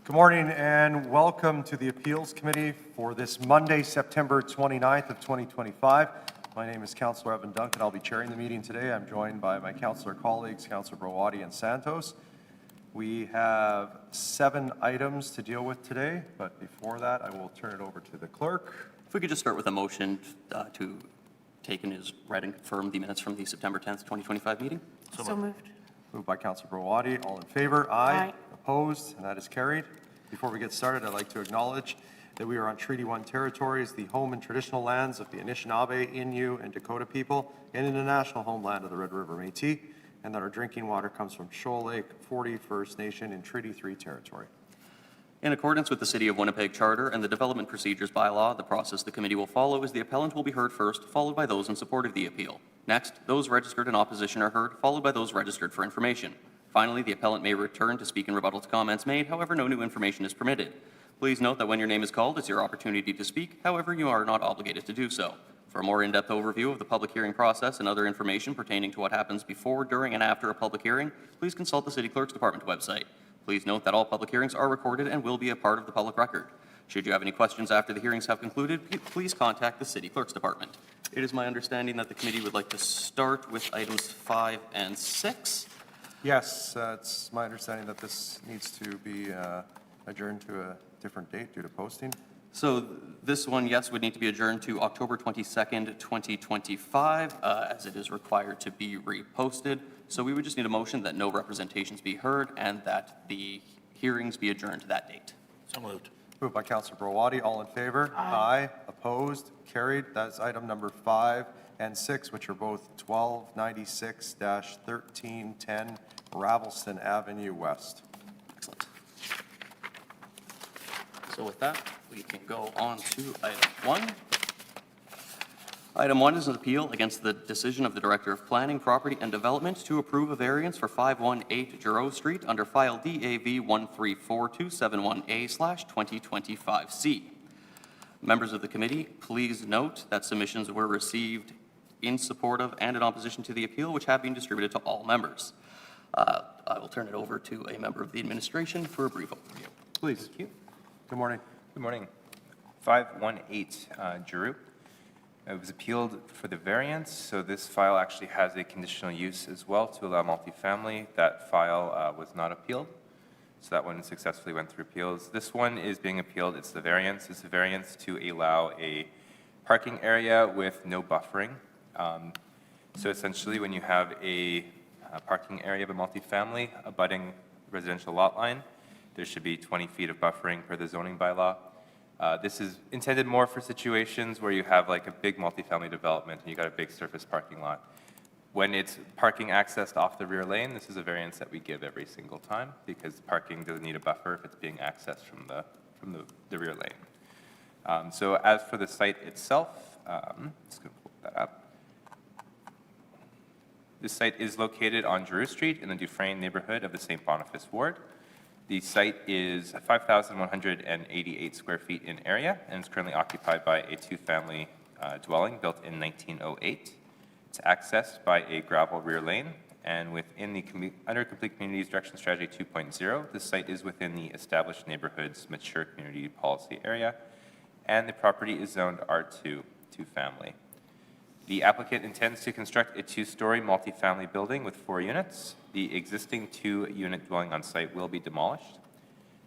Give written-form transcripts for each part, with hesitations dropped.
Good morning and welcome to the Appeals Committee for this Monday, September 29th of 2025. My name is Councillor Evan Duncan. I'll be chairing the meeting today. I'm joined by my councillor colleagues, Councillor Browadi and Santos. We have 7 items to deal with today, but before that, I will turn it over to the clerk. If we could just start with a motion to take and is read and confirm the minutes from the September 10th, 2025 meeting. So moved. Moved by Councillor Browadi. All in favor? Aye. Opposed? And that is carried. Before we get started, I'd like to acknowledge that we are on Treaty 1 territories, the home and traditional lands of the Anishinaabe, Innu, and Dakota people, and in the national homeland of the Red River Métis, and that our drinking water comes from Shoal Lake 40 First Nation in Treaty 3 territory. In accordance with the City of Winnipeg Charter and the Development Procedures Bylaw, the process the committee will follow is the appellant will be heard first, followed by those in support of the appeal. Next, those registered in opposition are heard, followed by those registered for information. Finally, the appellant may return to speak in rebuttal to comments made. However, no new information is permitted. Please note that when your name is called, it's your opportunity to speak. However, you are not obligated to do so. For a more in-depth overview of the public hearing process and other information pertaining to what happens before, during, and after a public hearing, please consult the City Clerk's Department website. Please note that all public hearings are recorded and will be a part of the public record. Should you have any questions after the hearings have concluded, please contact the City Clerk's Department. It is my understanding that the committee would like to start with items 5 and 6. Yes, it's my understanding that this needs to be adjourned to a different date due to posting. So this one, yes, would need to be adjourned to October 22nd, 2025, as it is required to be reposted. So we would just need a motion that no representations be heard and that the hearings be adjourned to that date. So moved. Moved by Councillor Browadi. All in favor? Aye. Opposed? Carried. That's item number 5 and 6, which are both 1296-1310 Ravelston Avenue West. Excellent. So with that, we can go on to item 1. Item 1 is an appeal against the decision of the Director of Planning, Property and Development to approve a variance for 518 Giroux Street under file DAV 13427-1A/2025C. Members of the committee, please note that submissions were received in support of and in opposition to the appeal, which have been distributed to all members. I will turn it over to a member of the administration for a brief overview. Please. Thank you. Good morning. Good morning. 518 Giroux. It was appealed for the variance, so this file actually has a conditional use as well to allow multifamily. That file was not appealed, so that one successfully went through appeals. This one is being appealed. It's the variance. It's a variance to allow a parking area with no buffering. So essentially, when you have a parking area of a multifamily abutting residential lot line, there should be 20 feet of buffering per the zoning bylaw. This is intended more for situations where you have like a big multifamily development and you got a big surface parking lot. When it's parking accessed off the rear lane, this is a variance that we give every single time because parking doesn't need a buffer if it's being accessed from the rear lane. So as for the site itself, just going to pull that up. This site is located on Giroux Street in the Dufresne neighborhood of the St. Boniface ward. The site is 5,188 square feet in area and is currently occupied by a 2-family dwelling built in 1908. It's accessed by a gravel rear lane, and within the under Complete Communities Direction Strategy 2.0, the site is within the established neighborhood's mature community policy area, and the property is zoned R2, 2-family. The applicant intends to construct a 2-story multifamily building with 4 units. The existing 2-unit dwelling on site will be demolished.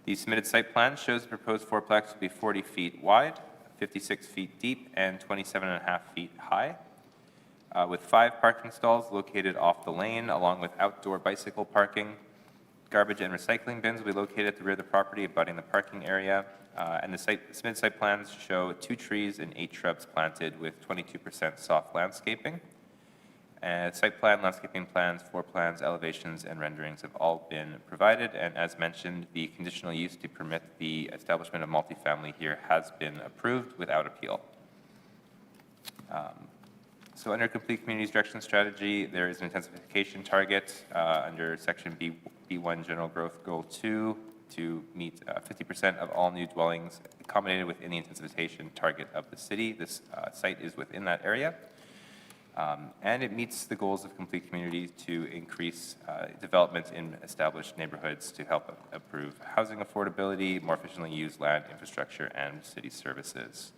The submitted site plan shows the proposed fourplex will be 40 feet wide, 56 feet deep, and 27.5 feet high, with 5 parking stalls located off the lane, along with outdoor bicycle parking. Garbage and recycling bins will be located at the rear of the property, abutting the parking area. And the submitted site plans show 2 trees and 8 shrubs planted with 22% soft landscaping. And site plan, landscaping plans, floor plans, elevations, and renderings have all been provided. And as mentioned, the conditional use to permit the establishment of multifamily here has been approved without appeal. So under Complete Communities Direction Strategy, there is an intensification target under Section B1 General Growth Goal 2 to meet 50% of all new dwellings accommodated within the intensification target of the city. This site is within that area. And it meets the goals of Complete Community to increase development in established neighborhoods to help improve housing affordability, more efficiently use land infrastructure, and city services.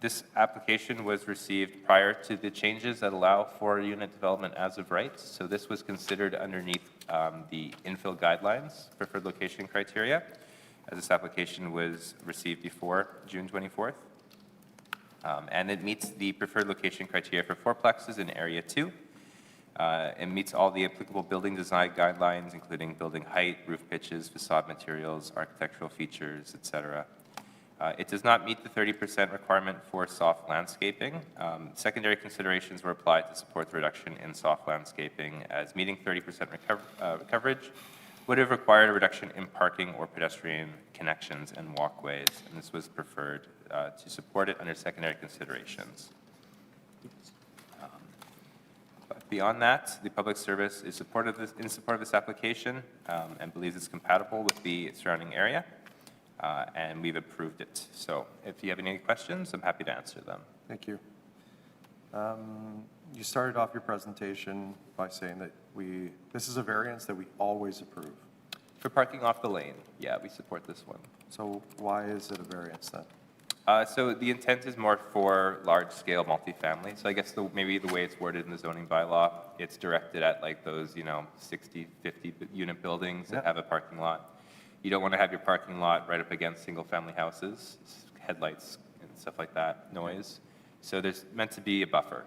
This application was received prior to the changes that allow for unit development as of right. So this was considered underneath the infill guidelines, preferred location criteria, as this application was received before June 24th. And it meets the preferred location criteria for fourplexes in Area 2. It meets all the applicable building design guidelines, including building height, roof pitches, facade materials, architectural features, etc. It does not meet the 30% requirement for soft landscaping. Secondary considerations were applied to support the reduction in soft landscaping, as meeting 30% coverage would have required a reduction in parking or pedestrian connections and walkways, and this was preferred to support it under secondary considerations. But beyond that, the Public Service is in support of this application and believes it's compatible with the surrounding area, and we've approved it. So if you have any questions, I'm happy to answer them. Thank you. You started off your presentation by saying that this is a variance that we always approve. For parking off the lane, yeah, we support this one. So why is it a variance then? So the intent is more for large-scale multifamily. So I guess maybe the way it's worded in the zoning bylaw, it's directed at like those, 60, 50 unit buildings that have a parking lot. You don't want to have your parking lot right up against single-family houses, headlights and stuff like that, noise. So there's meant to be a buffer.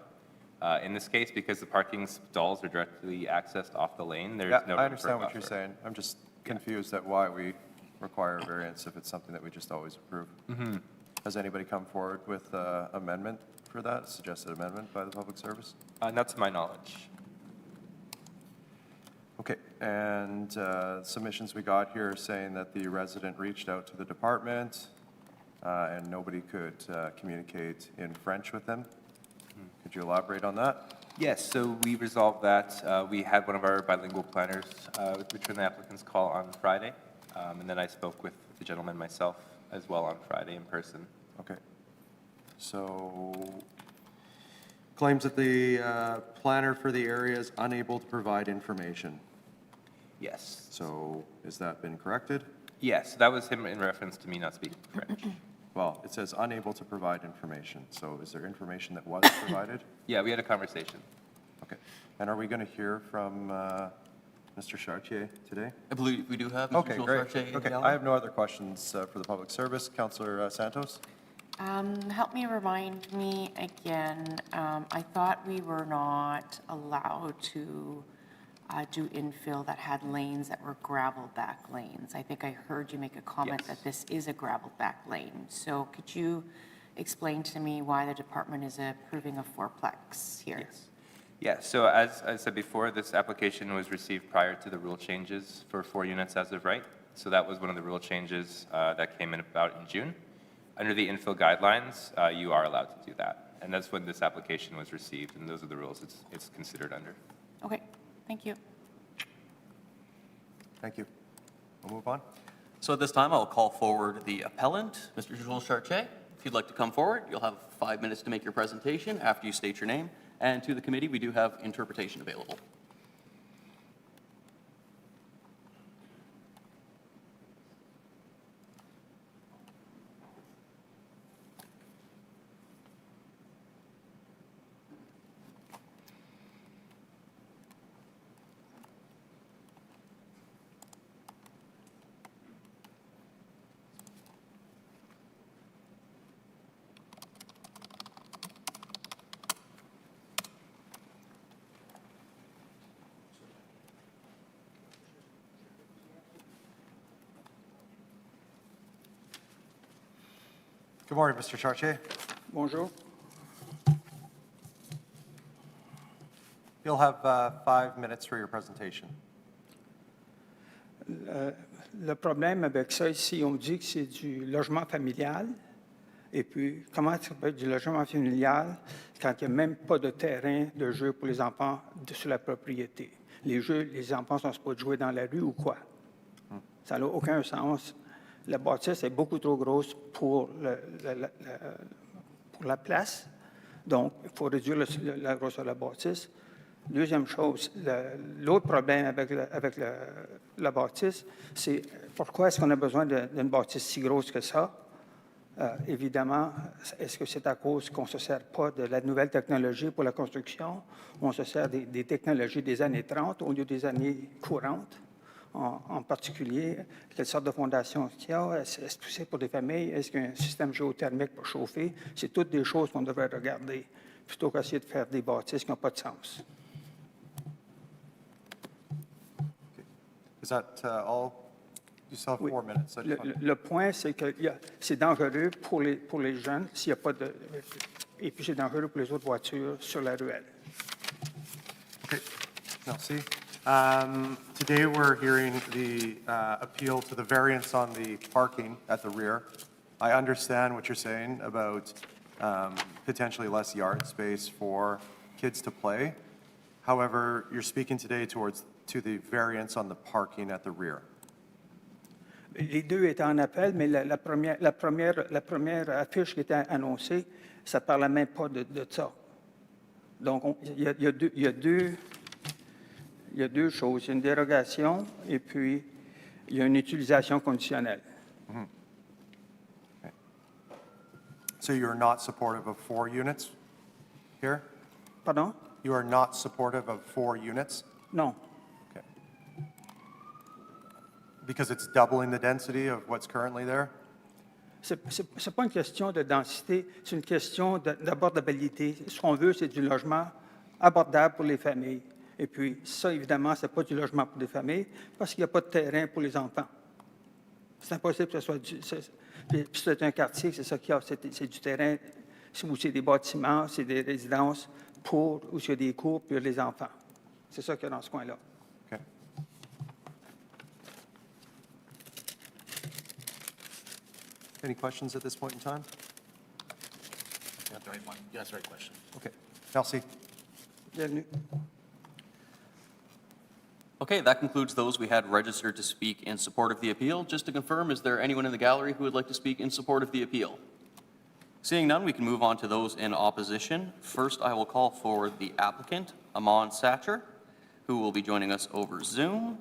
In this case, because the parking stalls are directly accessed off the lane, there's no room for a I understand what you're buffer. saying. I'm just confused at why we require a variance if it's something that we just always approve. Has anybody come forward with an amendment for that, suggested amendment by the Public Service? Not to my knowledge. Okay, and submissions we got here saying that the resident reached out to the department and nobody could communicate in French with them. Could you elaborate on that? Yes, so we resolved that. We had one of our bilingual planners return the applicant's call on Friday, and then I spoke with the gentleman myself as well on Friday in person. Okay. So claims that the planner for the area is unable to provide information. Yes. So has that been corrected? Yes, that was him in reference to me not speaking French. Well, it says unable to provide information. So is there information that was provided? Yeah, we had a conversation. Okay. And are we going to hear from Mr. Chartier today? I believe we do have Mr. Okay, Jules great. Chartier in the Okay, gallery. I have no other questions for the Public Service. Councillor Santos? Help me remind me again, I thought we were not allowed to do infill that had lanes that were gravel back lanes. I think I heard you make a comment Yes. that this is a gravel back lane. So could you explain to me why the department is approving a fourplex here? Yes. Yeah, so as I said before, this application was received prior to the rule changes for 4 units as of right. So that was one of the rule changes that came in about in June. Under the infill guidelines, you are allowed to do that. And that's when this application was received, and those are the rules it's considered under. Okay, thank you. Thank you. We'll move on. So at this time, I'll call forward the appellant, Mr. Jules Chartier. If you'd like to come forward, you'll have 5 minutes to make your presentation after you state your name. And to the committee, we do have interpretation available. Good morning, Mr. Chartier. Bonjour. You'll have 5 minutes for your presentation. Le problème avec ça ici, on dit que c'est du logement familial. Et puis, comment ça peut être du logement familial quand il n'y a même pas de terrain de jeu pour les enfants sur la propriété? Les enfants sont supposés jouer dans la rue ou quoi? Ça n'a aucun sens. La bâtisse est beaucoup trop grosse pour la place. Donc, il faut réduire la grosseur de la bâtisse. Deuxième chose, l'autre problème avec la bâtisse, c'est pourquoi est-ce qu'on a besoin d'une bâtisse si grosse que ça? Évidemment, est-ce que c'est à cause qu'on ne se sert pas de la nouvelle technologie pour la construction? On se sert des technologies des années 30 au lieu des années courantes? En particulier, quelle sorte de fondation qu'il y a? Est-ce que c'est pour des familles? Est-ce qu'il y a un système géothermique pour chauffer? C'est toutes des choses qu'on devrait regarder plutôt qu'essayer de faire des bâtisses qui n'ont pas de sens. Is that all? You still have Oui. 4 minutes. I just want- Le point, c'est que c'est dangereux pour les jeunes s'il n'y a pas de... Et puis c'est dangereux pour les autres voitures sur la ruelle. Okay, merci. Today, we're hearing the appeal to the variance on the parking at the rear. I understand what you're saying about potentially less yard space for kids to play. However, you're speaking today to the variance on the parking at the rear. Les deux étaient en appel, mais la première affiche qui était annoncée, ça ne parlait même pas de ça. Donc, il y a deux choses. Il y a une dérogation et puis il y a une utilisation conditionnelle. So you're not supportive of 4 units here? Pardon? You are not supportive of 4 units? Non. Okay. Because it's doubling the density of what's currently there? C'est pas une question de densité, c'est une question d'abordabilité. Ce qu'on veut, c'est du logement abordable pour les familles. Et puis, ça, évidemment, ce n'est pas du logement pour les familles parce qu'il n'y a pas de terrain pour les enfants. C'est impossible que ce soit puis c'est un quartier, c'est ça qu'il y a, c'est du terrain, où c'est des bâtiments, c'est des résidences où il y a des cours pour les enfants. C'est ça qu'il y a dans ce coin-là. Okay. Any questions at this point in time? You got the right one. You asked the right question. Okay. Merci. Bienvenue. Okay, that concludes those we had registered to speak in support of the appeal. Just to confirm, is there anyone in the gallery who would like to speak in support of the appeal? Seeing none, we can move on to those in opposition. First, I will call for the applicant, Aman Satcher, who will be joining us over Zoom.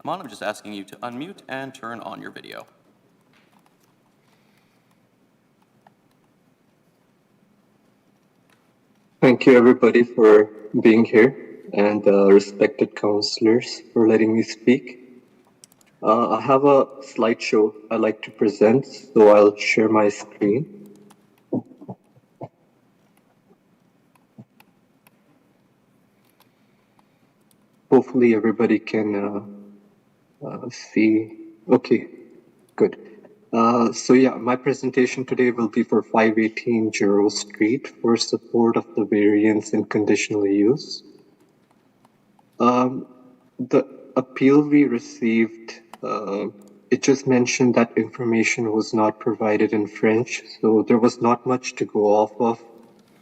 Aman, I'm just asking you to unmute and turn on your video. Thank you, everybody, for being here, and respected councillors for letting me speak. I have a slideshow I'd like to present, so I'll share my screen. Hopefully, everybody can see. Okay, good. So yeah, my presentation today will be for 518 Gero Street for support of the variance in conditional use. The appeal we received, it just mentioned that information was not provided in French, so there was not much to go off of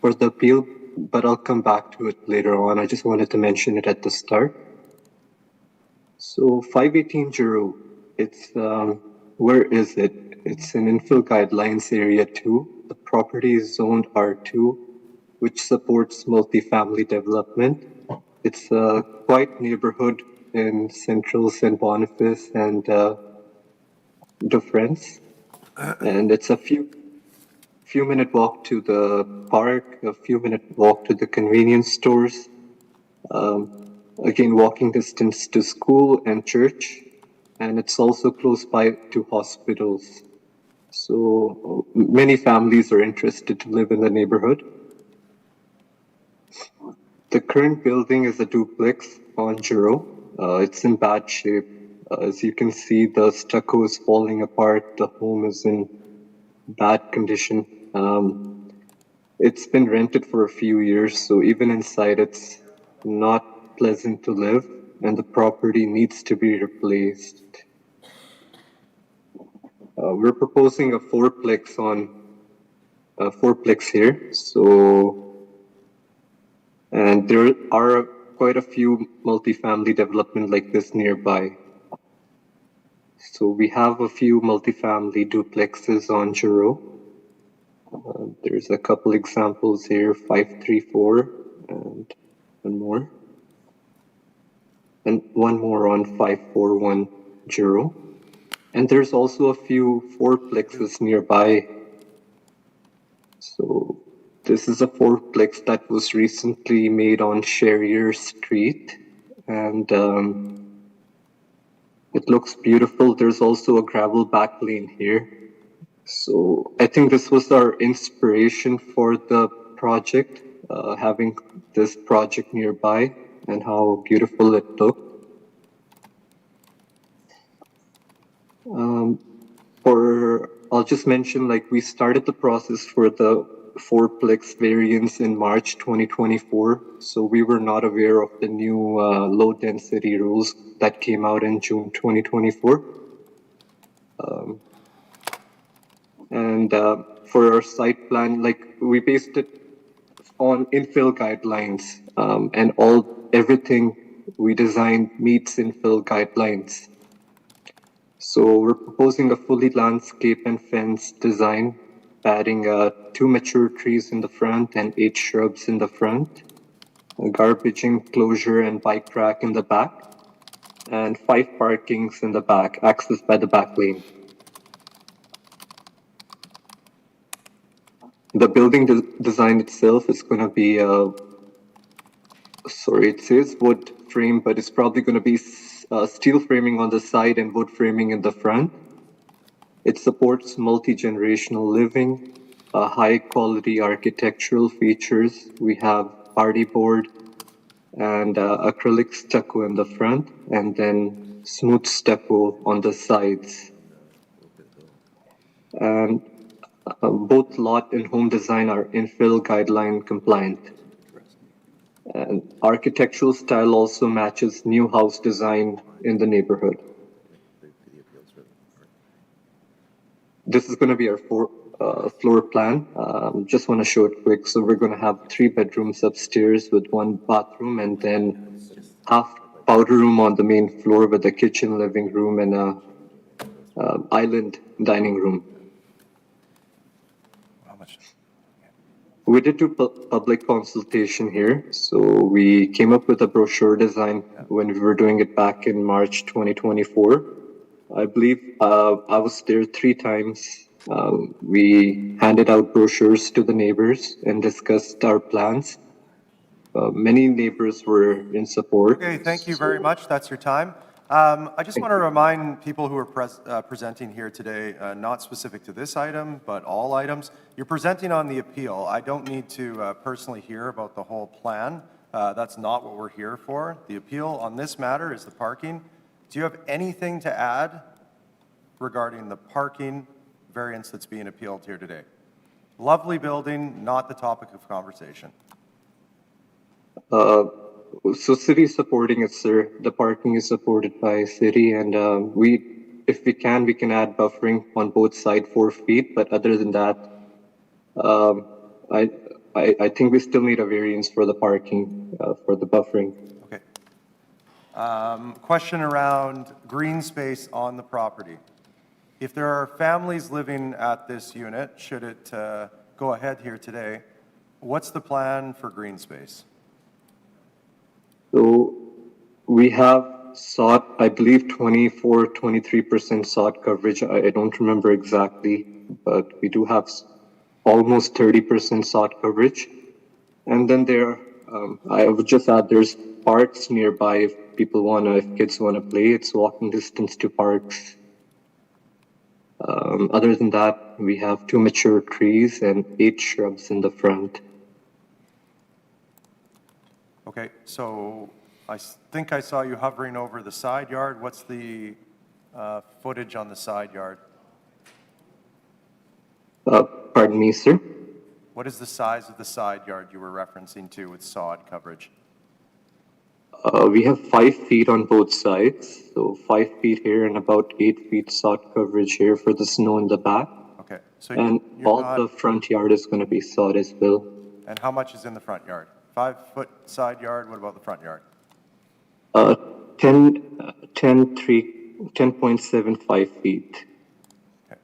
for the appeal, but I'll come back to it later on. I just wanted to mention it at the start. So 518 Gero, it's, where is it? It's in infill guidelines area 2. The property is zoned R2, which supports multifamily development. It's a quiet neighborhood in central St. Boniface and De France. And it's a few minute walk to the park, a few minute walk to the convenience stores. Again, walking distance to school and church. And it's also close by to hospitals. So many families are interested to live in the neighborhood. The current building is a duplex on Gero. It's in bad shape. As you can see, the stucco is falling apart. The home is in bad condition. It's been rented for a few years, so even inside it's not pleasant to live, and the property needs to be replaced. We're proposing a fourplex here. And there are quite a few multifamily development like this nearby. So we have a few multifamily duplexes on Gero. There's a couple examples here, 534 and one more. And one more on 5410. And there's also a few fourplexes nearby. So this is a fourplex that was recently made on Sherrier Street. And it looks beautiful. There's also a gravel back lane here. So I think this was our inspiration for the project, having this project nearby and how beautiful it looked. I'll just mention, like, we started the process for the fourplex variance in March 2024. So we were not aware of the new low density rules that came out in June 2024. And for our site plan, like, we based it on infill guidelines, and everything we designed meets infill guidelines. So we're proposing a fully landscape and fence design, adding 2 mature trees in the front and 8 shrubs in the front, a garbage enclosure and bike rack in the back, and 5 parkings in the back, accessed by the back lane. The building design itself is going to be, it says wood frame, but it's probably going to be steel framing on the side and wood framing in the front. It supports multi-generational living, high quality architectural features. We have party board and acrylic stucco in the front, and then smooth stucco on the sides. And both lot and home design are infill guideline compliant. And architectural style also matches new house design in the neighborhood. This is going to be our floor plan. Just want to show it quick. So we're going to have 3 bedrooms upstairs with 1 bathroom, and then half powder room on the main floor with a kitchen, living room, and a island dining room. We did do public consultation here, so we came up with a brochure design when we were doing it back in March 2024. I believe I was there 3 times. We handed out brochures to the neighbors and discussed our plans. Many neighbors were in support. Okay, thank you very much. That's your time. I just want to remind people who are presenting here today, not specific to this item, but all items, you're presenting on the appeal. I don't need to personally hear about the whole plan. That's not what we're here for. The appeal on this matter is the parking. Do you have anything to add regarding the parking variance that's being appealed here today? Lovely building, not the topic of conversation. So city is supporting it, sir. The parking is supported by city, and if we can add buffering on both sides 4 feet. But other than that, I think we still need a variance for the parking, for the buffering. Okay. Question around green space on the property. If there are families living at this unit, should it go ahead here today, what's the plan for green space? So we have sought, I believe, 23% sought coverage. I don't remember exactly, but we do have almost 30% sought coverage. And then I would just add, there's parks nearby if kids want to play. It's walking distance to parks. Other than that, we have 2 mature trees and 8 shrubs in the front. Okay, so I think I saw you hovering over the side yard. What's the footage on the side yard? Pardon me, sir? What is the size of the side yard you were referencing to with sod coverage? We have 5 feet on both sides, so 5 feet here and about 8 feet sod coverage here for the snow in the back. Okay, so And all the front yard is going to be sod as well. And how much is in the front yard? 5-foot side yard, what about the front yard? 10.75 feet. Okay.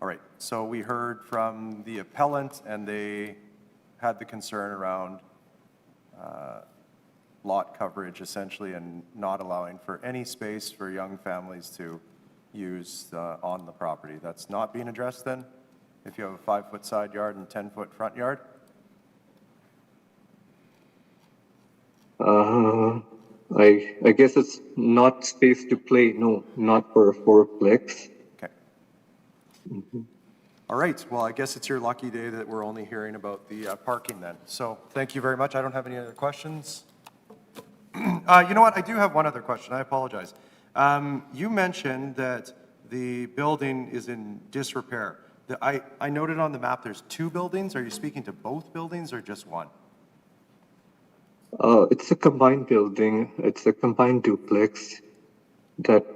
All right, so we heard from the appellant, and they had the concern around lot coverage essentially and not allowing for any space for young families to use on the property. That's not being addressed then? If you have a 5-foot side yard and 10-foot front yard? I guess it's not space to play. No, not for a fourplex. Okay. All right, well, I guess it's your lucky day that we're only hearing about the parking then. So thank you very much. I don't have any other questions. You know what, I do have one other question. I apologize. You mentioned that the building is in disrepair. I noted on the map there's 2 buildings. Are you speaking to both buildings or just one? It's a combined building. It's a combined duplex that,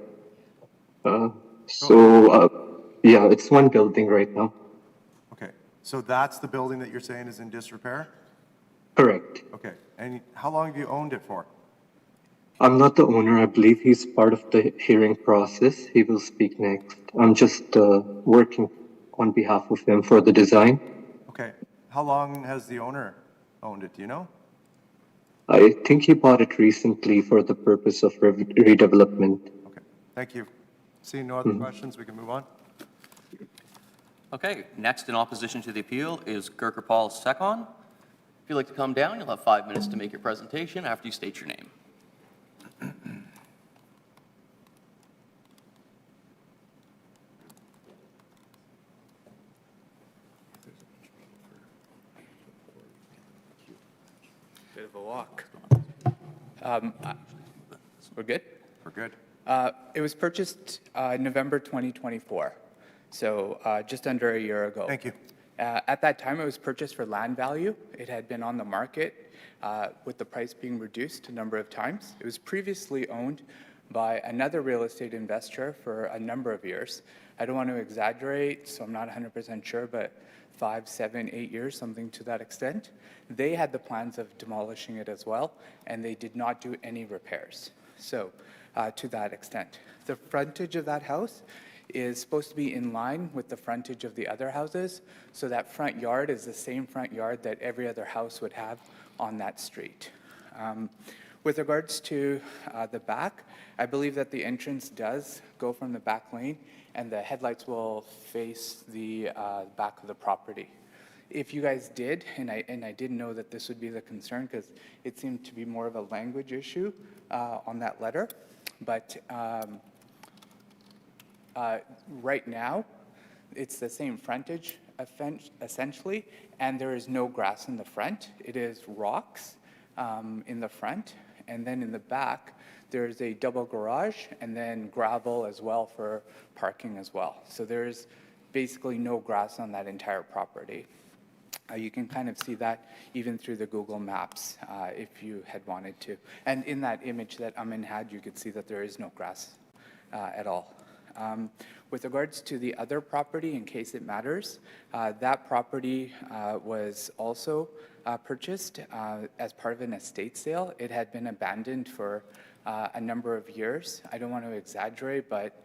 yeah, it's one building right now. Okay, so that's the building that you're saying is in disrepair? Correct. Okay, and how long have you owned it for? I'm not the owner. I believe he's part of the hearing process. He will speak next. I'm just working on behalf of him for the design. Okay, how long has the owner owned it, do you know? I think he bought it recently for the purpose of redevelopment. Okay, thank you. Seeing no other questions, we can move on. Okay, next in opposition to the appeal is Gurkapal Sekon. If you'd like to come down, you'll have 5 minutes to make your presentation after you state your name. Bit of a walk. We're good? We're good. It was purchased November 2024, so just under a year ago. Thank you. At that time, it was purchased for land value. It had been on the market with the price being reduced a number of times. It was previously owned by another real estate investor for a number of years. I don't want to exaggerate, so I'm not 100% sure, but 5, 7, 8 years, something to that extent. They had the plans of demolishing it as well, and they did not do any repairs. So to that extent. The frontage of that house is supposed to be in line with the frontage of the other houses, so that front yard is the same front yard that every other house would have on that street. With regards to the back, I believe that the entrance does go from the back lane, and the headlights will face the back of the property. If you guys did, and I didn't know that this would be the concern because it seemed to be more of a language issue on that letter, but right now, it's the same frontage essentially, and there is no grass in the front. It is rocks in the front, and then in the back, there's a double garage and then gravel as well for parking as well. So there's basically no grass on that entire property. You can kind of see that even through the Google Maps if you had wanted to. And in that image that Amin had, you could see that there is no grass at all. With regards to the other property, in case it matters, that property was also purchased as part of an estate sale. It had been abandoned for a number of years. I don't want to exaggerate, but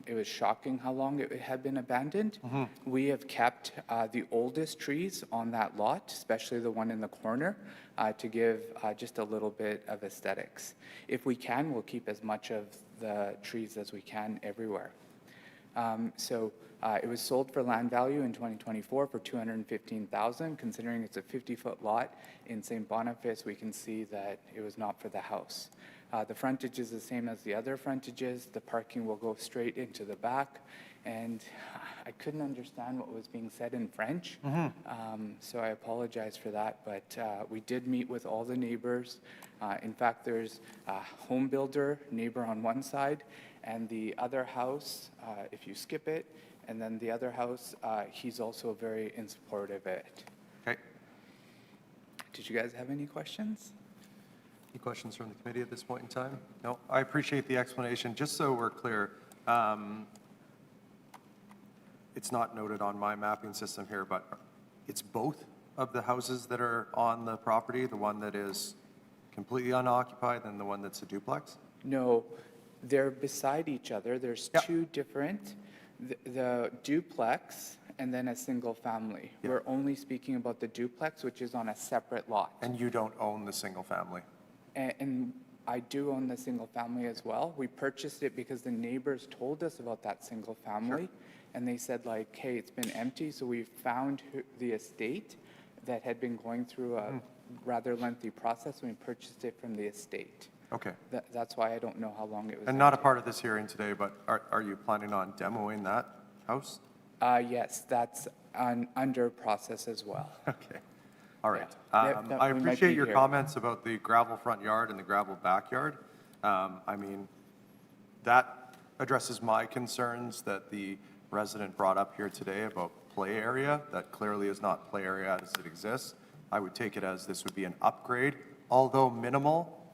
it was shocking how long it had been abandoned. We have kept the oldest trees on that lot, especially the one in the corner, to give just a little bit of aesthetics. If we can, we'll keep as much of the trees as we can everywhere. It was sold for land value in 2024 for $215,000. Considering it's a 50-foot lot in St. Boniface, we can see that it was not for the house. The frontage is the same as the other frontages. The parking will go straight into the back. And I couldn't understand what was being said in French, so I apologize for that. But we did meet with all the neighbors. In fact, there's a home builder neighbor on one side, and the other house, if you skip it, and then the other house, he's also very in support of it. Okay. Did you guys have any questions? Any questions from the committee at this point in time? No, I appreciate the explanation. Just so we're clear, it's not noted on my mapping system here, but it's both of the houses that are on the property, the one that is completely unoccupied and the one that's a duplex? No, they're beside each other. There's Yeah. two different The duplex and then a single family. Yeah. We're only speaking about the duplex, which is on a separate lot. And you don't own the single family? And I do own the single family as well. We purchased it because the neighbors told us about that single family. And they said like, hey, it's been empty. So we found the estate that had been going through a rather lengthy process. And we purchased it from the estate. Okay. That's why I don't know how long it was. And not a part of this hearing today, but are you planning on demoing that house? Yes, that's under process as well. Okay, all right. Yeah, that I we might appreciate be your here. comments about the gravel front yard and the gravel backyard. I mean, that addresses my concerns that the resident brought up here today about play area. That clearly is not play area as it exists. I would take it as this would be an upgrade, although minimal,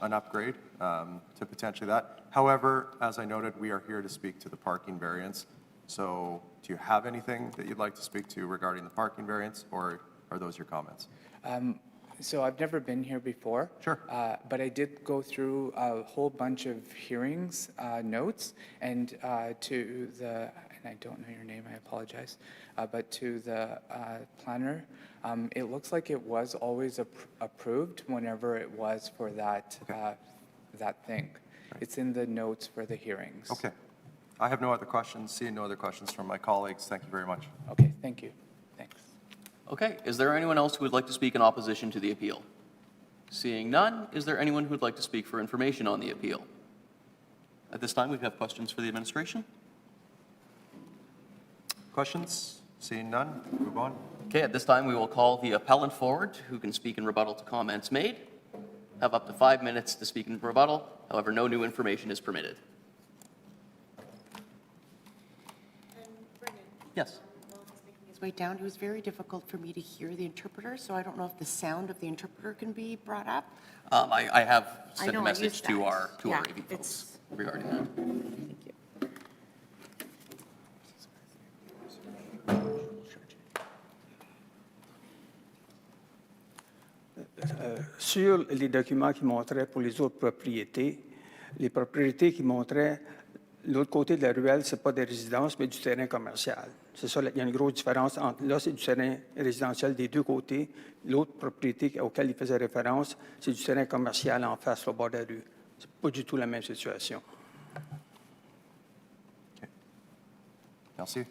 an upgrade to potentially that. However, as I noted, we are here to speak to the parking variance. So do you have anything that you'd like to speak to regarding the parking variance, or are those your comments? So I've never been here before. Sure. But I did go through a whole bunch of hearings, notes, and to the, and I don't know your name, I apologize, but to the planner, it looks like it was always approved whenever it was for that, that thing. It's in the notes for the hearings. Okay. I have no other questions. Seeing no other questions from my colleagues, thank you very much. Okay, thank you. Thanks. Okay, is there anyone else who would like to speak in opposition to the appeal? Seeing none, is there anyone who would like to speak for information on the appeal? At this time, we have questions for the administration. Questions? Seeing none, move on. Okay, at this time, we will call the appellant forward, who can speak in rebuttal to comments made. Have up to 5 minutes to speak in rebuttal. However, no new information is permitted. Yes. While he's making his way down, it was very difficult for me to hear the interpreter, so I don't know if the sound of the interpreter can be brought up. I have I sent know, a I message used to that. our Yeah, AV folks it's- regarding that. Thank you. Sur les documents qui montraient pour les autres propriétés, les propriétés qui montraient l'autre côté de la ruelle, ce n'est pas des résidences, mais du terrain commercial. C'est ça, il y a une grosse différence entre, là, c'est du terrain résidentiel des deux côtés. L'autre propriété auquel il faisait référence, c'est du terrain commercial en face, au bord de la rue. Ce n'est pas du tout la même situation. Merci.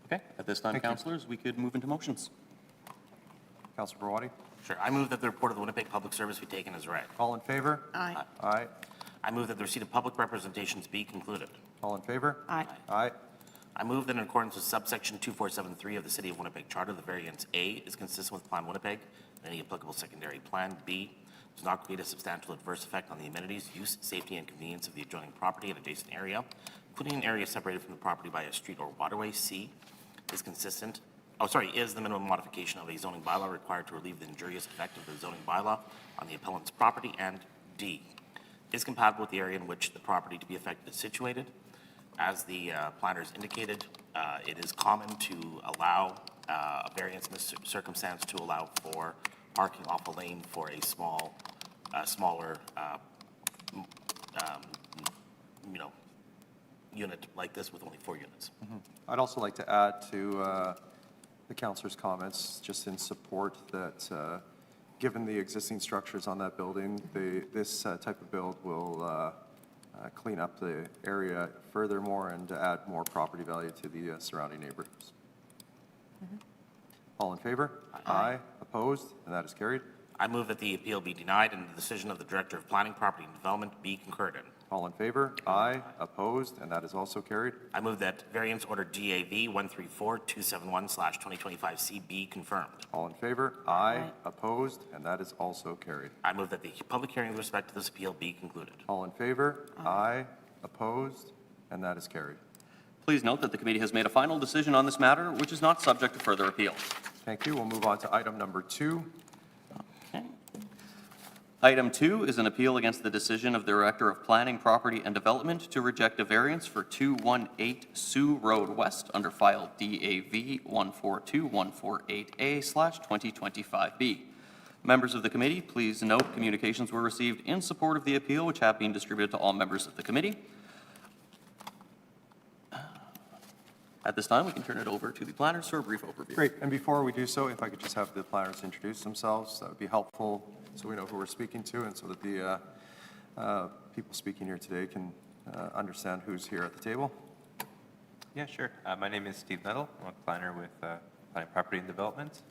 Okay, at this time, Thank you. councilors, we could move into motions. Councilor Brawadi, Sure. I move that the report of the Winnipeg Public Service be taken as read. all in favor? Aye. Aye. I move that the receipt of public representations be concluded. All in favor? Aye. Aye. I move that in accordance with subsection 2473 of the City of Winnipeg Charter, the variance A is consistent with Plan Winnipeg and any applicable secondary plan. B does not create a substantial adverse effect on the amenities, use, safety, and convenience of the adjoining property and adjacent area, including an area separated from the property by a street or waterway. C is consistent, is the minimum modification of a zoning bylaw required to relieve the injurious effect of the zoning bylaw on the appellant's property. And D is compatible with the area in which the property to be affected is situated. As the planners indicated, it is common to allow a variance in this circumstance to allow for parking off a lane for a smaller, unit like this with only 4 units. I'd also like to add to the councillor's comments, just in support that, given the existing structures on that building, this type of build will clean up the area furthermore and add more property value to the surrounding neighborhoods. All in favor? Aye. Opposed? And that is carried. I move that the appeal be denied and the decision of the Director of Planning, Property and Development be concurred in. All in favor? Aye. Opposed? And that is also carried. I move that variance order DAV 134271/2025C be confirmed. All in favor? Aye. Opposed? And that is also carried. I move that the public hearing with respect to this appeal be concluded. All in favor? Aye. Opposed? And that is carried. Please note that the committee has made a final decision on this matter, which is not subject to further appeal. Thank you. We'll move on to item number 2. Okay. Item 2 is an appeal against the decision of the Director of Planning, Property and Development to reject a variance for 218 Sioux Road West under file DAV 142148A/2025B. Members of the committee, please note communications were received in support of the appeal, which have been distributed to all members of the committee. At this time, we can turn it over to the planners for a brief overview. Great, and before we do so, if I could just have the planners introduce themselves, that would be helpful, so we know who we're speaking to, and so that the people speaking here today can understand who's here at the table. Yeah, sure. My name is Steve Nettle. I'm a planner with Planning Property and Development.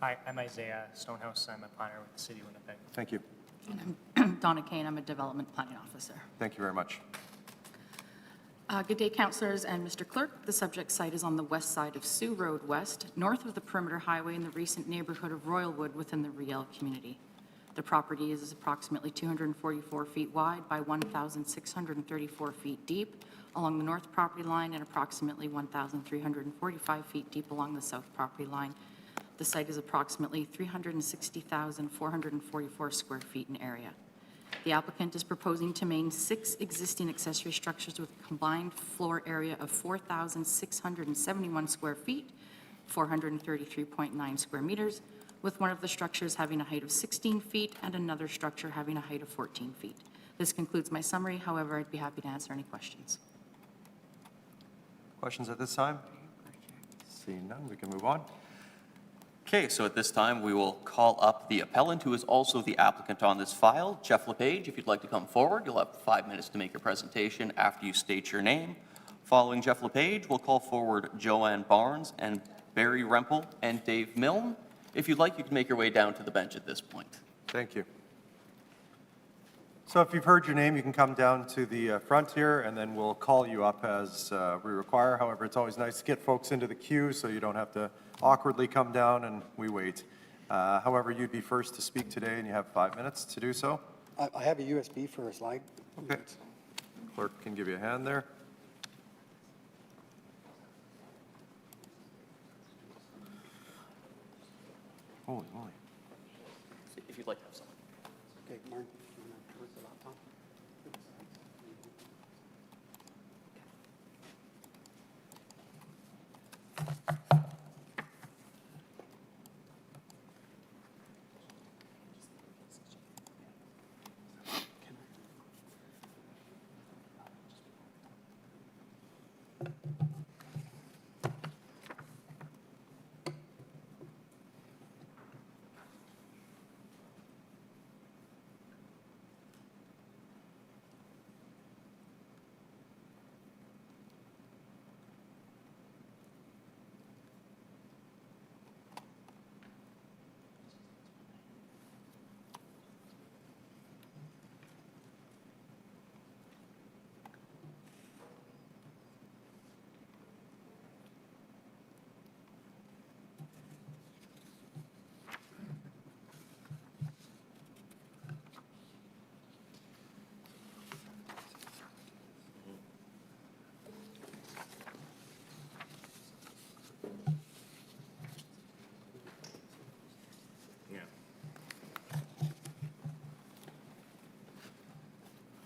Hi, I'm Isaiah Stonehouse. I'm a planner with the City of Winnipeg. Thank you. And I'm Donna Kane. I'm a development planning officer. Thank you very much. Good day, councillors and Mr. Clerk. The subject site is on the west side of Sioux Road West, north of the Perimeter Highway in the recent neighborhood of Royalwood within the Riel community. The property is approximately 244 feet wide by 1,634 feet deep along the north property line and approximately 1,345 feet deep along the south property line. The site is approximately 360,444 square feet in area. The applicant is proposing to maintain 6 existing accessory structures with a combined floor area of 4,671 square feet, 433.9 square meters, with one of the structures having a height of 16 feet and another structure having a height of 14 feet. This concludes my summary. However, I'd be happy to answer any questions. Questions at this time? Seeing none, we can move on. Okay, so at this time, we will call up the appellant, who is also the applicant on this file, Jeff LePage. If you'd like to come forward, you'll have 5 minutes to make your presentation after you state your name. Following Jeff LePage, we'll call forward Joanne Barnes and Barry Rempel and Dave Milne. If you'd like, you can make your way down to the bench at this point. Thank you. So if you've heard your name, you can come down to the front here, and then we'll call you up as we require. However, it's always nice to get folks into the queue so you don't have to awkwardly come down and we wait. However, you'd be first to speak today, and you have 5 minutes to do so. I have a USB for a slide. Okay. Clerk can give you a hand there. Holy moly. If you'd like to have someone. Okay, Mark, you want to work the laptop?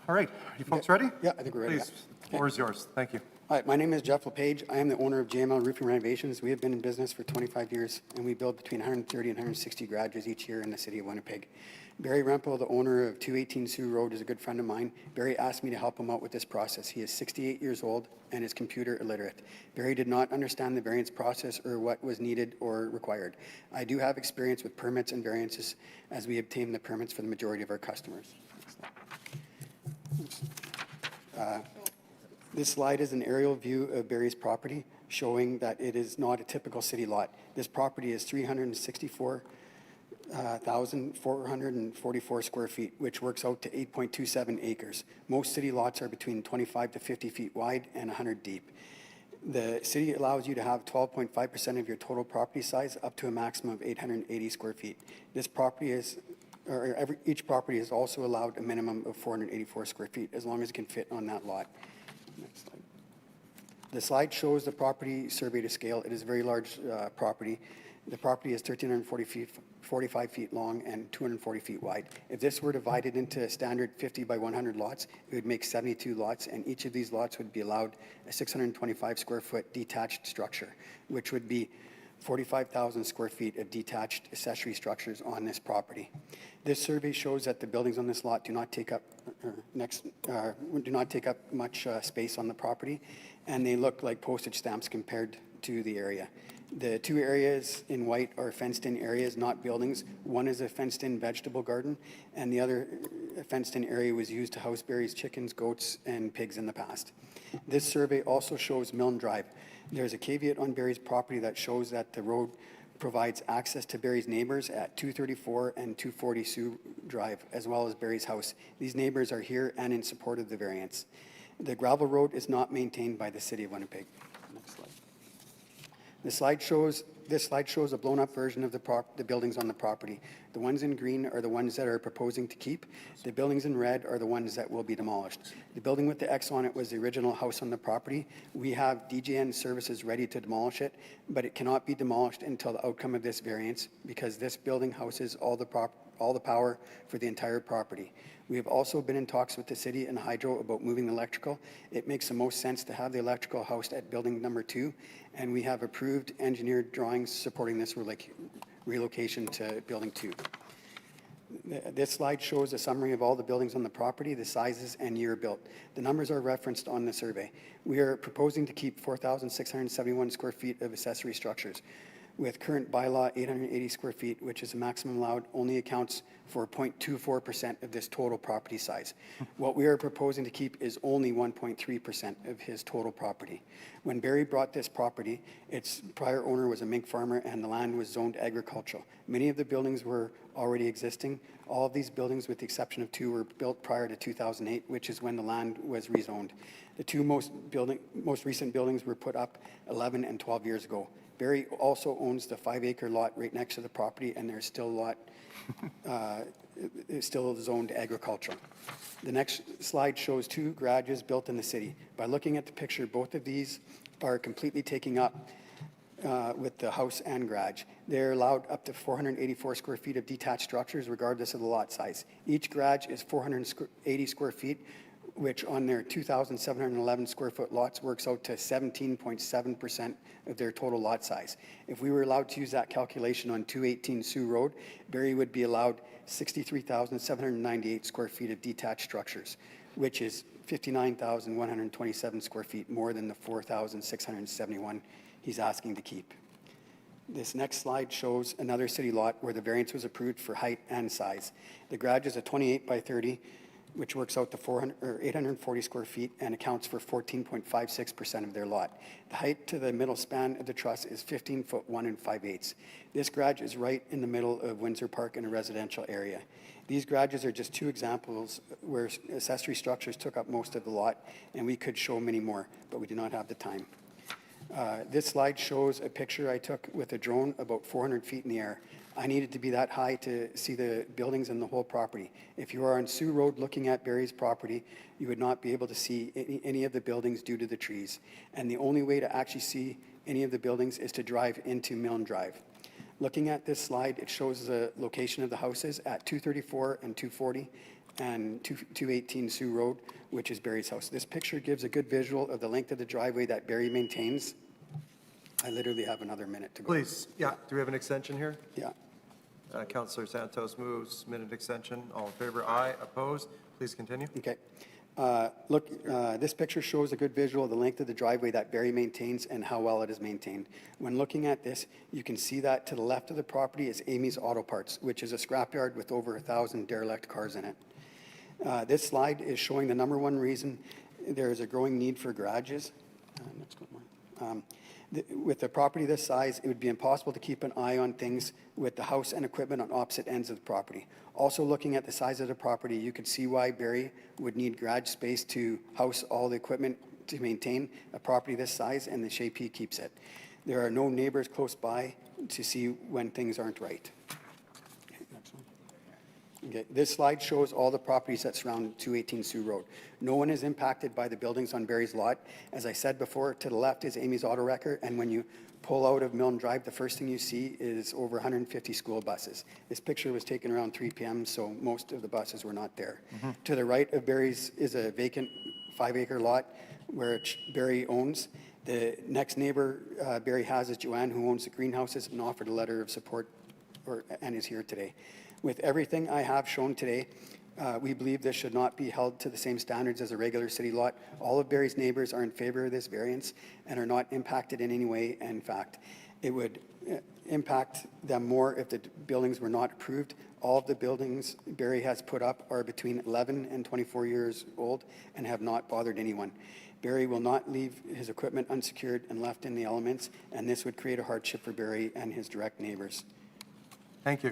All right, are you folks ready? Yeah, I think we're ready. Please, the floor is yours. Thank you. Hi, my name is Jeff LePage. I am the owner of JML Roofing Renovations. We have been in business for 25 years, and we build between 130 and 160 garages each year in the city of Winnipeg. Barry Rempel, the owner of 218 Sioux Road, is a good friend of mine. Barry asked me to help him out with this process. He is 68 years old and is computer illiterate. Barry did not understand the variance process or what was needed or required. I do have experience with permits and variances as we obtain the permits for the majority of our customers. This slide is an aerial view of Barry's property, showing that it is not a typical city lot. This property is 364,444 square feet, which works out to 8.27 acres. Most city lots are between 25 to 50 feet wide and 100 deep. The city allows you to have 12.5% of your total property size up to a maximum of 880 square feet. This property is each property is also allowed a minimum of 484 square feet, as long as it can fit on that lot. Next slide. The slide shows the property survey to scale. It is a very large property. The property is 1,345 feet long and 240 feet wide. If this were divided into standard 50 by 100 lots, it would make 72 lots, and each of these lots would be allowed a 625 square foot detached structure, which would be 45,000 square feet of detached accessory structures on this property. This survey shows that the buildings on this lot do not take up much space on the property, and they look like postage stamps compared to the area. The two areas in white are fenced-in areas, not buildings. One is a fenced-in vegetable garden, and the other fenced-in area was used to house Barry's chickens, goats, and pigs in the past. This survey also shows Milne Drive. There's a caveat on Barry's property that shows that the road provides access to Barry's neighbors at 234 and 240 Sioux Drive, as well as Barry's house. These neighbors are here and in support of the variance. The gravel road is not maintained by the City of Winnipeg. Next slide. This slide shows a blown-up version of the buildings on the property. The ones in green are the ones that are proposing to keep. The buildings in red are the ones that will be demolished. The building with the X on it was the original house on the property. We have DJN Services ready to demolish it, but it cannot be demolished until the outcome of this variance because this building houses all the power for the entire property. We have also been in talks with the city and Hydro about moving the electrical. It makes the most sense to have the electrical housed at building number 2, and we have approved engineered drawings supporting this relocation to building 2. This slide shows a summary of all the buildings on the property, the sizes and year built. The numbers are referenced on the survey. We are proposing to keep 4,671 square feet of accessory structures. With current bylaw 880 square feet, which is the maximum allowed, only accounts for 0.24% of this total property size. What we are proposing to keep is only 1.3% of his total property. When Barry bought this property, its prior owner was a mink farmer and the land was zoned agricultural. Many of the buildings were already existing. All of these buildings, with the exception of 2, were built prior to 2008, which is when the land was rezoned. The two most recent buildings were put up 11 and 12 years ago. Barry also owns the 5-acre lot right next to the property, and there's still a lot, it's still zoned agricultural. The next slide shows 2 garages built in the city. By looking at the picture, both of these are completely taking up with the house and garage. They're allowed up to 484 square feet of detached structures, regardless of the lot size. Each garage is 480 square feet, which on their 2,711 square foot lots works out to 17.7% of their total lot size. If we were allowed to use that calculation on 218 Sioux Road, Barry would be allowed 63,798 square feet of detached structures, which is 59,127 square feet more than the 4,671 he's asking to keep. This next slide shows another city lot where the variance was approved for height and size. The garage is a 28 by 30, which works out to 840 square feet and accounts for 14.56% of their lot. The height to the middle span of the truss is 15 foot 1 5/8. This garage is right in the middle of Windsor Park in a residential area. These garages are just 2 examples where accessory structures took up most of the lot, and we could show many more, but we do not have the time. This slide shows a picture I took with a drone about 400 feet in the air. I needed to be that high to see the buildings and the whole property. If you are on Sioux Road looking at Barry's property, you would not be able to see any of the buildings due to the trees. And the only way to actually see any of the buildings is to drive into Milne Drive. Looking at this slide, it shows the location of the houses at 234 and 240 and 218 Sioux Road, which is Barry's house. This picture gives a good visual of the length of the driveway that Barry maintains. I literally have another minute to go. Please, yeah, do we have an extension here? Yeah. Councillor Santos moves, minute extension. All in favor? Aye. Opposed? Please continue. Okay. This picture shows a good visual of the length of the driveway that Barry maintains and how well it is maintained. When looking at this, you can see that to the left of the property is Amy's Auto Parts, which is a scrapyard with over 1,000 derelict cars in it. This slide is showing the number one reason there is a growing need for garages. Next one. With a property this size, it would be impossible to keep an eye on things with the house and equipment on opposite ends of the property. Also, looking at the size of the property, you could see why Barry would need garage space to house all the equipment to maintain a property this size and the shape he keeps it. There are no neighbors close by to see when things aren't right. Okay, this slide shows all the properties that surround 218 Sioux Road. No one is impacted by the buildings on Barry's lot. As I said before, to the left is Amy's Auto Wrecker, and when you pull out of Milne Drive, the first thing you see is over 150 school buses. This picture was taken around 3 p.m., so most of the buses were not there. To the right of Barry's is a vacant 5-acre lot where Barry owns. The next neighbor Barry has is Joanne, who owns the greenhouses and offered a letter of support and is here today. With everything I have shown today, we believe this should not be held to the same standards as a regular city lot. All of Barry's neighbors are in favor of this variance and are not impacted in any way. In fact, it would impact them more if the buildings were not approved. All of the buildings Barry has put up are between 11 and 24 years old and have not bothered anyone. Barry will not leave his equipment unsecured and left in the elements, and this would create a hardship for Barry and his direct neighbors. Thank you.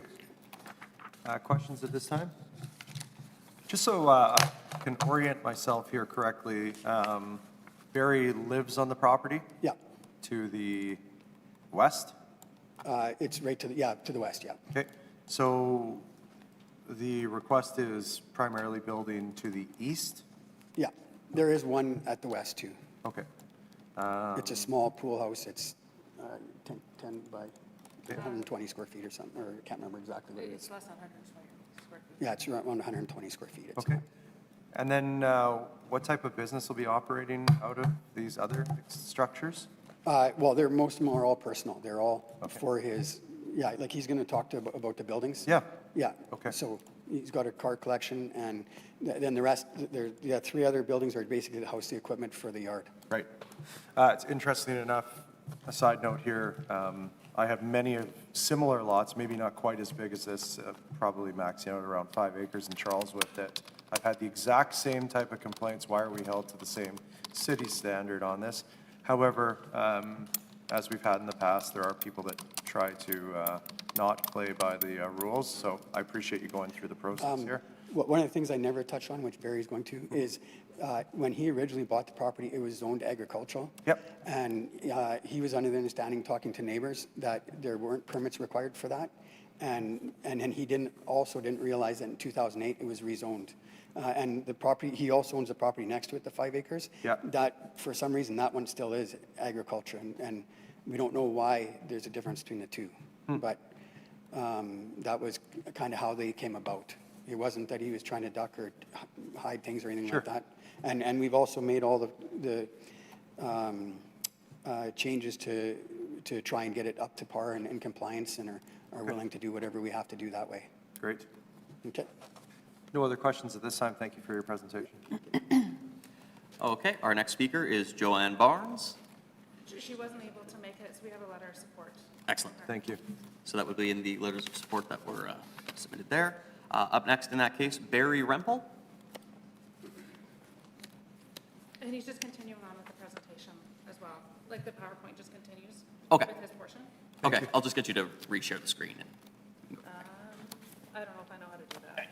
Questions at this time? Just so I can orient myself here correctly, Barry lives on the property Yeah, to the west? it's right to the west, yeah. Okay, so the request is primarily building to the east? Yeah, there is one at the west too. Okay. It's a small pool house. It's 10 by 120 square feet or something, or I can't remember exactly what it is. It's less than 120 square feet. Yeah, it's around 120 square feet. It's Okay. And then what type of business will be operating out of these other structures? Well, most of them are all personal. They're all Okay. for his, yeah, like he's going to talk about the buildings. Yeah. Yeah. Okay. So he's got a car collection, and then the rest, yeah, 3 other buildings are basically to house the equipment for the yard. Right. It's interesting enough, a side note here, I have many of similar lots, maybe not quite as big as this, probably maxing out around 5 acres in Charleswood, that I've had the exact same type of complaints. Why are we held to the same city standard on this? However, as we've had in the past, there are people that try to not play by the rules, so I appreciate you going through the process here. One of the things I never touched on, which Barry's going to, is when he originally bought the property, it was zoned agricultural. Yep. And he was under the understanding, talking to neighbors, that there weren't permits required for that. And then he didn't realize that in 2008, it was rezoned. And the property, he also owns the property next to it, the 5 acres. Yeah. That, for some reason, that one still is agriculture. And we don't know why there's a difference between the two. But that was kind of how they came about. It wasn't that he was trying to duck or hide things or anything Sure. like that. And we've also made all the changes to try and get it up to par and in compliance, and are willing to do whatever we have to do that way. Great. Okay. No other questions at this time. Thank you for your presentation. Okay, our next speaker is Joanne Barnes. She wasn't able to make it, so we have a letter of support. Excellent. Thank you. So that would be in the letters of support that were submitted there. Up next in that case, Barry Rempel. And he's just continuing on with the presentation as well. Like the PowerPoint just continues. Okay. With his portion. Okay, I'll just get you to reshare the screen. I don't know if I know how to do that.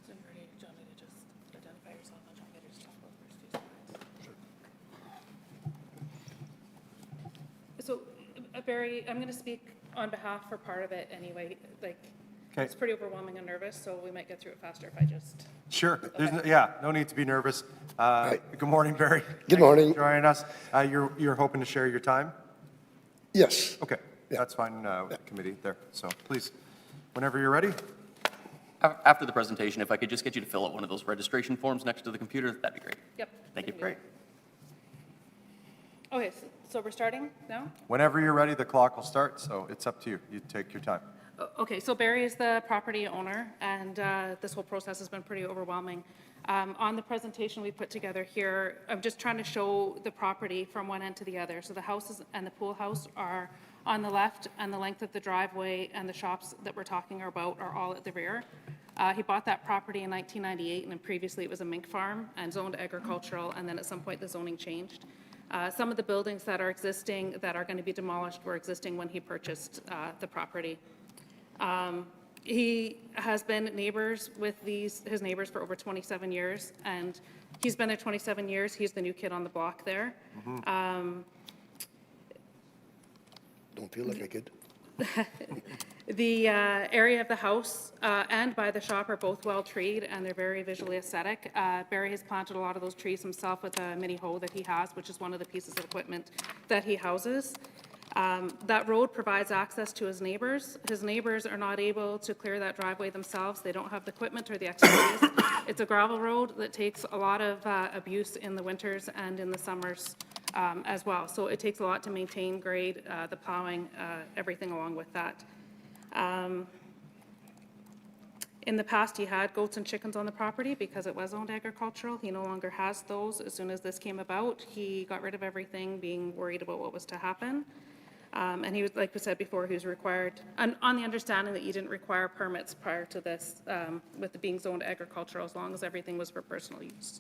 So you ready, John, to just identify yourself and John, just talk about the first few slides. So, Barry, I'm going to speak on behalf for part of it anyway. Like, Okay. it's pretty overwhelming and nervous, so we might get through it faster if I just. Sure. There's no need to be nervous. Good morning, Barry. Good morning. Thanks for joining us. You're hoping to share your time? Yes. Okay, that's fine with the committee there. So please, whenever you're ready. After the presentation, if I could just get you to fill out one of those registration forms next to the computer, that'd be great. Yep. Thank you. we can do that. Okay, so we're starting now? Whenever you're ready, the clock will start, so it's up to you. You take your time. Okay, so Barry is the property owner, and this whole process has been pretty overwhelming. On the presentation we put together here, I'm just trying to show the property from one end to the other. So the houses and the pool house are on the left, and the length of the driveway and the shops that we're talking about are all at the rear. He bought that property in 1998, and then previously it was a mink farm and zoned agricultural, and then at some point the zoning changed. Some of the buildings that are existing that are going to be demolished were existing when he purchased the property. He has been neighbors with his neighbors for over 27 years, and he's been there 27 years. He's the new kid on the block there. Don't feel like I could. The area of the house and by the shop are both well-treed, and they're very visually aesthetic. Barry has planted a lot of those trees himself with a mini hoe that he has, which is one of the pieces of equipment that he houses. That road provides access to his neighbors. His neighbors are not able to clear that driveway themselves. They don't have the equipment or the expertise. It's a gravel road that takes a lot of abuse in the winters and in the summers as well. So it takes a lot to maintain, grade, the plowing, everything along with that. In the past, he had goats and chickens on the property because it was owned agricultural. He no longer has those. As soon as this came about, he got rid of everything, being worried about what was to happen. And he was, like we said before, he was required, on the understanding that you didn't require permits prior to this, with it being zoned agricultural, as long as everything was for personal use.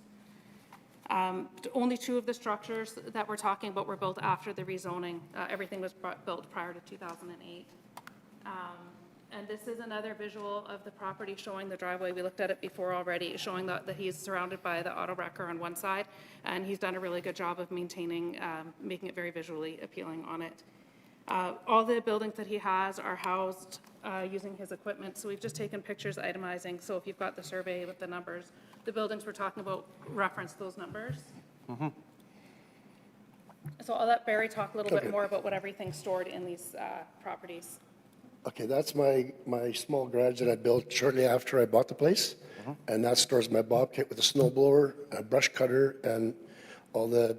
Only 2 of the structures that we're talking about were built after the rezoning. Everything was built prior to 2008. And this is another visual of the property showing the driveway. We looked at it before already, showing that he's surrounded by the auto wrecker on one side, and he's done a really good job of maintaining, making it very visually appealing on it. All the buildings that he has are housed using his equipment, so we've just taken pictures itemizing. So if you've got the survey with the numbers, the buildings we're talking about reference those numbers. So I'll let Barry talk a little bit more about what everything's stored in these properties. Okay, that's my small garage that I built shortly after I bought the place. And that stores my bobcat with a snow blower, a brush cutter, and all the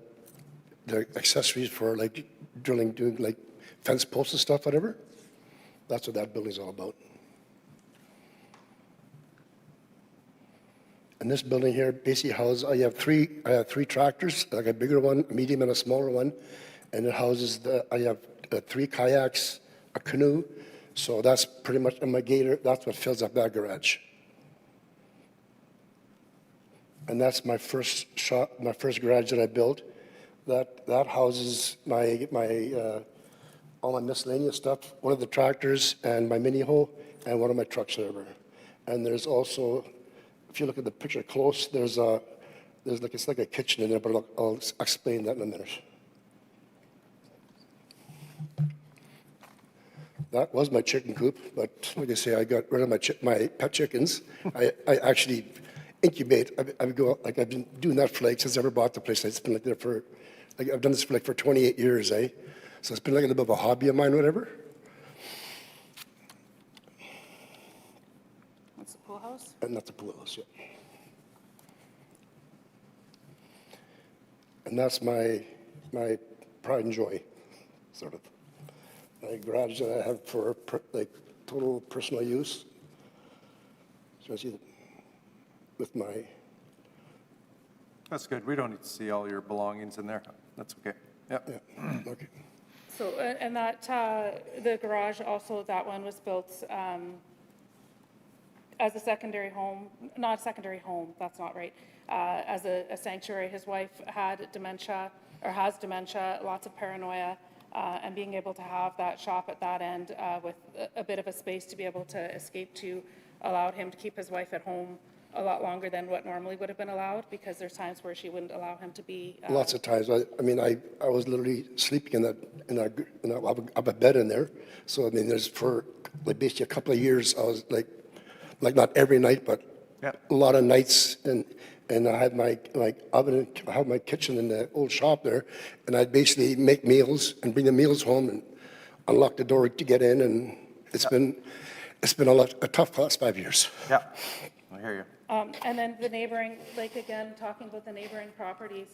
accessories for like drilling, doing like fence posts and stuff, whatever. That's what that building's all about. And this building here basically houses, I have three tractors, like a bigger one, a medium, and a smaller one. And it houses, I have 3 kayaks, a canoe. So that's pretty much, and my gator, that's what fills up that garage. And that's my first shop, my first garage that I built. That houses all my miscellaneous stuff, one of the tractors and my mini hoe and one of my trucks over. And there's also, if you look at the picture close, it's like a kitchen in there, but I'll explain that in a minute. That was my chicken coop, but like I say, I got rid of my pet chickens. I actually incubate. I've been doing that for since I ever bought the place. It's been I've done this for 28 years, eh? So it's been like a little bit of a hobby of mine, whatever. That's the pool house? And that's the pool house, yeah. And that's my pride and joy, sort of. My garage that I have for total personal use. So I see with my. That's good. We don't need to see all your belongings in there. That's okay. Yep. Yeah. Okay. So, and that, the garage also, that one was built as a secondary home, not a secondary home, that's not right, as a sanctuary. His wife had dementia, or has dementia, lots of paranoia, and being able to have that shop at that end with a bit of a space to be able to escape to allowed him to keep his wife at home a lot longer than what normally would have been allowed, because there's times where she wouldn't allow him to be. Lots of times. I mean, I was literally sleeping in a bed in there. So I mean, there's for basically a couple of years, I was like not every night, but a lot of nights, and I had my oven, I had my kitchen in the old shop there, and I'd basically make meals and bring the meals home and unlock the door to get in, and it's been a tough last 5 years. Yeah, I hear you. And then the neighboring, again, talking about the neighboring properties,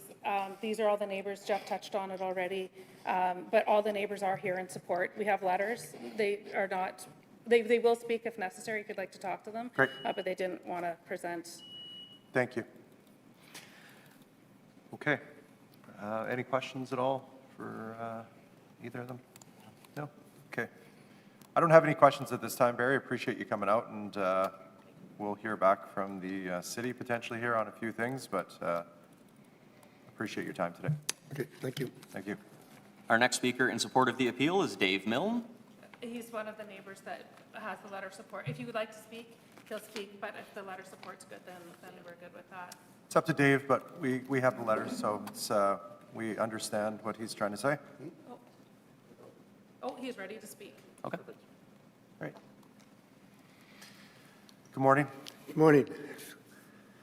these are all the neighbors. Jeff touched on it already, but all the neighbors are here in support. We have letters. They are not, they will speak if necessary if you'd like to talk to them. Great. But they didn't want to present. Thank you. Okay. Any questions at all for either of them? No? Okay. I don't have any questions at this time, Barry. Appreciate you coming out, and we'll hear back from the city potentially here on a few things, but appreciate your time today. Okay, thank you. Thank you. Our next speaker in support of the appeal is Dave Milne. He's one of the neighbors that has the letter support. If you would like to speak, he'll speak, but if the letter support's good, then we're good with that. It's up to Dave, but we have the letters, so it's, we understand what he's trying to say. Oh, he's ready to speak. Okay. Great. morning. Good morning.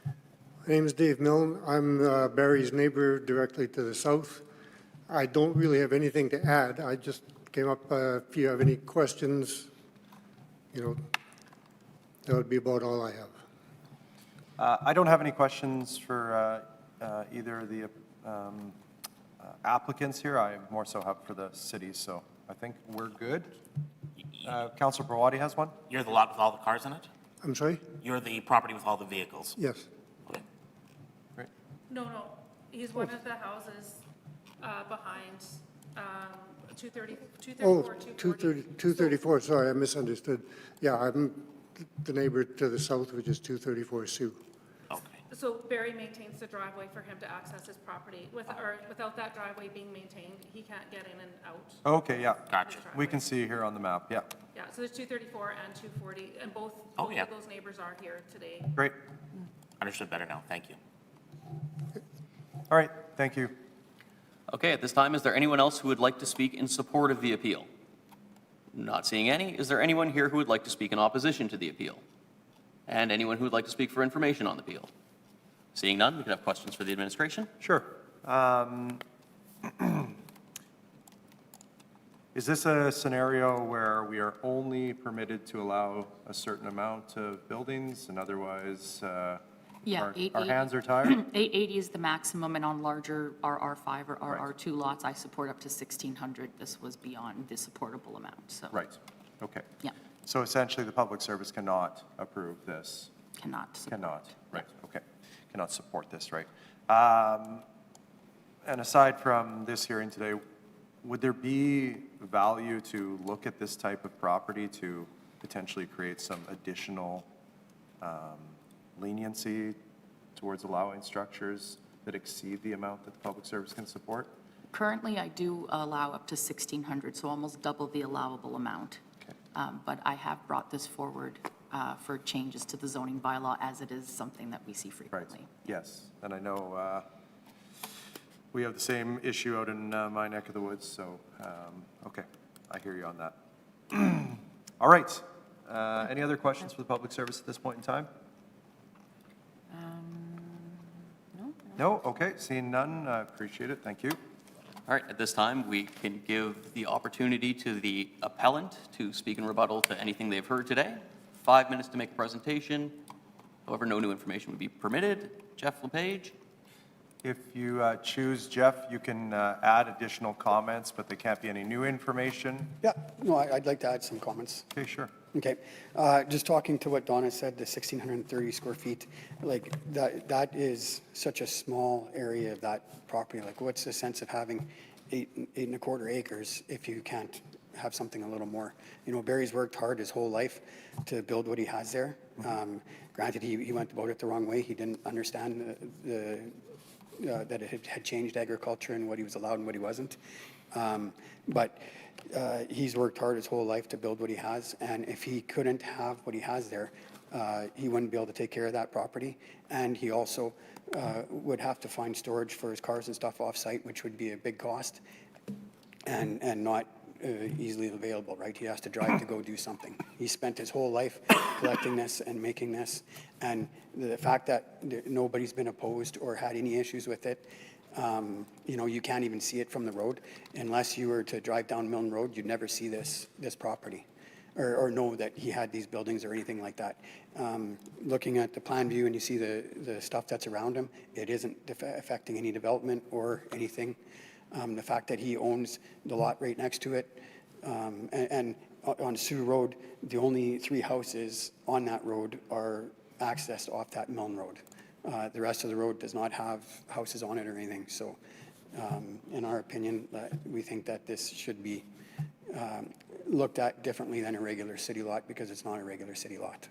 My name is Dave Milne. I'm Barry's neighbor directly to the south. I don't really have anything to add. I just came up, if you have any questions, that would be about all I have. I don't have any questions for either of the applicants here. I more so have for the city, so I think we're good. Councilor Prawadi has one? You're the lot with all the cars in it? I'm sorry? You're the property with all the vehicles? Yes. Okay. Great. No, he's one of the houses behind 234, Oh, 240. 234, sorry, I misunderstood. Yeah, I'm the neighbor to the south, which is 234 Sioux. Okay. So Barry maintains the driveway for him to access his property. Without that driveway being maintained, he can't get in and out. Okay, yeah. Gotcha. We can see here on the map, yeah. Yeah, so there's 234 and 240, and both yeah. of those neighbors are here today. Great. Understood better now. Thank you. All right, thank you. Okay, at this time, is there anyone else who would like to speak in support of the appeal? Not seeing any. Is there anyone here who would like to speak in opposition to the appeal? And anyone who would like to speak for information on the appeal? Seeing none, we could have questions for the administration. Sure. Is this a scenario where we are only permitted to allow a certain amount of buildings and otherwise Yeah, our hands are tied? 880 is the maximum, and on larger RR5 or RR2 lots, I support up to 1,600. This was beyond the supportable amount, so. Right, okay. Yeah, So essentially, the public service cannot approve this? cannot support. Cannot, right, okay. Cannot support this, right? And aside from this hearing today, would there be value to look at this type of property to potentially create some additional leniency towards allowing structures that exceed the amount that the public service can support? Currently, I do allow up to 1,600, so almost double the allowable amount. Okay. But I have brought this forward for changes to the zoning bylaw, as it is something that we see Right, frequently. yes. And I know we have the same issue out in my neck of the woods, so, okay, I hear you on that. All right. Any other questions for the public service at this point in time? No? No? Okay, seeing none, I appreciate it, thank you. All right, at this time, we can give the opportunity to the appellant to speak in rebuttal to anything they've heard today. 5 minutes to make a presentation. However, no new information would be permitted. Jeff LePage. If you choose, Jeff, you can add additional comments, but there can't be any new information. Yeah, no, I'd like to add some comments. Okay, sure. Okay, just talking to what Donna said, the 1,630 square feet, like that is such a small area of that property. Like, what's the sense of having 8.25 acres if you can't have something a little more? Barry's worked hard his whole life to build what he has there. Granted, he went about it the wrong way. He didn't understand that it had changed agriculture and what he was allowed and what he wasn't. But he's worked hard his whole life to build what he has, and if he couldn't have what he has there, he wouldn't be able to take care of that property, and he also would have to find storage for his cars and stuff off-site, which would be a big cost and not easily available, right? He has to drive to go do something. He spent his whole life collecting this and making this, and the fact that nobody's been opposed or had any issues with it, you can't even see it from the road. Unless you were to drive down Milne Road, you'd never see this property or know that he had these buildings or anything like that. Looking at the plan view and you see the stuff that's around him, it isn't affecting any development or anything. The fact that he owns the lot right next to it, and on Sioux Road, the only 3 houses on that road are accessed off that Milne Road. The rest of the road does not have houses on it or anything. So in our opinion, we think that this should be looked at differently than a regular city lot because it's not a regular city lot.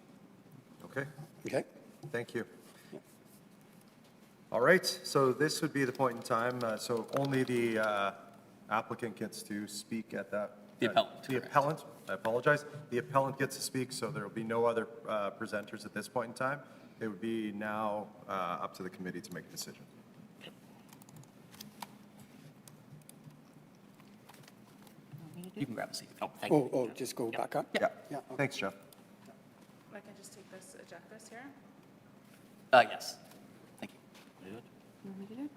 Okay, Okay? thank you. All right, so this would be the point in time, so only the applicant gets to speak at that. The appellant, The appellant, I apologize. The appellant gets to speak, so there will be no other presenters at this point in time. It would be now up to the committee to make a decision. You can grab a seat. Oh, thank you. Oh, just go back up? Yeah, Yeah, okay. thanks, Jeff. I can just take this, eject this here. Yes. Thank you. You want me to do it?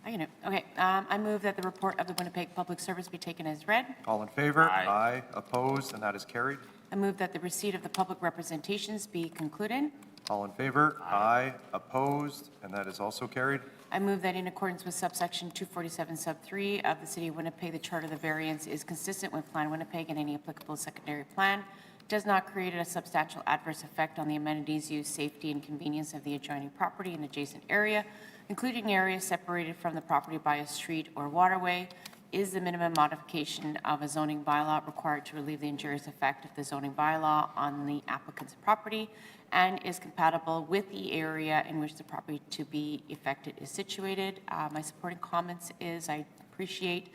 I can do it. Okay, I move that the report of the Winnipeg Public Service be taken as read. All in favor? Aye. Opposed, and that is carried. I move that the receipt of the public representations be concluded. All in favor? Aye. Opposed, and that is also carried. I move that in accordance with subsection 247 sub 3 of the City of Winnipeg, the charter of the variance is consistent with Plan Winnipeg and any applicable secondary plan, does not create a substantial adverse effect on the amenities, use, safety, and convenience of the adjoining property and adjacent area, including areas separated from the property by a street or waterway, is the minimum modification of a zoning bylaw required to relieve the injurious effect of the zoning bylaw on the applicant's property, and is compatible with the area in which the property to be affected is situated. My supporting comments is I appreciate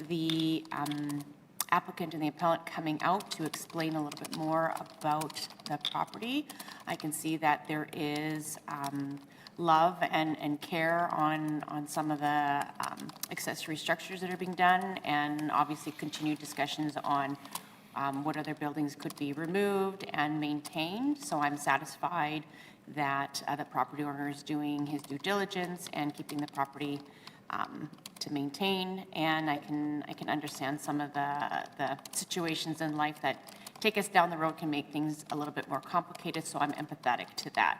the applicant and the appellant coming out to explain a little bit more about the property. I can see that there is love and care on some of the accessory structures that are being done, and obviously continued discussions on what other buildings could be removed and maintained. So I'm satisfied that the property owner is doing his due diligence and keeping the property to maintain, and I can understand some of the situations in life that take us down the road can make things a little bit more complicated, so I'm empathetic to that.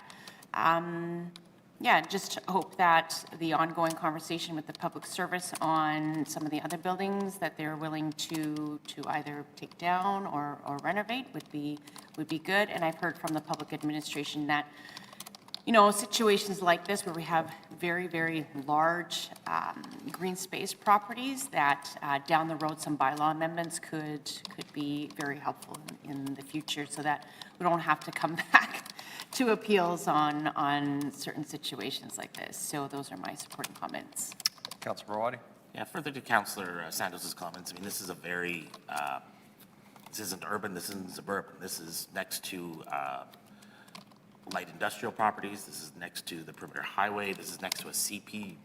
Yeah, just hope that the ongoing conversation with the public service on some of the other buildings that they're willing to either take down or renovate would be good. And I've heard from the public administration that, you know, situations like this where we have very, very large green space properties, that down the road some bylaw amendments could be very helpful in the future, so that we don't have to come back to appeals on certain situations like this. So those are my supporting comments. Councilor Rawadi? Yeah, further to Councillor Santos's comments, I mean, this is a very, this isn't urban, this isn't suburban. This is next to light industrial properties. This is next to the perimeter highway. This is next to a CP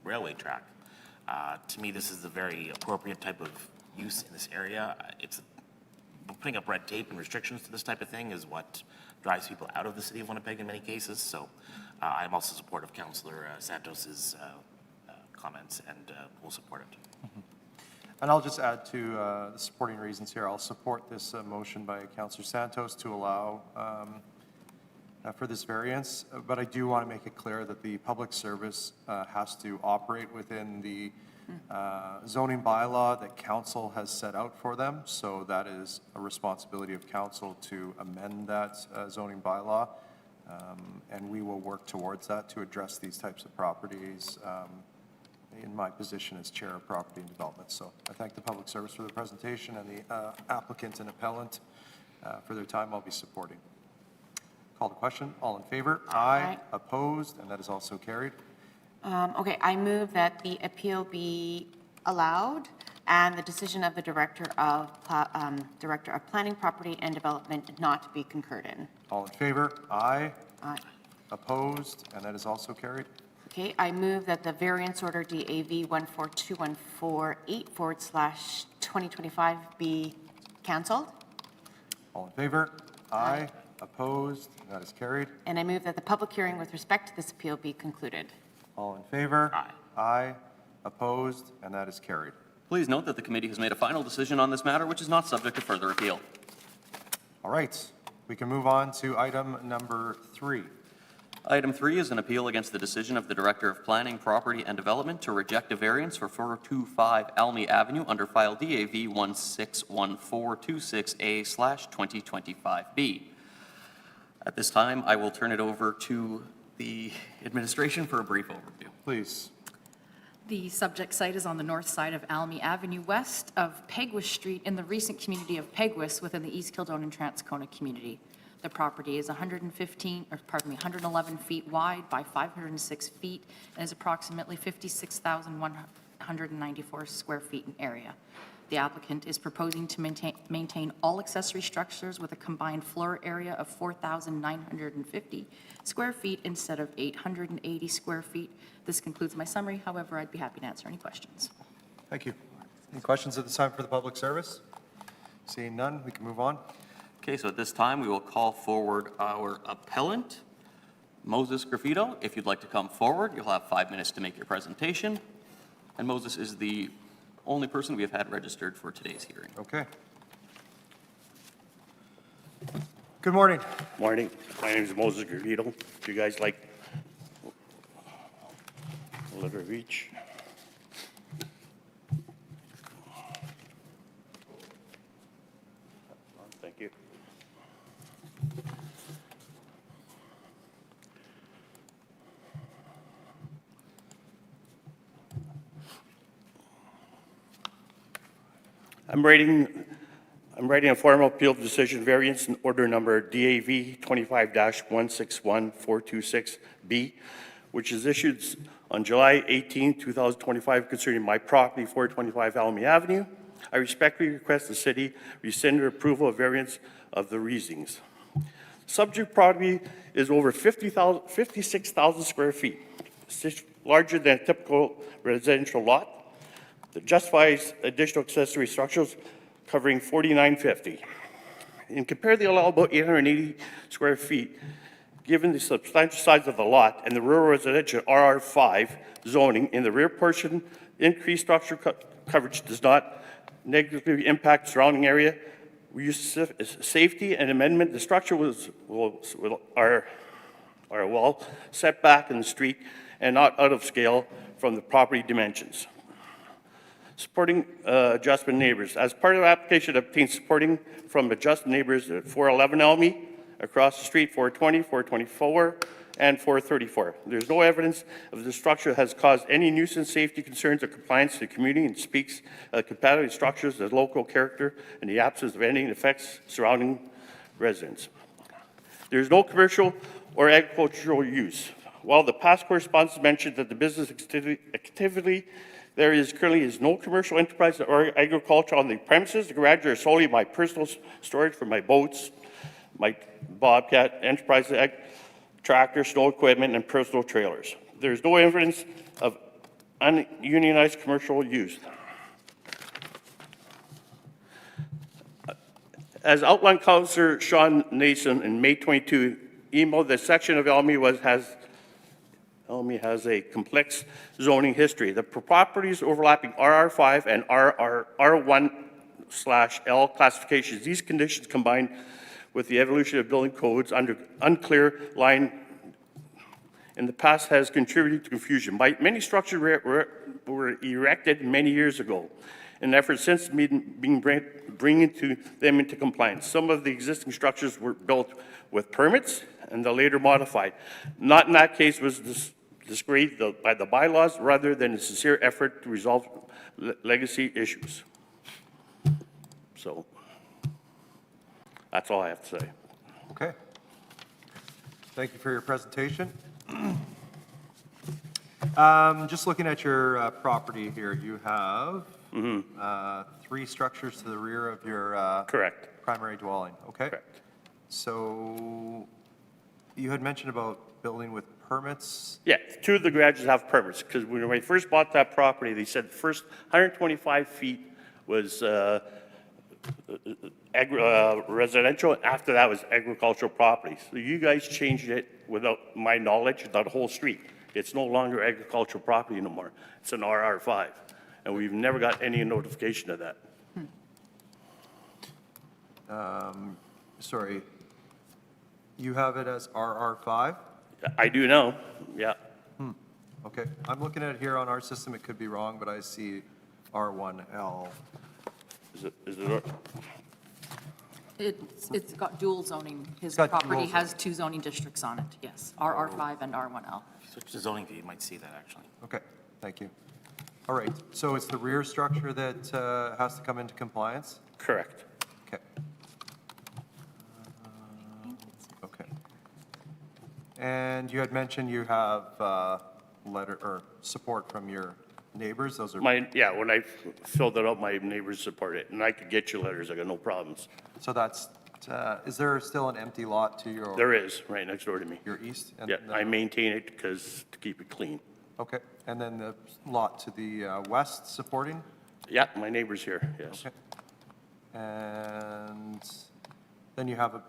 railway track. To me, this is a very appropriate type of use in this area. It's putting up red tape and restrictions to this type of thing is what drives people out of the city of Winnipeg in many cases. So I'm also supportive of Councillor Santos's comments and will support it. And I'll just add to the supporting reasons here. I'll support this motion by Councillor Santos to allow for this variance, but I do want to make it clear that the public service has to operate within the zoning bylaw that council has set out for them. So that is a responsibility of council to amend that zoning bylaw. And we will work towards that to address these types of properties in my position as Chair of Property and Development. So I thank the public service for the presentation and the applicant and appellant for their time. I'll be supporting. Call the question. All in favor? Aye. Opposed? And that is also carried. Okay, I move that the appeal be allowed and the decision of the Director of Planning, Property and Development not to be concurred in. All in favor? Aye. Aye. Opposed? And that is also carried. Okay, I move that the variance order DAV 142148/2025 be canceled. All in favor? Aye. Opposed? And that is carried. And I move that the public hearing with respect to this appeal be concluded. All in favor? Aye. Aye. Opposed? And that is carried. Please note that the committee has made a final decision on this matter, which is not subject to further appeal. All right. We can move on to item number 3. Item 3 is an appeal against the decision of the Director of Planning, Property and Development to reject a variance for 425 Almy Avenue under file DAV 161426A/2025B. At this time, I will turn it over to the administration for a brief overview. Please. The subject site is on the north side of Almy Avenue, west of Peguis Street in the recent community of Peguis within the East Kildonan and Transcona community. The property is 111 feet wide by 506 feet and is approximately 56,194 square feet in area. The applicant is proposing to maintain all accessory structures with a combined floor area of 4,950 square feet instead of 880 square feet. This concludes my summary. However, I'd be happy to answer any questions. Thank you. Any questions at this time for the public service? Seeing none, we can move on. Okay, so at this time, we will call forward our appellant, Moses Graffito. If you'd like to come forward, you'll have 5 minutes to make your presentation. And Moses is the only person we have had registered for today's hearing. Okay. Good morning. Morning. My name is Moses Gravito. If you guys like a letter of each. Thank you. I'm writing a formal appeal decision variance in order number DAV 25-161426B, which is issued on July 18, 2025 concerning my property, 425 Alamy Avenue. I respectfully request the city rescind their approval of variance of the reasons. Subject property is over 56,000 square feet, larger than a typical residential lot that justifies additional accessory structures covering 4950. And compare the allowable 880 square feet, given the substantial size of the lot and the rural residential RR5 zoning in the rear portion, increased structure coverage does not negatively impact surrounding area. We use safety and amendment. The structure are well set back in the street and not out of scale from the property dimensions. Supporting adjustment neighbors. As part of the application, obtained supporting from adjustment neighbors at 411 Elmy, across the street 420, 424, and 434. There's no evidence of the structure has caused any nuisance, safety concerns, or compliance to the community, and speaks compatible structures as local character in the absence of any effects surrounding residents. There's no commercial or agricultural use. While the past correspondence mentioned that the business activity there currently is no commercial enterprise or agriculture on the premises. The garages are solely my personal storage for my boats, my Bobcat, enterprise tractor, snow equipment, and personal trailers. There's no evidence of ununionized commercial use. As outlined Councillor Sean Nason in May 22 email, the section of Elmy has a complex zoning history. The properties overlapping RR5 and R1/L classifications. These conditions combined with the evolution of building codes under unclear line in the past has contributed to confusion. Many structures were erected many years ago in an effort since bringing them into compliance. Some of the existing structures were built with permits and they're later modified. Not in that case was disagreed by the bylaws rather than a sincere effort to resolve legacy issues. So that's all I have to say. Okay. Thank you for your presentation. Just looking at your property here, you have 3 structures to the rear of your Correct. primary dwelling. Okay. Correct. So you had mentioned about building with permits. Yeah, 2 of the garages have permits because when I first bought that property, they said the first 125 feet was residential, and after that was agricultural property. So you guys changed it without my knowledge, that whole street. It's no longer agricultural property anymore. It's an RR5, and we've never got any notification of that. Sorry, you have it as RR5? I do know, yeah. Okay, I'm looking at it here on our system. It could be wrong, but I see R1L. Is it It's got dual zoning. His got property dual has 2 zoning districts on it, yes, RR5 and R1L. Switch to zoning view, you might see that actually. Okay, thank you. All right, so it's the rear structure that has to come into compliance? correct? Okay. Okay. And you had mentioned you have letter or support from your neighbors. Those are When I filled it out, my neighbors support it, and I could get you letters, I got no problems. so that's. Is there still an empty lot to your There is, right next door to me. your east? And Yeah, then- I maintain it because, to keep it clean. Okay, and then the lot to the west supporting? Yeah, my neighbor's here, yes. Okay. And Then you have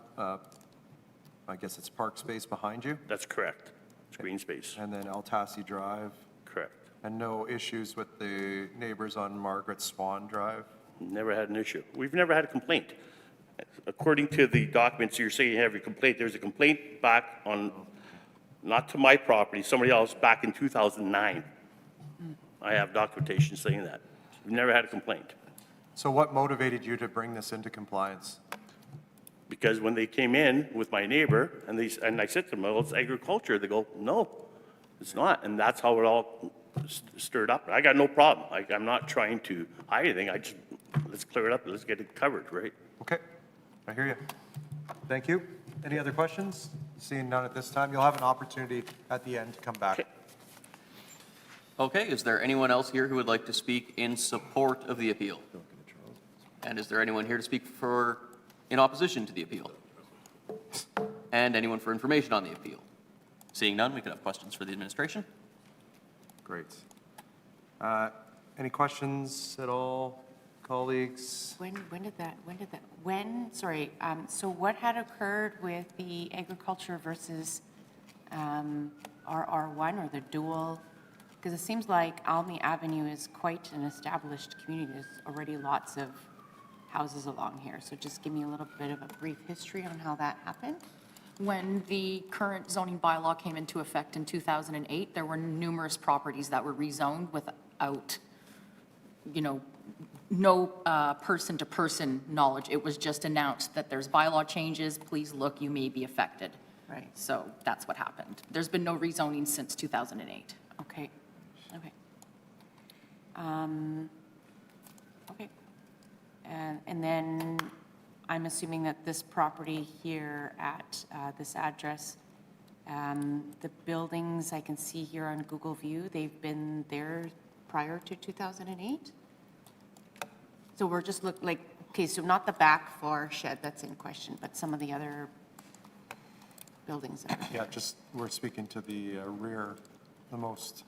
I guess it's park space behind you, That's correct. It's green space. and then Altassi Drive, Correct. and no issues with the neighbors on Margaret Swan Drive? Never had an issue. We've never had a complaint. According to the documents, you're saying you have your complaint. There's a complaint back on, not to my property, somebody else back in 2009. I have documentation saying that. We've never had a complaint. So what motivated you to bring this into compliance? Because when they came in with my neighbor, and I said to them, well, it's agriculture, they go, no, it's not. And that's how it all stirred up. I got no problem. I'm not trying to hide anything. Let's clear it up, let's get it covered, right? Okay, I hear you. Thank you. Any other questions? Seeing none at this time, you'll have an opportunity at the end to come back. Okay. Okay, is there anyone else here who would like to speak in support of the appeal? And is there anyone here to speak in opposition to the appeal? And anyone for information on the appeal? Seeing none, we could have questions for the administration. Great. Any questions at all, colleagues? So what had occurred with the agriculture versus RR1 or the dual? Because it seems like Almy Avenue is quite an established community. There's already lots of houses along here. So just give me a little bit of a brief history on how that happened. When the current zoning bylaw came into effect in 2008, there were numerous properties that were rezoned without, no person-to-person knowledge. It was just announced that there's bylaw changes, please look, you may be affected. Right. So that's what happened. There's been no rezoning since 2008. Okay. Okay. And then I'm assuming that this property here at this address, the buildings I can see here on Google View, they've been there prior to 2008? So we're just so not the back floor shed that's in question, but some of the other buildings that are there. Yeah, we're speaking to the rear, the most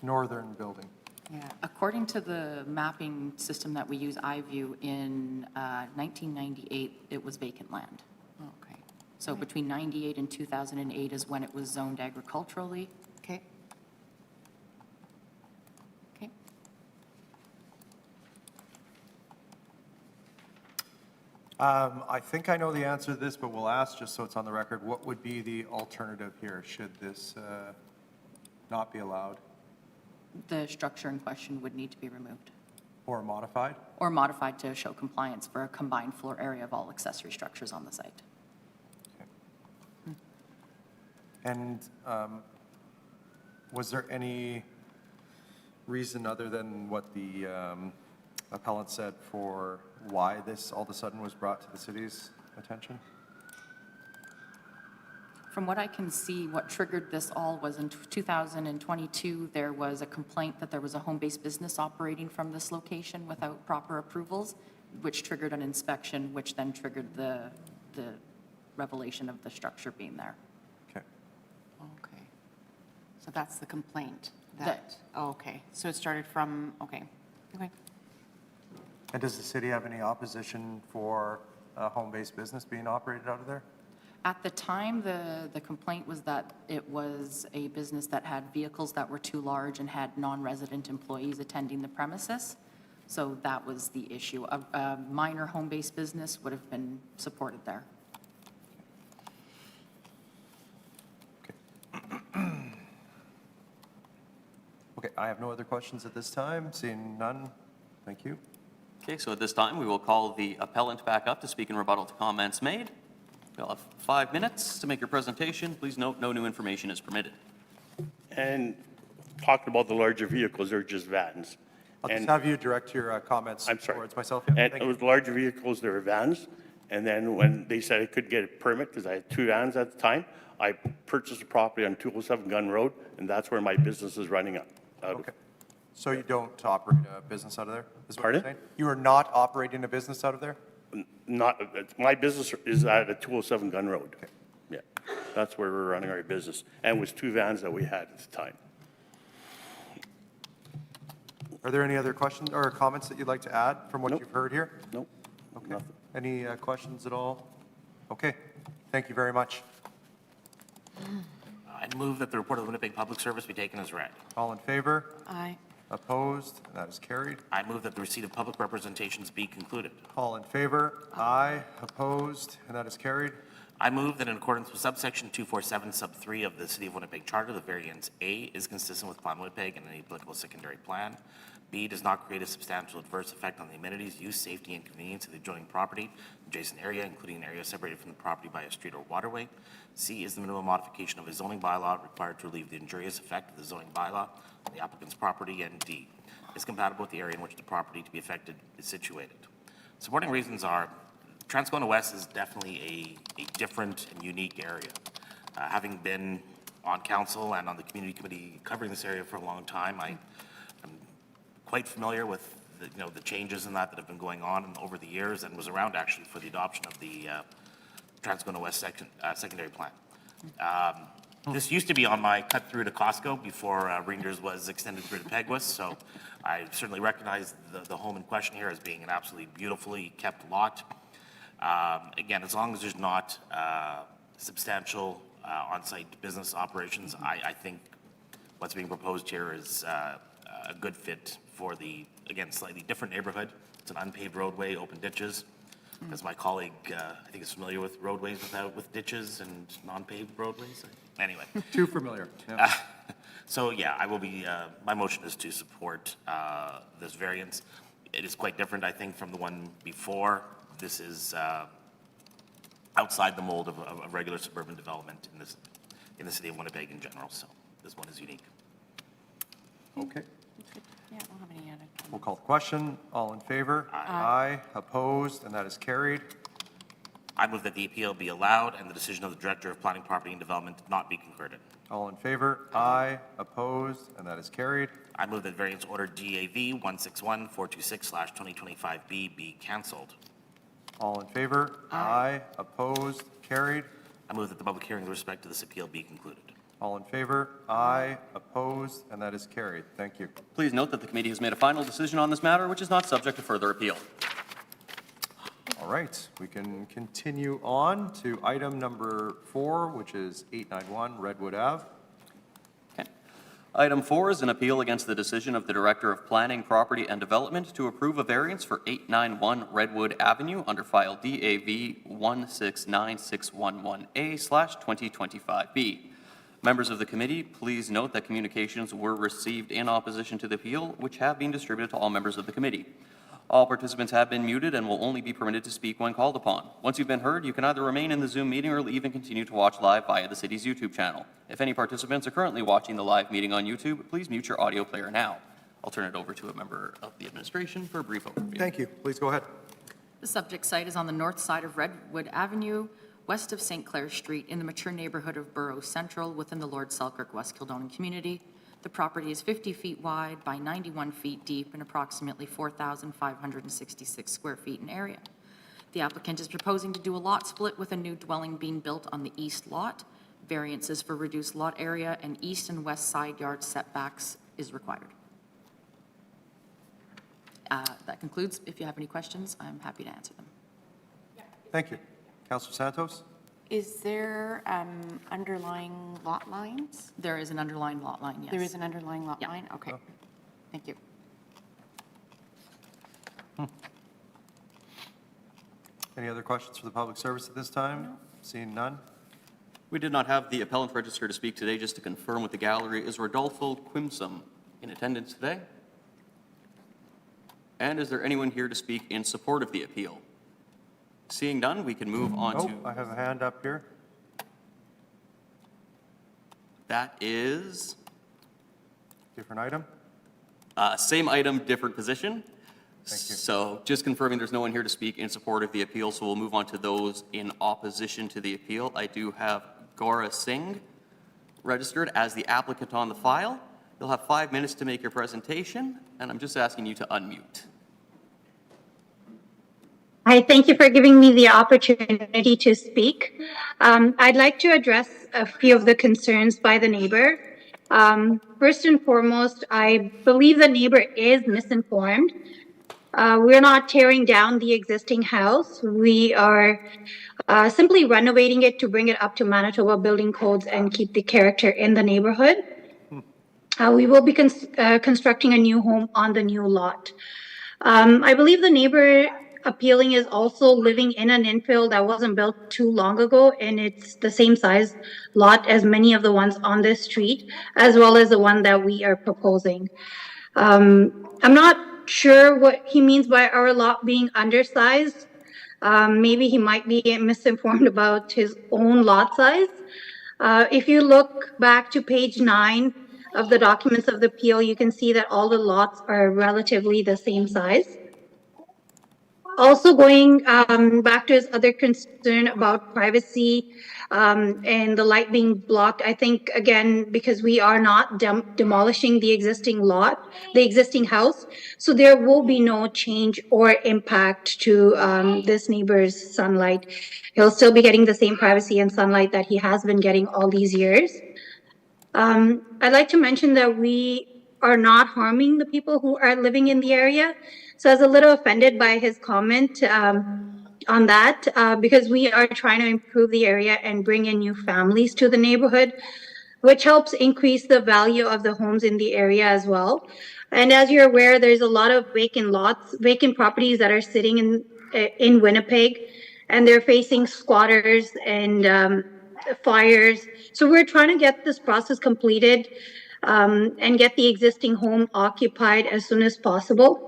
northern building. Yeah. According to the mapping system that we use, iView, in 1998, it was vacant land. Okay. So between 98 and 2008 is when it was zoned agriculturally. Okay. Okay. I think I know the answer to this, but we'll ask just so it's on the record. What would be the alternative here should this not be allowed The structure in question would need to be removed or modified? or modified to show compliance for a combined floor area of all accessory structures on the site. And was there any reason other than what the appellant said for why this all of a sudden was brought to the city's attention? From what I can see, what triggered this all was in 2022, there was a complaint that there was a home-based business operating from this location without proper approvals, which triggered an inspection, which then triggered the revelation of the structure being there. Okay. Okay. So that's the complaint okay. So it started from, okay. And does the city have any opposition for a home-based business being operated out of there? At the time, the complaint was that it was a business that had vehicles that were too large and had non-resident employees attending the premises. So that was the issue. A minor home-based business would have been supported there. Okay, I have no other questions at this time. Seeing none, thank you. Okay, so at this time, we will call the appellant back up to speak in rebuttal to comments made. You'll have 5 minutes to make your presentation. Please note, no new information is permitted. And talking about the larger vehicles, they're just vans. I'll just have you direct your comments I'm sorry. towards myself. Yeah, And thank it you. was larger vehicles, they were vans. And then when they said I couldn't get a permit because I had 2 vans at the time, I purchased a property on 207 Gun Road, and that's where my business is running out of. Okay. So you don't operate a business out of there? Is what you're Pardon? saying? You are not operating a business out of there? Not, my business is at a 207 Gun Road. Yeah, that's where we're running our business. And it was 2 vans that we had at the time. Are there any other questions or comments that you'd like to add from what Nope. you've heard here? Nope, Okay. nothing. Any questions at all Okay, thank you very much. I'd move that the report of the Winnipeg Public Service be taken as read. All in favor? Aye. Opposed? That is carried. I move that the receipt of public representations be concluded. All in favor? Aye. Opposed? And that is carried. I move that in accordance with subsection 247 sub 3 of the City of Winnipeg Charter, the variance A is consistent with Plan Winnipeg and any applicable secondary plan. B does not create a substantial adverse effect on the amenities, use, safety, and convenience of the adjoining property, adjacent area, including an area separated from the property by a street or waterway. C is the minimum modification of a zoning bylaw required to relieve the injurious effect of the zoning bylaw on the applicant's property. And D is compatible with the area in which the property to be affected is situated. Supporting reasons are Transcona West is definitely a different and unique area. Having been on council and on the community committee covering this area for a long time, I'm quite familiar with the changes in that have been going on over the years, and was around actually for the adoption of the Transcona West secondary plan. This used to be on my cut through to Costco before Rangers was extended through to Peguis, so I certainly recognize the home in question here as being an absolutely beautifully kept lot. Again, as long as there's not substantial on-site business operations, I think what's being proposed here is a good fit for the, again, slightly different neighborhood. It's an unpaved roadway, open ditches. As my colleague, I think, is familiar with roadways with ditches and non-paved roadways. Anyway. Too familiar. Yeah. So yeah, I will be, my motion is to support this variance. It is quite different, I think, from the one before. This is outside the mold of regular suburban development in the city of Winnipeg in general, so this one is unique. Okay. Yeah, I don't have any other. We'll call the question. All in favor? Aye. Opposed? And that is carried. I move that the appeal be allowed and the decision of the Director of Planning, Property and Development not be concurred. All in favor? Aye. Opposed? And that is carried. I move that variance order DAV 161426/2025B be canceled. All in favor? Aye. Opposed? Carried. I move that the public hearing with respect to this appeal be concluded. All in favor? Aye. Opposed? And that is carried. Thank you. Please note that the committee has made a final decision on this matter, which is not subject to further appeal. All right, we can continue on to item number 4, which is 891 Redwood Ave. Okay. Item 4 is an appeal against the decision of the Director of Planning, Property and Development to approve a variance for 891 Redwood Avenue under file DAV 1696611A/2025B. Members of the committee, please note that communications were received in opposition to the appeal, which have been distributed to all members of the committee. All participants have been muted and will only be permitted to speak when called upon. Once you've been heard, you can either remain in the Zoom meeting or leave and continue to watch live via the city's YouTube channel. If any participants are currently watching the live meeting on YouTube, please mute your audio player now. I'll turn it over to a member of the administration for a brief overview. Thank you. Please go ahead. The subject site is on the north side of Redwood Avenue, west of St. Clair Street, in the mature neighborhood of Borough Central within the Lord Selkirk West Kildonan community. The property is 50 feet wide by 91 feet deep and approximately 4,566 square feet in area. The applicant is proposing to do a lot split with a new dwelling being built on the east lot. Variances for reduced lot area and east and west side yard setbacks is required. That concludes. If you have any questions, I'm happy to answer them. Thank you. Councilor Santos? Is there underlying lot lines? There is an underlying lot line, yes. There is an underlying lot Yeah. line? Okay. Thank you. Any other questions for the public service at this time? No. Seeing none? We did not have the appellant register to speak today. Just to confirm with the gallery, is Rodolfo Quimsum in attendance today? And is there anyone here to speak in support of the appeal? Seeing none, we can move on to... I have a hand up here. That is... Different item? Same item, different position. Thank you. So just confirming there's no one here to speak in support of the appeal, so we'll move on to those in opposition to the appeal. I do have Gaura Singh registered as the applicant on the file. You'll have 5 minutes to make your presentation, and I'm just asking you to unmute. Hi, thank you for giving me the opportunity to speak. I'd like to address a few of the concerns by the neighbor. First and foremost, I believe the neighbor is misinformed. We're not tearing down the existing house. We are simply renovating it to bring it up to Manitoba building codes and keep the character in the neighborhood. We will be constructing a new home on the new lot. I believe the neighbor appealing is also living in an infill that wasn't built too long ago, and it's the same size lot as many of the ones on this street, as well as the one that we are proposing. I'm not sure what he means by our lot being undersized. Maybe he might be misinformed about his own lot size. If you look back to page 9 of the documents of the appeal, you can see that all the lots are relatively the same size. Also going back to his other concern about privacy and the light being blocked, I think, again, because we are not demolishing the existing lot, the existing house, so there will be no change or impact to this neighbor's sunlight. He'll still be getting the same privacy and sunlight that he has been getting all these years. I'd like to mention that we are not harming the people who are living in the area. So I was a little offended by his comment on that because we are trying to improve the area and bring in new families to the neighborhood, which helps increase the value of the homes in the area as well. And as you're aware, there's a lot of vacant properties that are sitting in Winnipeg, and they're facing squatters and fires. So we're trying to get this process completed and get the existing home occupied as soon as possible.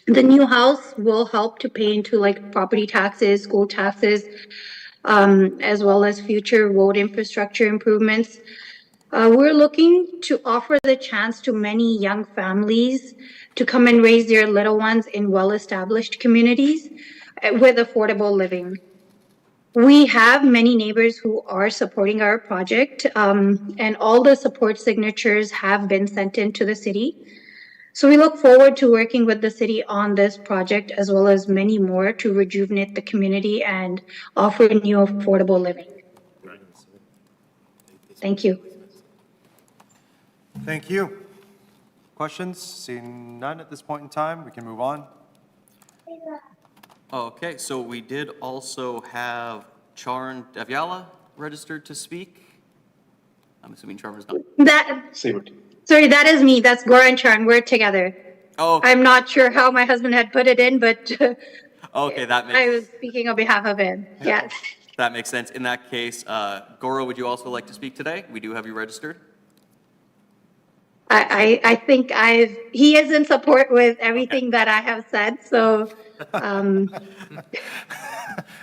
The new house will help to pay into like property taxes, school taxes, as well as future road infrastructure improvements. We're looking to offer the chance to many young families to come and raise their little ones in well-established communities with affordable living. We have many neighbors who are supporting our project, and all the support signatures have been sent in to the city. So we look forward to working with the city on this project as well as many more to rejuvenate the community and offer new affordable living. Thank you. Thank you. Questions? Seeing none at this point in time, we can move on. Okay, so we did also have Charn Devyala registered to speak. I'm assuming Charn is not. Sorry, that is me. That's Goran Charn. We're together. Oh, okay. I'm not sure how my husband had put it in, but Okay, that I was makes, speaking on behalf of him. Yes. that makes sense. In that case, Goro, would you also like to speak today? We do have you registered. I think he is in support with everything that I have said, so.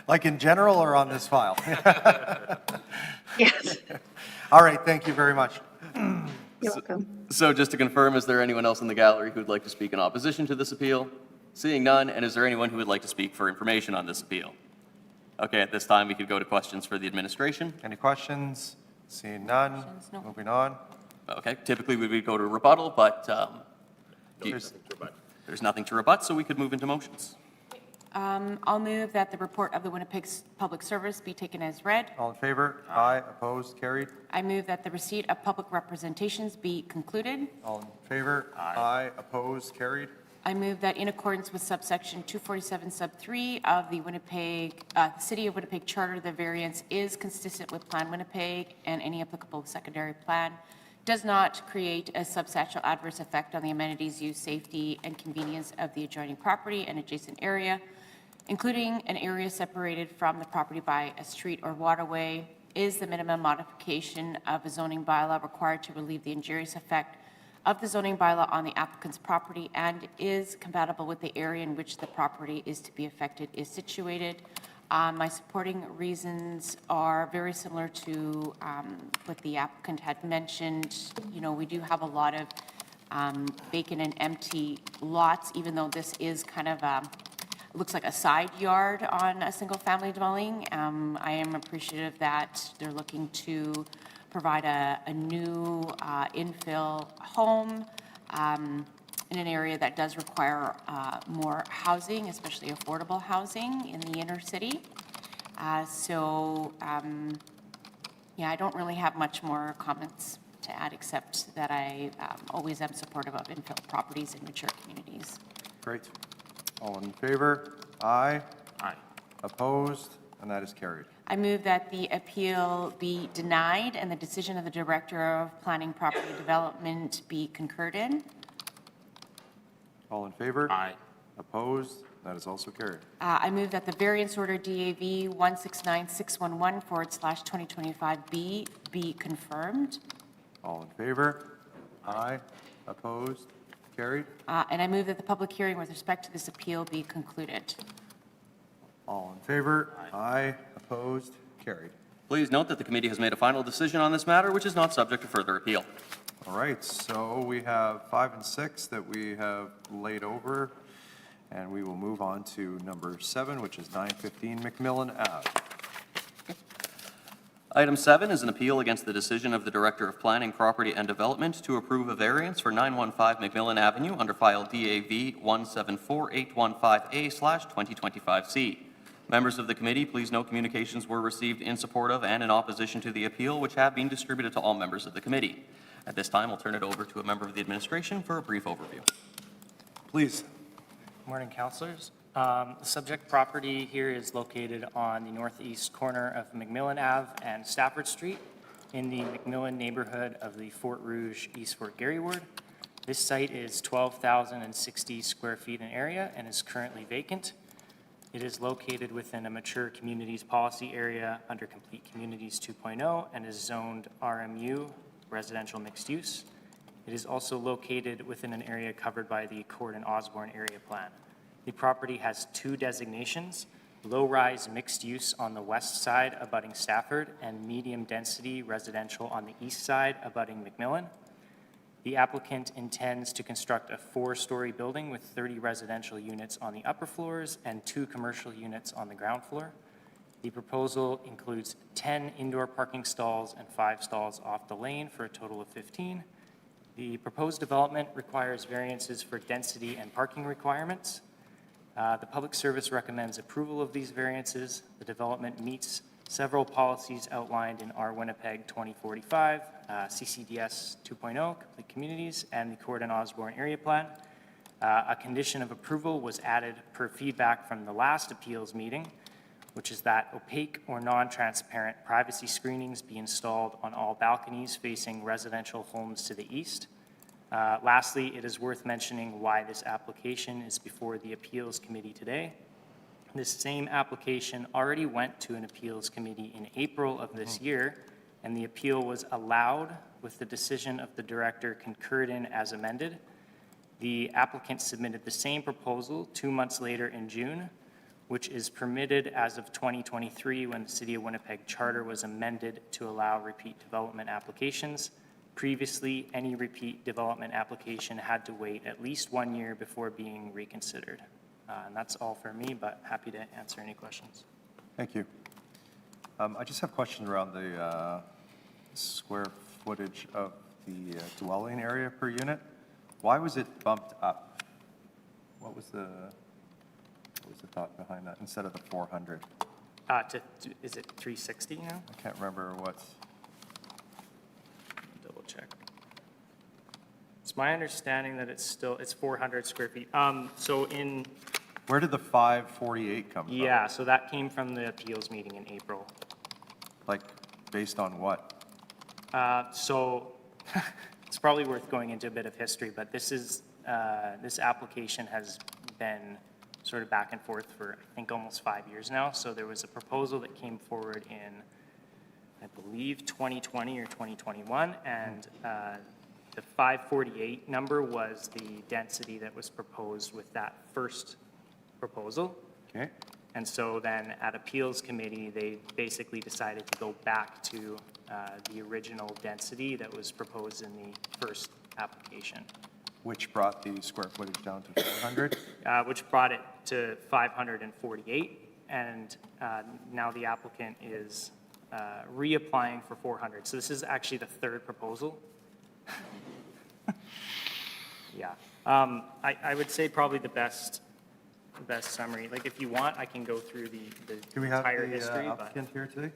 Like in general or on this file? Yes. All right, thank you very much. You're welcome. So just to confirm, is there anyone else in the gallery who would like to speak in opposition to this appeal? Seeing none, and is there anyone who would like to speak for information on this appeal? Okay, at this time, we could go to questions for the administration. Any questions? Seeing none, No. moving on. Okay, typically we would go to rebuttal, but there's nothing to rebut, so we could move into motions. I'll move that the report of the Winnipeg Public Service be taken as read. All in favor? Aye. Opposed? Carried. I move that the receipt of public representations be concluded. All in favor? Aye. Opposed? Carried. I move that in accordance with subsection 247 sub 3 of the City of Winnipeg Charter, the variance is consistent with Plan Winnipeg and any applicable secondary plan, does not create a substantial adverse effect on the amenities, use, safety, and convenience of the adjoining property and adjacent area, including an area separated from the property by a street or waterway, is the minimum modification of a zoning bylaw required to relieve the injurious effect of the zoning bylaw on the applicant's property and is compatible with the area in which the property is to be affected is situated. My supporting reasons are very similar to what the applicant had mentioned. You know, we do have a lot of vacant and empty lots, even though this is kind of looks like a side yard on a single family dwelling. I am appreciative that they're looking to provide a new infill home in an area that does require more housing, especially affordable housing in the inner city. Yeah, I don't really have much more comments to add, except that I always am supportive of infill properties in mature communities. Great. All in favor? Aye. Aye. Opposed? and that is carried. I move that the appeal be denied and the decision of the Director of Planning Property Development be concurred in. All in favor? Aye. Opposed? That is also carried. I move that the variance order DAV 169611/2025B be confirmed. All in favor? Aye. Opposed? Carried. And I move that the public hearing with respect to this appeal be concluded. All in favor? Aye. Opposed? Carried. Please note that the committee has made a final decision on this matter, which is not subject to further appeal. All right, so we have 5 and 6 that we have laid over, and we will move on to number 7, which is 915 McMillan Ave. Item 7 is an appeal against the decision of the Director of Planning, Property and Development to approve a variance for 915 McMillan Avenue under file DAV 174815A/2025C. Members of the committee, please note communications were received in support of and in opposition to the appeal, which have been distributed to all members of the committee. At this time, I'll turn it over to a member of the administration for a brief overview. Please. Morning, councilors. The subject property here is located on the northeast corner of McMillan Ave and Stafford Street in the McMillan neighborhood of the Fort Rouge East Fort Garry ward. This site is 12,060 square feet in area and is currently vacant. It is located within a mature communities policy area under Complete Communities 2.0 and is zoned RMU, residential mixed use. It is also located within an area covered by the Cord and Osborne area plan. The property has 2 designations, low-rise mixed use on the west side abutting Stafford and medium-density residential on the east side abutting McMillan. The applicant intends to construct a 4-story building with 30 residential units on the upper floors and 2 commercial units on the ground floor. The proposal includes 10 indoor parking stalls and 5 stalls off the lane for a total of 15. The proposed development requires variances for density and parking requirements. The Public Service recommends approval of these variances. The development meets several policies outlined in our Winnipeg 2045, CCDS 2.0, Complete Communities, and the Cord and Osborne Area Plan. A condition of approval was added per feedback from the last appeals meeting, which is that opaque or non-transparent privacy screenings be installed on all balconies facing residential homes to the east. Lastly, it is worth mentioning why this application is before the Appeals Committee today. This same application already went to an Appeals Committee in April of this year, and the appeal was allowed with the decision of the Director concurred in as amended. The applicant submitted the same proposal 2 months later in June, which is permitted as of 2023 when the City of Winnipeg Charter was amended to allow repeat development applications. Previously, any repeat development application had to wait at least 1 year before being reconsidered. And that's all for me, but happy to answer any questions. Thank you. I just have questions around the square footage of the dwelling area per unit. Why was it bumped up? What was the thought behind that instead of the 400? Is it 360 now? I can't remember what's. Double check. It's my understanding that it's 400 square feet. So in. Where did the 548 come from? Yeah, so that came from the appeals meeting in April. Like, based on what? So it's probably worth going into a bit of history, but this application has been sort of back and forth for, I think, almost 5 years now. So there was a proposal that came forward in, I believe, 2020 or 2021, and the 548 number was the density that was proposed with that first proposal. Okay. And so then at Appeals Committee, they basically decided to go back to the original density that was proposed in the first application. Which brought the square footage down to 400? Which brought it to 548, and now the applicant is reapplying for 400. So this is actually the third proposal. Yeah. I would say probably the best summary. Like, if you want, I can go through the Do we have entire the history. applicant here today?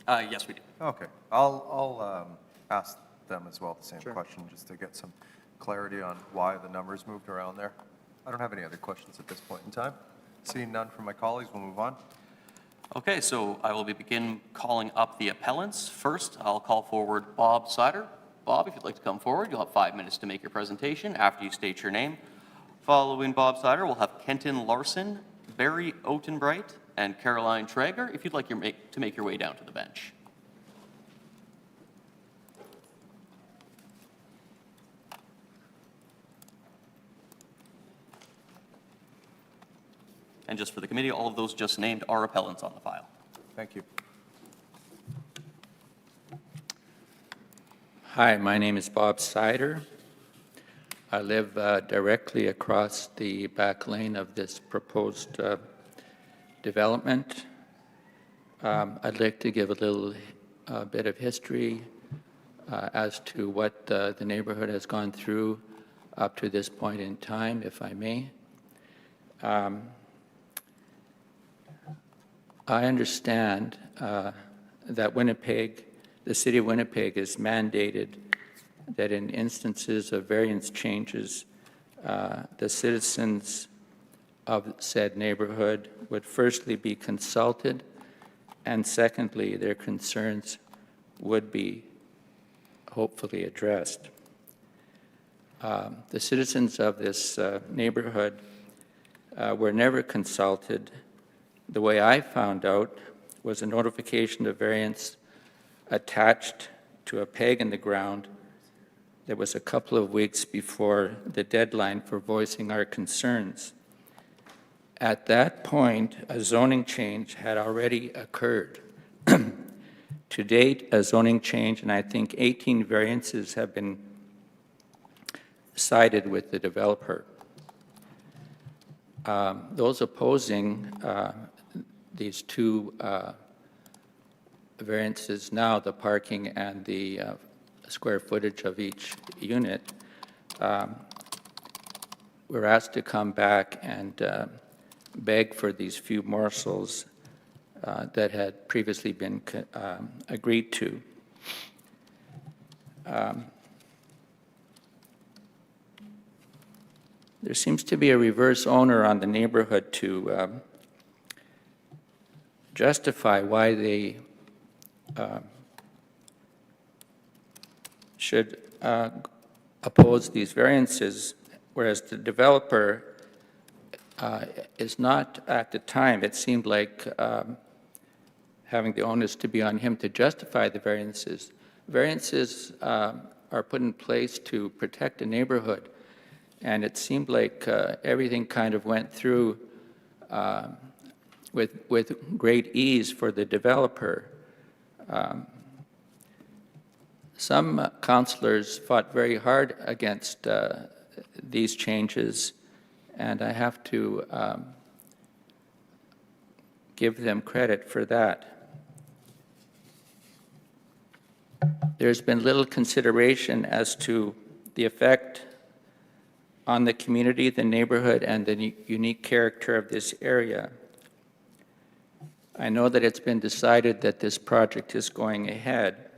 Yes, we do. Okay, I'll ask them as well the same question, just to get some clarity on why the numbers moved around there. I don't have any other questions at this point in time. Seeing none from my colleagues, we'll move on. Okay, so I will begin calling up the appellants. First, I'll call forward Bob Sider. Bob, if you'd like to come forward, you'll have 5 minutes to make your presentation after you state your name. Following Bob Sider, we'll have Kenton Larson, Barry Otenbright, and Caroline Traeger, if you'd like to make your way down to the bench. And just for the committee, all of those just named are appellants on the file. Thank you. Hi, my name is Bob Sider. I live directly across the back lane of this proposed development. I'd like to give a little bit of history as to what the neighborhood has gone through up to this point in time, if I may. I understand that Winnipeg, the City of Winnipeg, is mandated that in instances of variance changes, the citizens of said neighborhood would firstly be consulted, and secondly, their concerns would be hopefully addressed. The citizens of this neighborhood were never consulted. The way I found out was a notification of variance attached to a peg in the ground that was a couple of weeks before the deadline for voicing our concerns. At that point, a zoning change had already occurred. To date, a zoning change, and I think 18 variances have been cited with the developer. Those opposing these two variances now, the parking and the square footage of each unit, were asked to come back and beg for these few morsels that had previously been agreed to. There seems to be a reverse owner on the neighborhood to justify why they should oppose these variances, whereas the developer is not, at the time, it seemed like having the onus to be on him to justify the variances. Variances are put in place to protect a neighborhood, and it seemed like everything kind of went through with great ease for the developer. Some councillors fought very hard against these changes, and I have to give them credit for that. There's been little consideration as to the effect on the community, the neighborhood, and the unique character of this area. I know that it's been decided that this project is going ahead,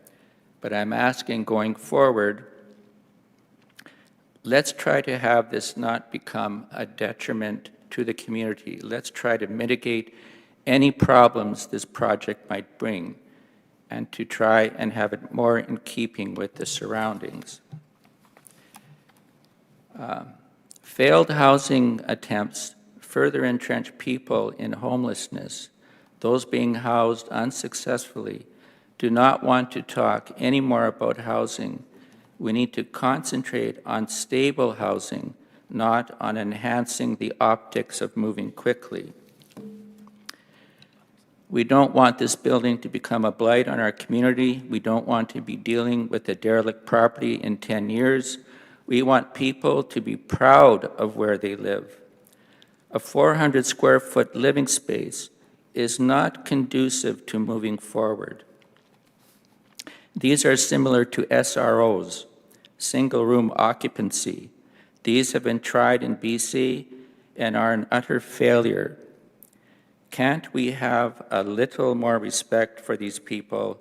but I'm asking going forward, let's try to have this not become a detriment to the community. Let's try to mitigate any problems this project might bring and to try and have it more in keeping with the surroundings. Failed housing attempts further entrench people in homelessness. Those being housed unsuccessfully do not want to talk any more about housing. We need to concentrate on stable housing, not on enhancing the optics of moving quickly. We don't want this building to become a blight on our community. We don't want to be dealing with a derelict property in 10 years. We want people to be proud of where they live. A 400 square foot living space is not conducive to moving forward. These are similar to SROs, single room occupancy. These have been tried in BC and are an utter failure. Can't we have a little more respect for these people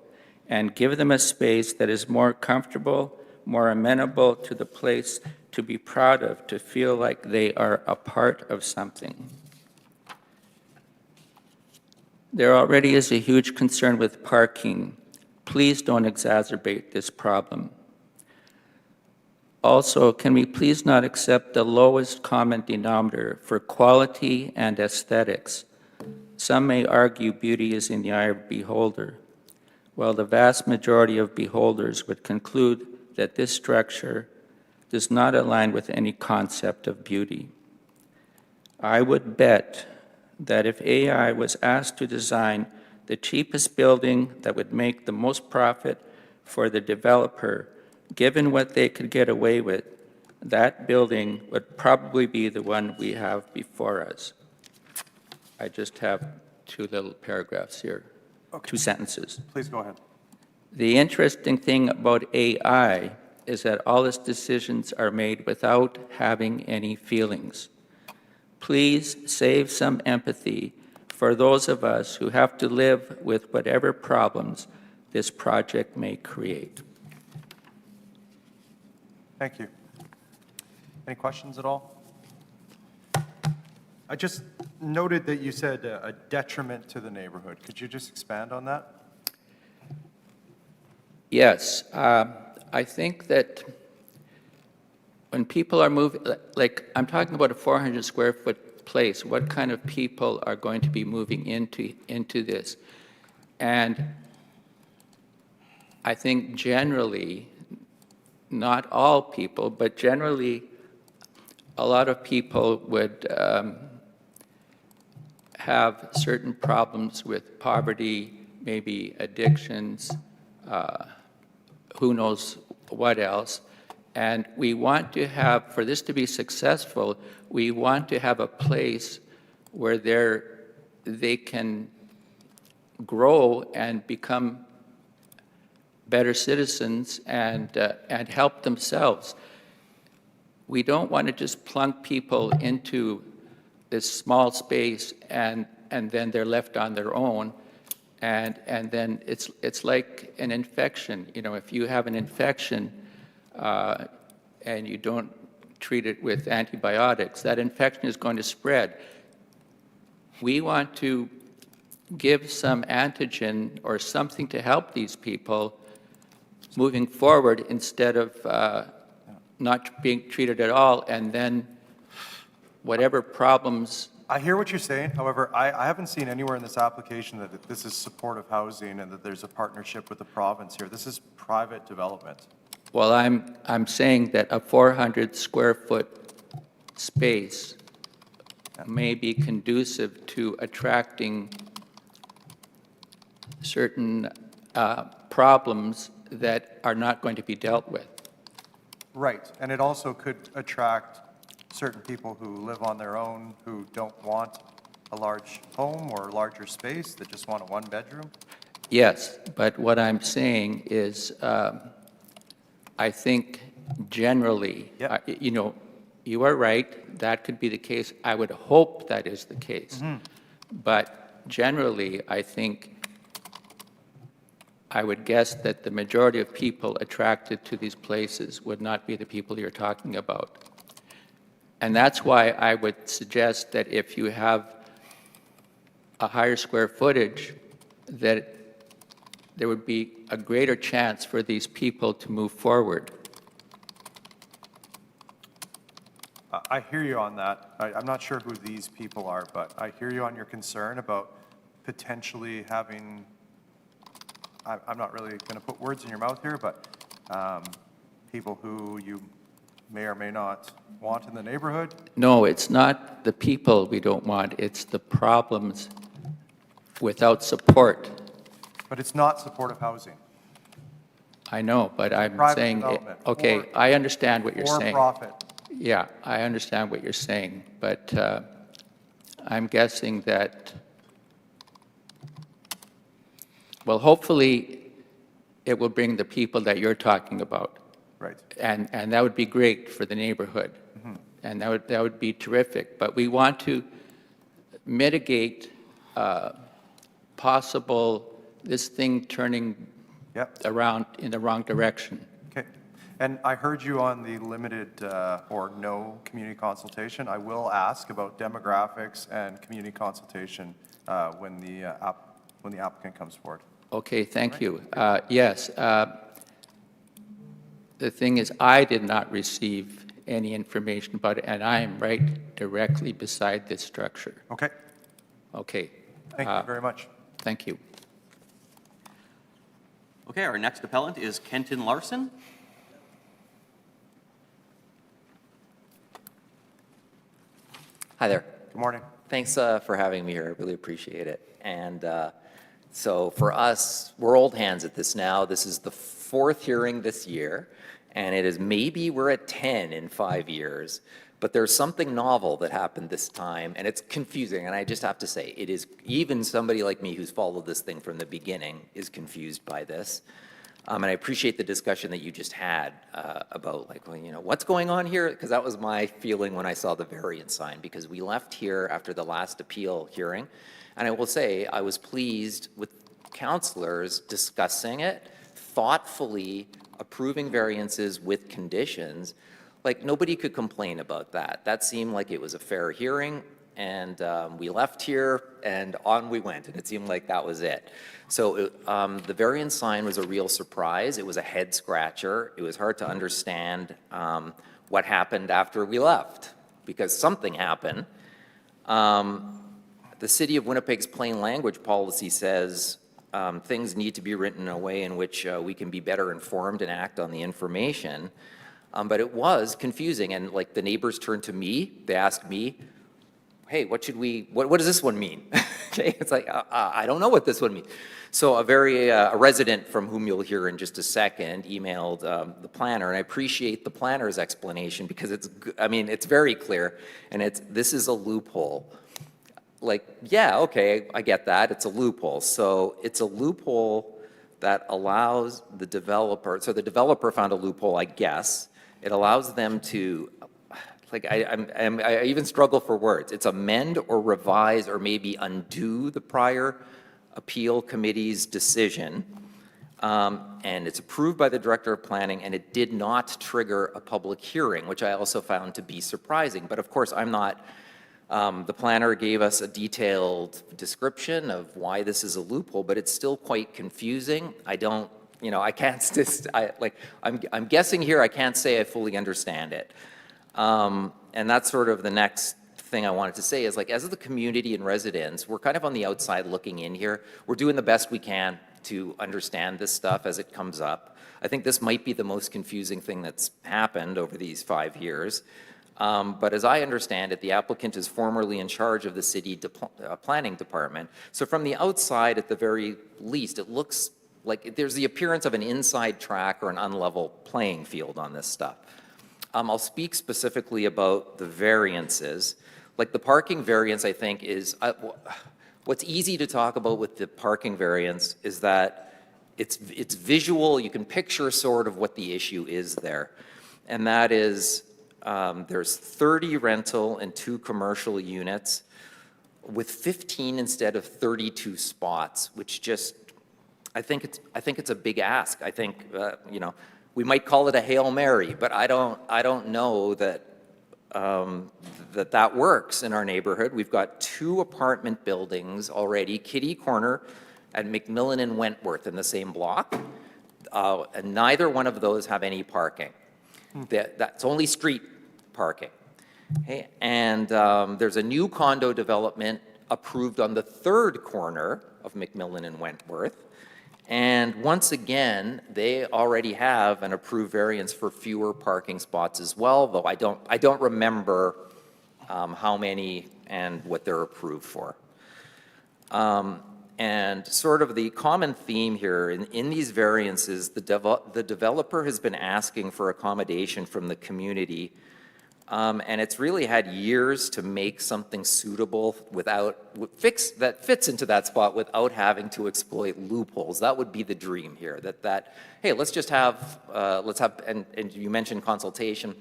and give them a space that is more comfortable, more amenable to the place to be proud of, to feel like they are a part of something? There already is a huge concern with parking. Please don't exacerbate this problem. Also, can we please not accept the lowest common denominator for quality and aesthetics? Some may argue beauty is in the eye of the beholder, while the vast majority of beholders would conclude that this structure does not align with any concept of beauty. I would bet that if AI was asked to design the cheapest building that would make the most profit for the developer, given what they could get away with, that building would probably be the one we have before us. I just have two little paragraphs here, two sentences. Please go ahead. The interesting thing about AI is that all its decisions are made without having any feelings. Please save some empathy for those of us who have to live with whatever problems this project may create. Thank you. Any questions at all? I just noted that you said a detriment to the neighborhood. Could you just expand on that? Yes, I think that when people are moving, like I'm talking about a 400 square foot place, what kind of people are going to be moving into this? And I think generally, not all people, but generally a lot of people would have certain problems with poverty, maybe addictions, who knows what else. And we want to have, for this to be successful, we want to have a place where they can grow and become better citizens and help themselves. We don't want to just plunk people into this small space and then they're left on their own. And then it's like an infection. You know, if you have an infection and you don't treat it with antibiotics, that infection is going to spread. We want to give some antigen or something to help these people moving forward instead of not being treated at all, and then whatever problems. I hear what you're saying. However, I haven't seen anywhere in this application that this is supportive housing and that there's a partnership with the province here. This is private development. Well, I'm saying that a 400 square foot space may be conducive to attracting certain problems that are not going to be dealt with. Right, and it also could attract certain people who live on their own, who don't want a large home or larger space, that just want a one-bedroom? Yes, but what I'm saying is, I think generally, you know, you are right, that could be the case. I would hope that is the case. But generally, I think, I would guess that the majority of people attracted to these places would not be the people you're talking about. And that's why I would suggest that if you have a higher square footage, that there would be a greater chance for these people to move forward. I hear you on that. I'm not sure who these people are, but I hear you on your concern about potentially having, I'm not really going to put words in your mouth here, but people who you may or may not want in the neighborhood? No, it's not the people we don't want, it's the problems without support. But it's not supportive housing. I know, but I'm Private saying, development, okay, for- I understand what you're saying. For profit. Yeah, I understand what you're saying, but I'm guessing that, well, hopefully it will bring the people that you're talking about. Right. And that would be great for the neighborhood. And that would be terrific. But we want to mitigate possible, this thing turning around in the wrong direction. Okay. And I heard you on the limited or no community consultation. I will ask about demographics and community consultation when the applicant comes forward. Okay, thank you. Yes, the thing is, I did not receive any information about it, and I am right directly beside this structure. Okay, Okay. thank you very much. Thank you. Okay, our next appellant is Kenton Larson. Hi there. Good morning. Thanks for having me here. I really appreciate it. And so for us, we're old hands at this now. This is the 4th hearing this year, and it is maybe we're at 10 in 5 years. But there's something novel that happened this time, and it's confusing. And I just have to say, it is, even somebody like me who's followed this thing from the beginning is confused by this. And I appreciate the discussion that you just had about, like, well, you know, what's going on here? Because that was my feeling when I saw the variance sign, because we left here after the last appeal hearing. And I will say, I was pleased with councilors discussing it, thoughtfully approving variances with conditions. Like, nobody could complain about that. That seemed like it was a fair hearing, and we left here, and on we went, and it seemed like that was it. So the variance sign was a real surprise. It was a head scratcher. It was hard to understand what happened after we left, because something happened. The City of Winnipeg's plain language policy says things need to be written in a way in which we can be better informed and act on the information. But it was confusing, and like the neighbors turned to me, they asked me, hey, what does this one mean? Okay, it's like, I don't know what this one means. So a resident from whom you'll hear in just a second emailed the planner, and I appreciate the planner's explanation because it's very clear, and this is a loophole. Like, yeah, okay, I get that, it's a loophole. So it's a loophole that allows the developer, so the developer found a loophole, I guess. It allows them to, like, I even struggle for words. It's amend or revise or maybe undo the prior appeal committee's decision. And it's approved by the Director of Planning, and it did not trigger a public hearing, which I also found to be surprising. But of course, I'm not, the planner gave us a detailed description of why this is a loophole, but it's still quite confusing. I don't, you know, I can't, I'm guessing here, I can't say I fully understand it. And that's sort of the next thing I wanted to say is, like, as the community and residents, we're kind of on the outside looking in here. We're doing the best we can to understand this stuff as it comes up. I think this might be the most confusing thing that's happened over these 5 years. But as I understand it, the applicant is formerly in charge of the city planning department. So from the outside, at the very least, it looks like there's the appearance of an inside track or an unlevel playing field on this stuff. I'll speak specifically about the variances. Like the parking variance, I think, is, what's easy to talk about with the parking variance is that it's visual. You can picture sort of what the issue is there. And that is, there's 30 rental and 2 commercial units with 15 instead of 32 spots, which just, I think it's a big ask. I think, you know, we might call it a Hail Mary, but I don't know that that works in our neighborhood. We've got 2 apartment buildings already, Kitty Corner and McMillan and Wentworth in the same block, and neither one of those have any parking. That's only street parking. Okay? And there's a new condo development approved on the 3rd corner of McMillan and Wentworth. And once again, they already have an approved variance for fewer parking spots as well, though I don't remember how many and what they're approved for. And sort of the common theme here in these variances, the developer has been asking for accommodation from the community, and it's really had years to make something suitable that fits into that spot without having to exploit loopholes. That would be the dream here, hey, let's just have, and you mentioned consultation.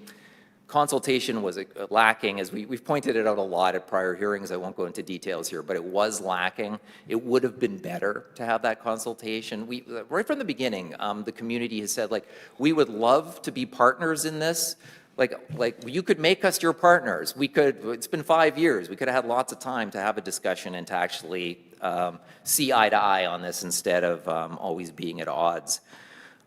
Consultation was lacking, as we've pointed it out a lot at prior hearings. I won't go into details here, but it was lacking. It would have been better to have that consultation. Right from the beginning, the community has said, like, we would love to be partners in this, Like, you could make us your partners. We could, it's been 5 years. We could have had lots of time to have a discussion and to actually see eye to eye on this instead of always being at odds.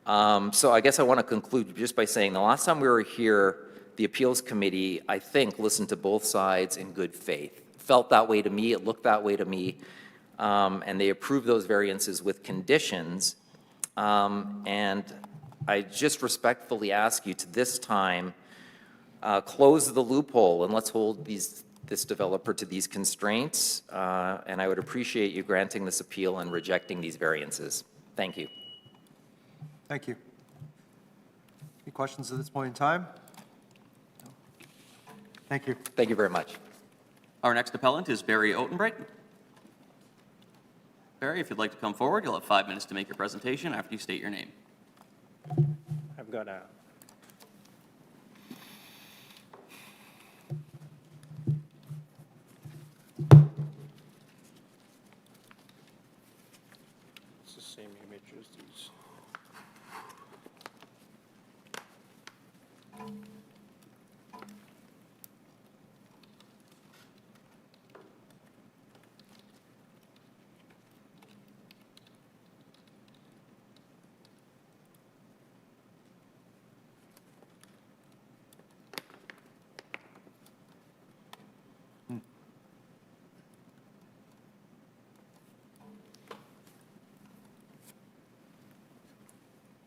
So I guess I want to conclude just by saying the last time we were here, the Appeals Committee, I think, listened to both sides in good faith. Felt that way to me, it looked that way to me, and they approved those variances with conditions. And I just respectfully ask you to this time, close the loophole and let's hold this developer to these constraints. And I would appreciate you granting this appeal and rejecting these variances. Thank you. Thank you. Any questions at this point in time? No. Thank you. Thank you very much. Our next appellant is Barry Otenbright. Barry, if you'd like to come forward, you'll have 5 minutes to make your presentation after you state your name. I've got a it's the same image as these.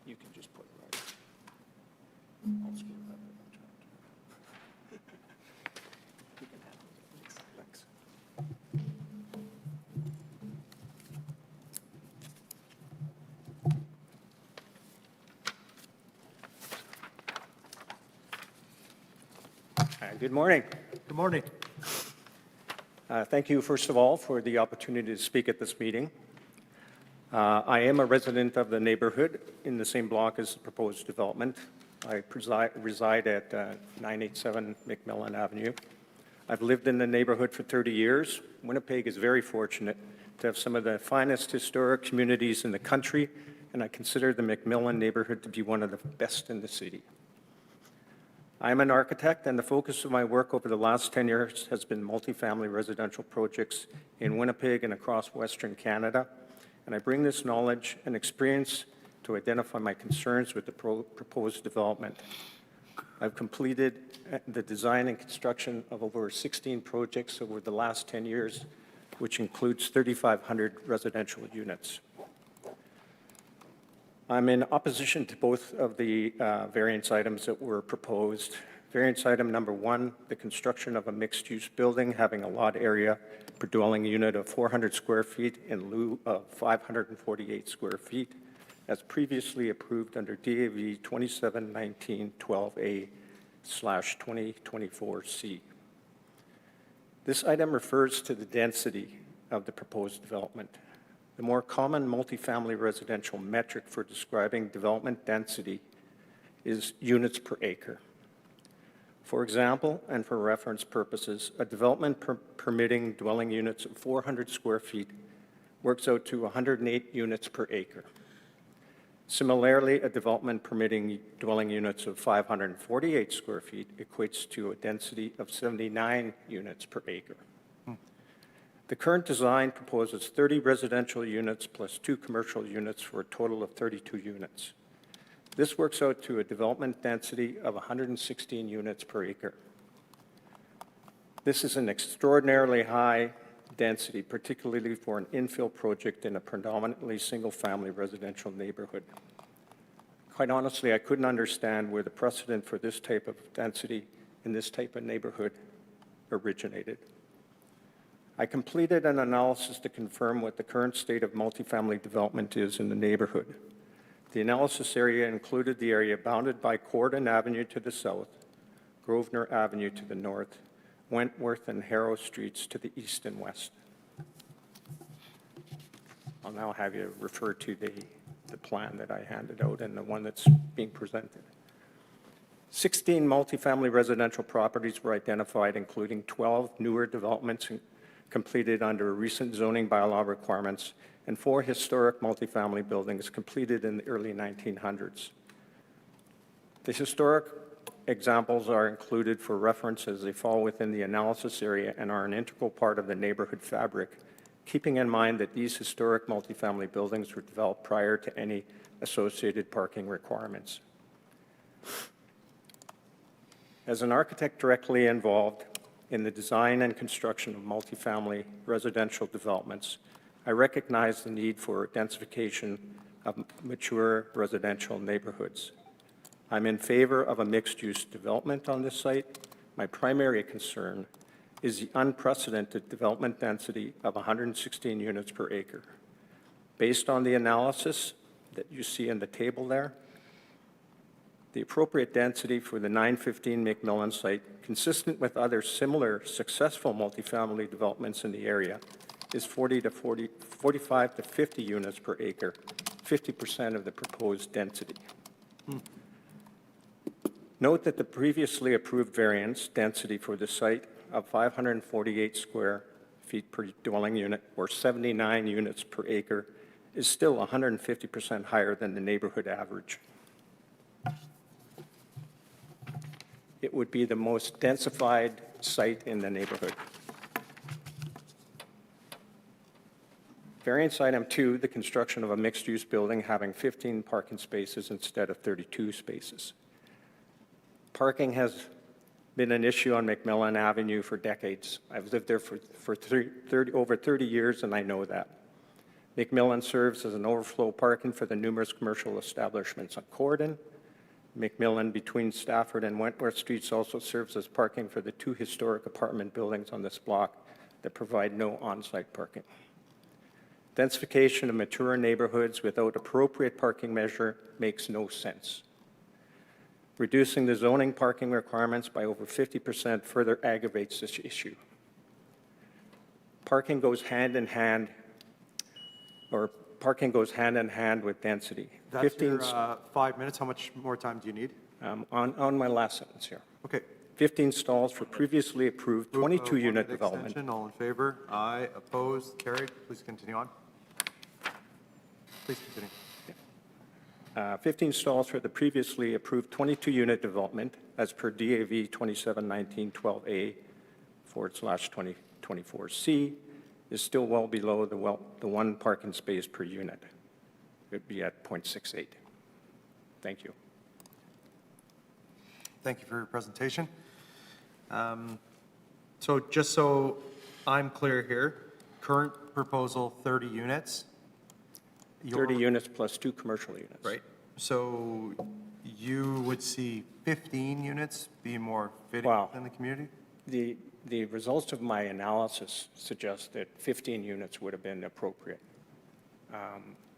You can just put it right. I'll screw that up. You can have it. Thanks. Good morning. Good morning. Thank you, first of all, for the opportunity to speak at this meeting. I am a resident of the neighborhood in the same block as the proposed development. I reside at 987 McMillan Avenue. I've lived in the neighborhood for 30 years. Winnipeg is very fortunate to have some of the finest historic communities in the country, and I consider the McMillan neighborhood to be one of the best in the city. I'm an architect, and the focus of my work over the last 10 years has been multifamily residential projects in Winnipeg and across Western Canada. And I bring this knowledge and experience to identify my concerns with the proposed development. I've completed the design and construction of over 16 projects over the last 10 years, which includes 3,500 residential units. I'm in opposition to both of the variance items that were proposed. Variance item number 1, the construction of a mixed-use building having a lot area per dwelling unit of 400 square feet in lieu of 548 square feet, as previously approved under DAV 2719-12A/2024C. This item refers to the density of the proposed development. The more common multifamily residential metric for describing development density is units per acre. For example, and for reference purposes, a development permitting dwelling units of 400 square feet works out to 108 units per acre. Similarly, a development permitting dwelling units of 548 square feet equates to a density of 79 units per acre. The current design proposes 30 residential units plus 2 commercial units for a total of 32 units. This works out to a development density of 116 units per acre. This is an extraordinarily high density, particularly for an infill project in a predominantly single-family residential neighborhood. Quite honestly, I couldn't understand where the precedent for this type of density in this type of neighborhood originated. I completed an analysis to confirm what the current state of multifamily development is in the neighborhood. The analysis area included the area bounded by Corden Avenue to the south, Grosvenor Avenue to the north, Wentworth and Harrow Streets to the east and west. I'll now have you refer to the plan that I handed out and the one that's being presented. 16 multifamily residential properties were identified, including 12 newer developments completed under recent zoning bylaw requirements, and 4 historic multifamily buildings completed in the early 1900s. The historic examples are included for reference as they fall within the analysis area and are an integral part of the neighborhood fabric, keeping in mind that these historic multifamily buildings were developed prior to any associated parking requirements. As an architect directly involved in the design and construction of multifamily residential developments, I recognize the need for densification of mature residential neighborhoods. I'm in favor of a mixed-use development on this site. My primary concern is the unprecedented development density of 116 units per acre. Based on the analysis that you see in the table there, the appropriate density for the 915 McMillan site, consistent with other similar successful multifamily developments in the area, is 45 to 50 units per acre, 50% of the proposed density. Note that the previously approved variance density for the site of 548 square feet per dwelling unit, or 79 units per acre, is still 150% higher than the neighborhood average. It would be the most densified site in the neighborhood. Variance item 2, the construction of a mixed-use building having 15 parking spaces instead of 32 spaces. Parking has been an issue on McMillan Avenue for decades. I've lived there for over 30 years, and I know that. McMillan serves as an overflow parking for the numerous commercial establishments on Corydon. McMillan between Stafford and Wentworth Streets also serves as parking for the 2 historic apartment buildings on this block that provide no on-site parking. Densification of mature neighborhoods without appropriate parking measure makes no sense. Reducing the zoning parking requirements by over 50% further aggravates this issue. Parking goes hand in hand with density. That's your 5 minutes. How much more time do you need? On my last sentence here. Okay. 15 stalls for previously approved 22-unit development. Extension, all in favor? Aye. Opposed? Carried. Please continue on. Please continue. 15 stalls for the previously approved 22-unit development as per DAV 2719-12A/2024C is still well below the 1 parking space per unit. It would be at 0.68. Thank you. Thank you for your presentation. So just so I'm clear here, current proposal 30 units. 30 units plus 2 commercial units. Right. So you would see 15 units be more fitting in the community? The results of my analysis suggest that 15 units would have been appropriate.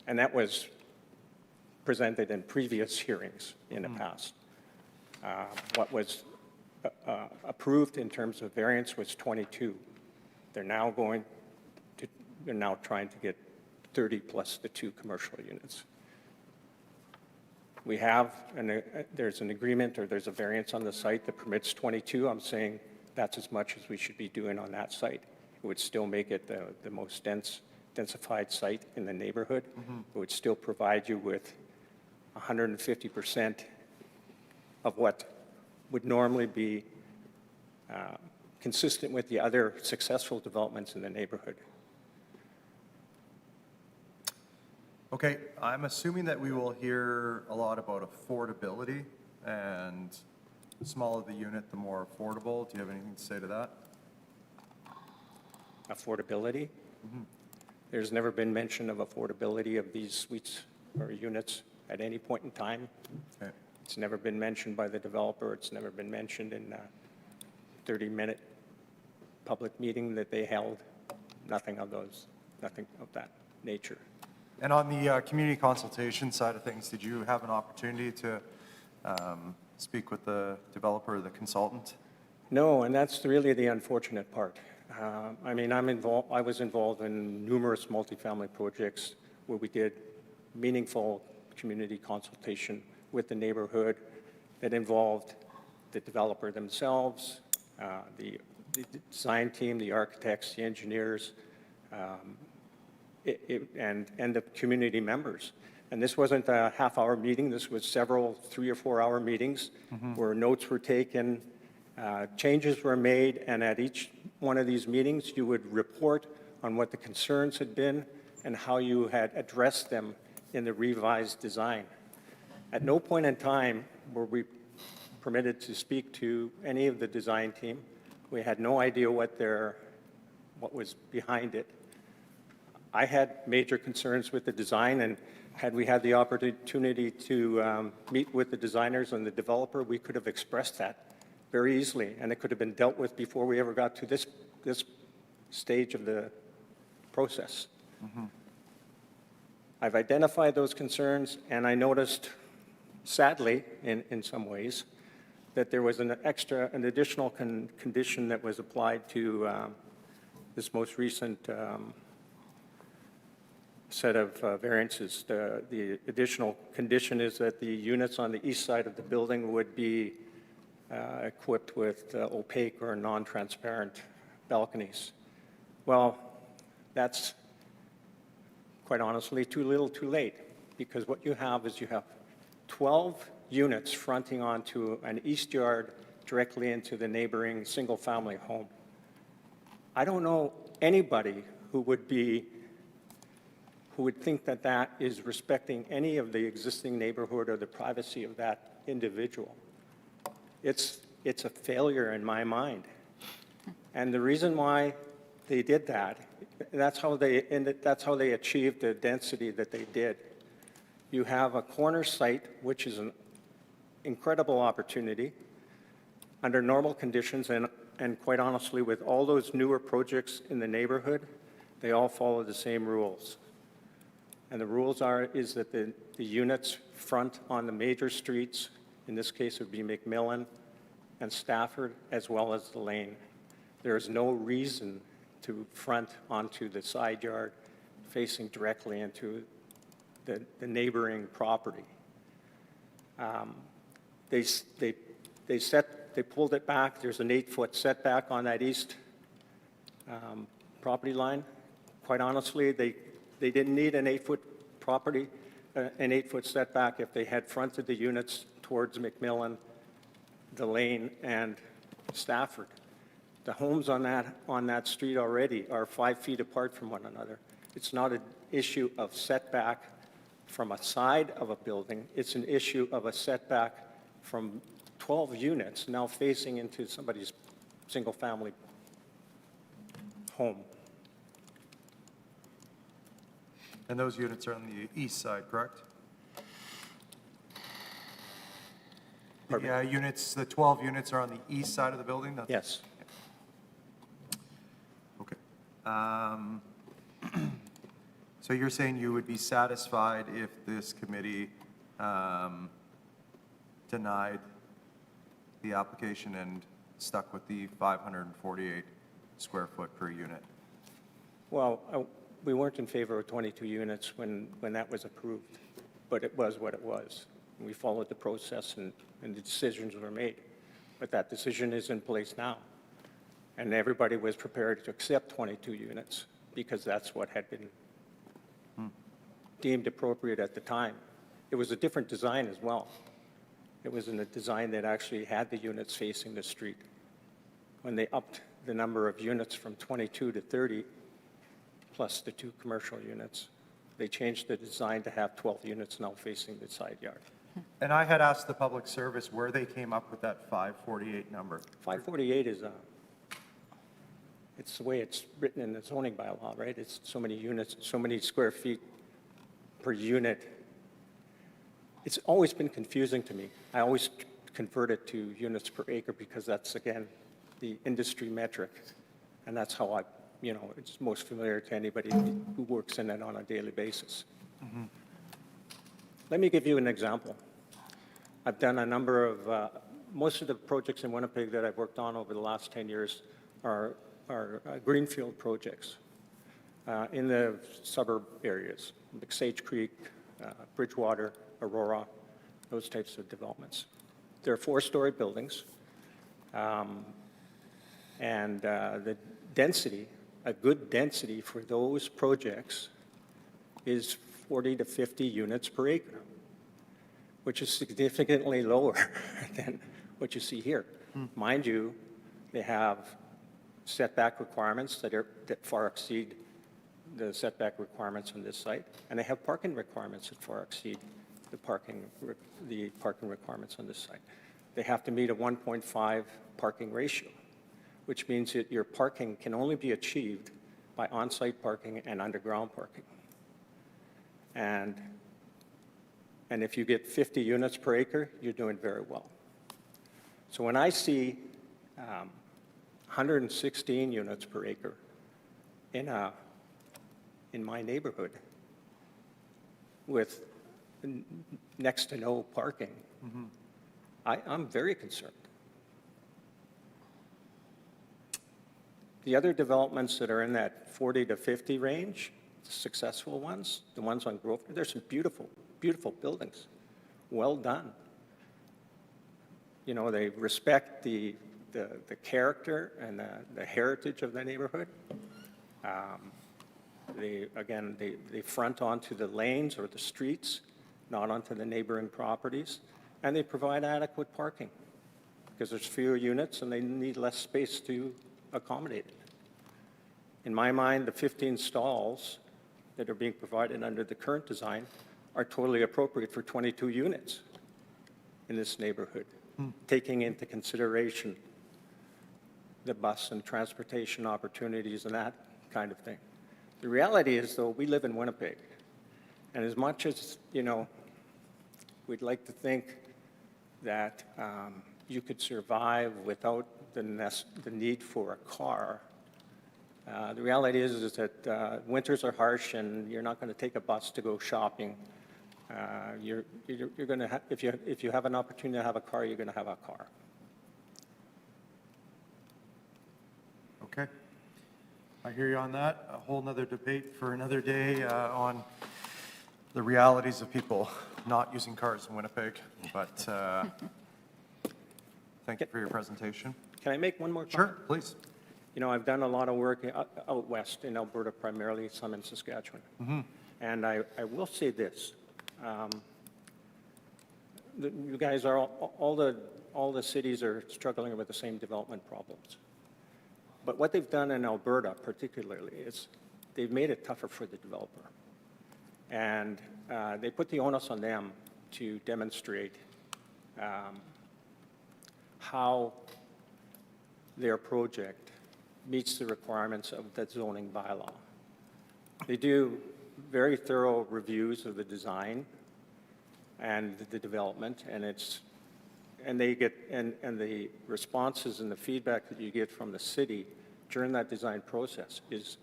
And that was presented in previous hearings in the past. What was approved in terms of variance was 22. They're now trying to get 30 plus the 2 commercial units. We have, there's an agreement or there's a variance on the site that permits 22. I'm saying that's as much as we should be doing on that site. It would still make it the most densified site in the neighborhood. It would still provide you with 150% of what would normally be consistent with the other successful developments in the neighborhood. Okay, I'm assuming that we will hear a lot about affordability, and the smaller the unit, the more affordable. Do you have anything to say to that? Affordability? There's never been mention of affordability of these suites or units at any point in time. Okay. It's never been mentioned by the developer. It's never been mentioned in a 30-minute public meeting that they held. Nothing of that nature. And on the community consultation side of things, did you have an opportunity to speak with the developer or the consultant? No, and that's really the unfortunate part. I mean, I was involved in numerous multifamily projects where we did meaningful community consultation with the neighborhood that involved the developer themselves, the design team, the architects, the engineers, and the community members. And this wasn't a half-hour meeting, this was several 3 or 4 hour meetings where notes were taken, changes were made, and at each one of these meetings, you would report on what the concerns had been and how you had addressed them in the revised design. At no point in time were we permitted to speak to any of the design team. We had no idea what was behind it. I had major concerns with the design, and had we had the opportunity to meet with the designers and the developer, we could have expressed that very easily, and it could have been dealt with before we ever got to this stage of the process. I've identified those concerns, and I noticed, sadly, in some ways, that there was an additional condition that was applied to this most recent set of variances. The additional condition is that the units on the east side of the building would be equipped with opaque or non-transparent balconies. Well, that's quite honestly too little too late, because what you have is you have 12 units fronting onto an east yard directly into the neighboring single-family home. I don't know anybody who would think that that is respecting any of the existing neighborhood or the privacy of that individual. It's a failure in my mind. And the reason why they did that, that's how they achieved the density that they did. You have a corner site, which is an incredible opportunity under normal conditions, and quite honestly, with all those newer projects in the neighborhood, they all follow the same rules. And the rules is that the units front on the major streets, in this case it would be McMillan and Stafford, as well as the lane. There is no reason to front onto the side yard facing directly into the neighboring property. They pulled it back. There's an 8-foot setback on that east property line. Quite honestly, they didn't need an 8-foot an 8-foot setback if they had fronted the units towards McMillan, the lane, and Stafford. The homes on that street already are 5 feet apart from one another. It's not an issue of setback from a side of a building. It's an issue of a setback from 12 units now facing into somebody's single-family home. And those units are on the east side, correct? The 12 units are on the east side of the building? Yes. Okay. So you're saying you would be satisfied if this committee denied the application and stuck with the 548 square foot per unit? Well, we weren't in favor of 22 units when that was approved, but it was what it was. We followed the process and the decisions were made. But that decision is in place now. And everybody was prepared to accept 22 units because that's what had been deemed appropriate at the time. It was a different design as well. It was in a design that actually had the units facing the street. When they upped the number of units from 22 to 30, plus the 2 commercial units, they changed the design to have 12 units now facing the side yard. And I had asked the public service where they came up with that 548 number. 548 is it's the way it's written in the zoning bylaw, right? It's so many units, so many square feet per unit. It's always been confusing to me. I always convert it to units per acre because that's, again, the industry metric. And that's how it's most familiar to anybody who works in it on a daily basis. Let me give you an example. I've done a number of, most of the projects in Winnipeg that I've worked on over the last 10 years are greenfield projects in the suburb areas, like Sage Creek, Bridgewater, Aurora, those types of developments. They're 4-story buildings, and the density, a good density for those projects is 40 to 50 units per acre, which is significantly lower than what you see here. Mind you, they have setback requirements that far exceed the setback requirements on this site, and they have parking requirements that far exceed the parking requirements on this site. They have to meet a 1.5 parking ratio, which means that your parking can only be achieved by on-site parking and underground parking. And if you get 50 units per acre, you're doing very well. So when I see 116 units per acre in my neighborhood with next to no parking, I'm very concerned. The other developments that are in that 40 to 50 range, the successful ones, the ones on Grosvenor, there's some beautiful, beautiful buildings, well done. You know, they respect the character and the heritage of the neighborhood. They front onto the lanes or the streets, not onto the neighboring properties, and they provide adequate parking because there's fewer units and they need less space to accommodate it. In my mind, the 15 stalls that are being provided under the current design are totally appropriate for 22 units in this neighborhood, taking into consideration the bus and transportation opportunities and that kind of thing. The reality is, though, we live in Winnipeg, and as much as, you know, we'd like to think that you could survive without the need for a car, the reality is that winters are harsh and you're not going to take a bus to go shopping. You're going to if you have an opportunity to have a car, you're going to have a car. Okay. I hear you on that. A whole nother debate for another day on the realities of people not using cars in Winnipeg. But thank you for your presentation. Can I make one more comment? Sure, please. You know, I've done a lot of work out west in Alberta, primarily, some in Saskatchewan. And I will say this. You guys are, all the cities are struggling with the same development problems. But what they've done in Alberta particularly is they've made it tougher for the developer. And they put the onus on them to demonstrate how their project meets the requirements of that zoning bylaw. They do very thorough reviews of the design and the development, and the responses and the feedback that you get from the city during that design process is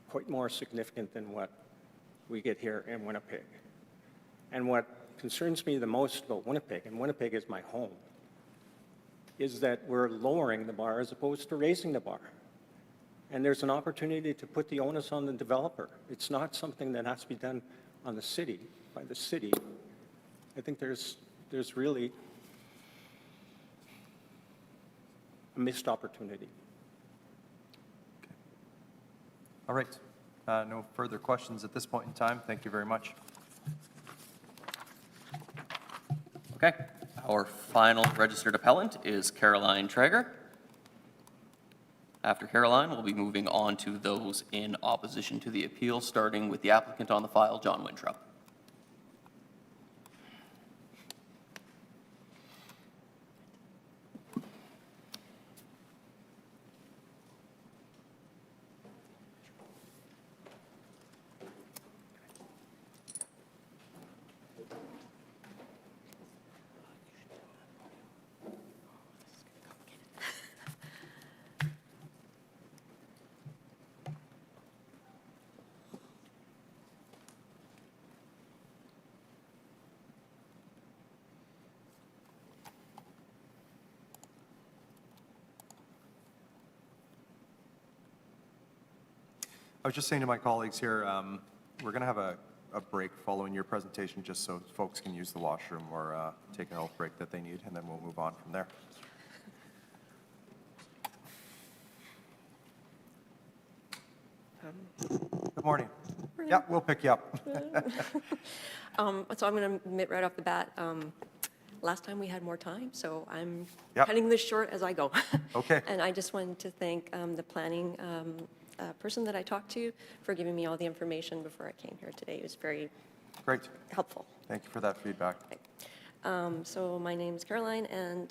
quite more significant than what we get here in Winnipeg. And what concerns me the most about Winnipeg, and Winnipeg is my home, is that we're lowering the bar as opposed to raising the bar. And there's an opportunity to put the onus on the developer. It's not something that has to be done on the city, by the city. I think there's really a missed opportunity. All right. No further questions at this point in time. Thank you very much. Okay. Our final registered appellant is Caroline Traeger. After Caroline, we'll be moving on to those in opposition to the appeal, starting with the applicant on the file, John Winthrop. I was just saying to my colleagues here, we're going to have a break following your presentation just so folks can use the washroom or take an health break that they need, and then we'll move on from there. Good morning. Yeah, we'll pick you up. So I'm going to admit right off the bat, last time we had more time, so I'm Yep. cutting this short as I go. Okay. And I just wanted to thank the planning person that I talked to for giving me all the information before I came here today. It was very Great. helpful. Thank you for that feedback. So my name is Caroline and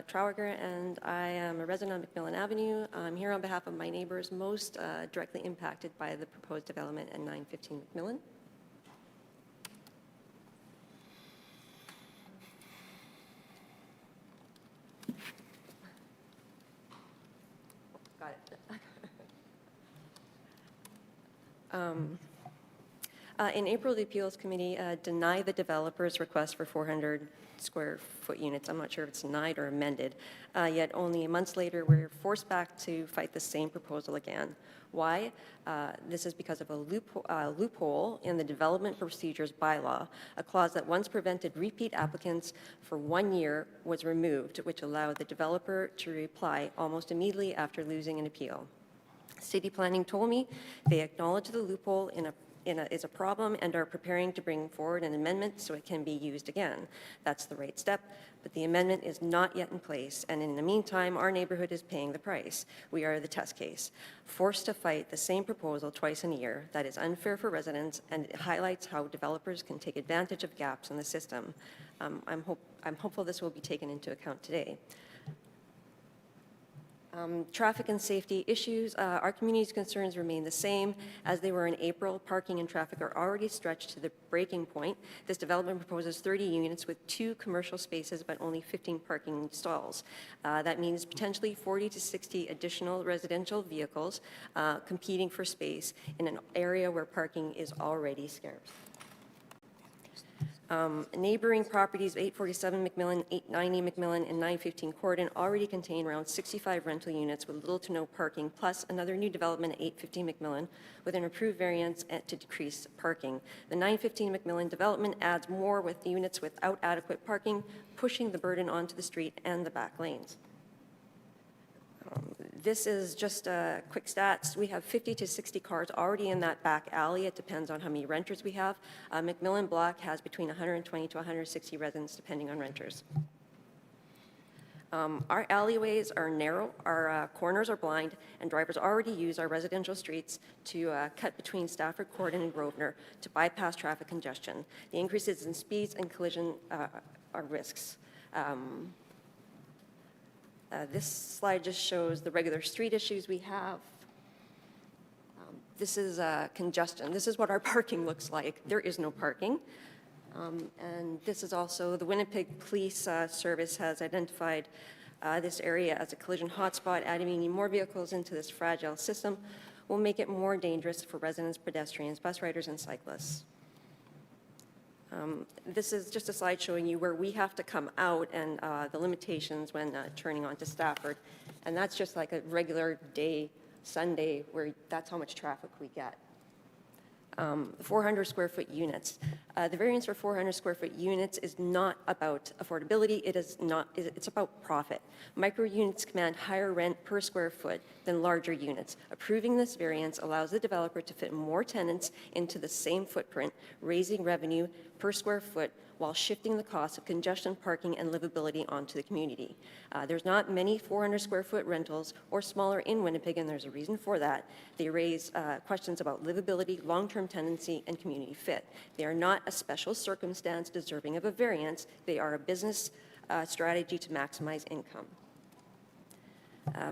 Trowiger, and I am a resident of McMillan Avenue. I'm here on behalf of my neighbors most directly impacted by the proposed development at 915 McMillan. Got it. In April, the Appeals Committee denied the developer's request for 400 square foot units. I'm not sure if it's denied or amended. Yet only months later, we're forced back to fight the same proposal again. Why? This is because of a loophole in the Development Procedures Bylaw. A clause that once prevented repeat applicants for 1 year was removed, which allowed the developer to reply almost immediately after losing an appeal. City Planning told me they acknowledge the loophole is a problem and are preparing to bring forward an amendment so it can be used again. That's the right step, but the amendment is not yet in place, and in the meantime, our neighborhood is paying the price. We are the test case, forced to fight the same proposal twice in a year. That is unfair for residents, and it highlights how developers can take advantage of gaps in the system. I'm hopeful this will be taken into account today. Traffic and safety issues. Our community's concerns remain the same as they were in April. Parking and traffic are already stretched to the breaking point. This development proposes 30 units with 2 commercial spaces, but only 15 parking stalls. That means potentially 40 to 60 additional residential vehicles competing for space in an area where parking is already scarce. Neighboring properties, 847 McMillan, 890 McMillan, and 915 Corden already contain around 65 rental units with little to no parking, plus another new development at 850 McMillan with an approved variance to decrease parking. The 915 McMillan development adds more with units without adequate parking, pushing the burden onto the street and the back lanes. This is just quick stats. We have 50 to 60 cars already in that back alley. It depends on how many renters we have. McMillan Block has between 120 to 160 residents, depending on renters. Our alleyways are narrow, our corners are blind, and drivers already use our residential streets to cut between Stafford, Corden, and Grosvenor to bypass traffic congestion. The increases in speeds and collision are risks. This slide just shows the regular street issues we have. This is congestion. This is what our parking looks like. There is no parking. And this is also the Winnipeg Police Service has identified this area as a collision hotspot. Adding more vehicles into this fragile system will make it more dangerous for residents, pedestrians, bus riders, and cyclists. This is just a slide showing you where we have to come out and the limitations when turning onto Stafford. And that's just like a regular day, Sunday, where that's how much traffic we get. 400 square foot units. The variance for 400 square foot units is not about affordability. It's about profit. Micro units command higher rent per square foot than larger units. Approving this variance allows the developer to fit more tenants into the same footprint, raising revenue per square foot while shifting the cost of congestion, parking, and livability onto the community. There's not many 400 square foot rentals or smaller in Winnipeg, and there's a reason for that. They raise questions about livability, long-term tenancy, and community fit. They are not a special circumstance deserving of a variance. They are a business strategy to maximize income.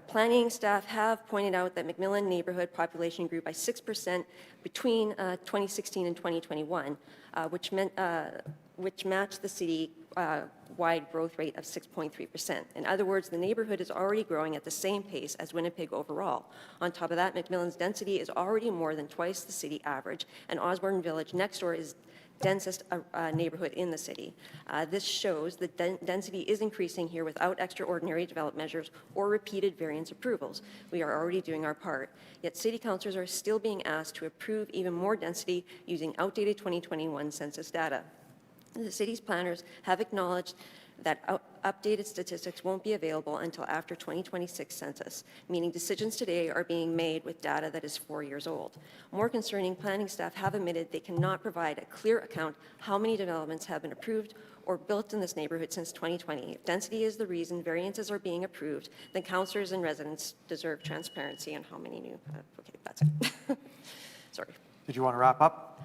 Planning staff have pointed out that McMillan neighborhood population grew by 6% between 2016 and 2021, which matched the city-wide growth rate of 6.3%. In other words, the neighborhood is already growing at the same pace as Winnipeg overall. On top of that, McMillan's density is already more than twice the city average, and Osborne Village next door is densest neighborhood in the city. This shows that density is increasing here without extraordinary development measures or repeated variance approvals. We are already doing our part. Yet city councilors are still being asked to approve even more density using outdated 2021 census data. The city's planners have acknowledged that Updated statistics won't be available until after 2026 census, meaning decisions today are being made with data that is 4 years old. More concerning, planning staff have admitted they cannot provide a clear account how many developments have been approved or built in this neighborhood since 2020. If density is the reason variances are being approved, then councillors and residents deserve transparency on how many new, okay, that's it. Sorry. Did you want to wrap up?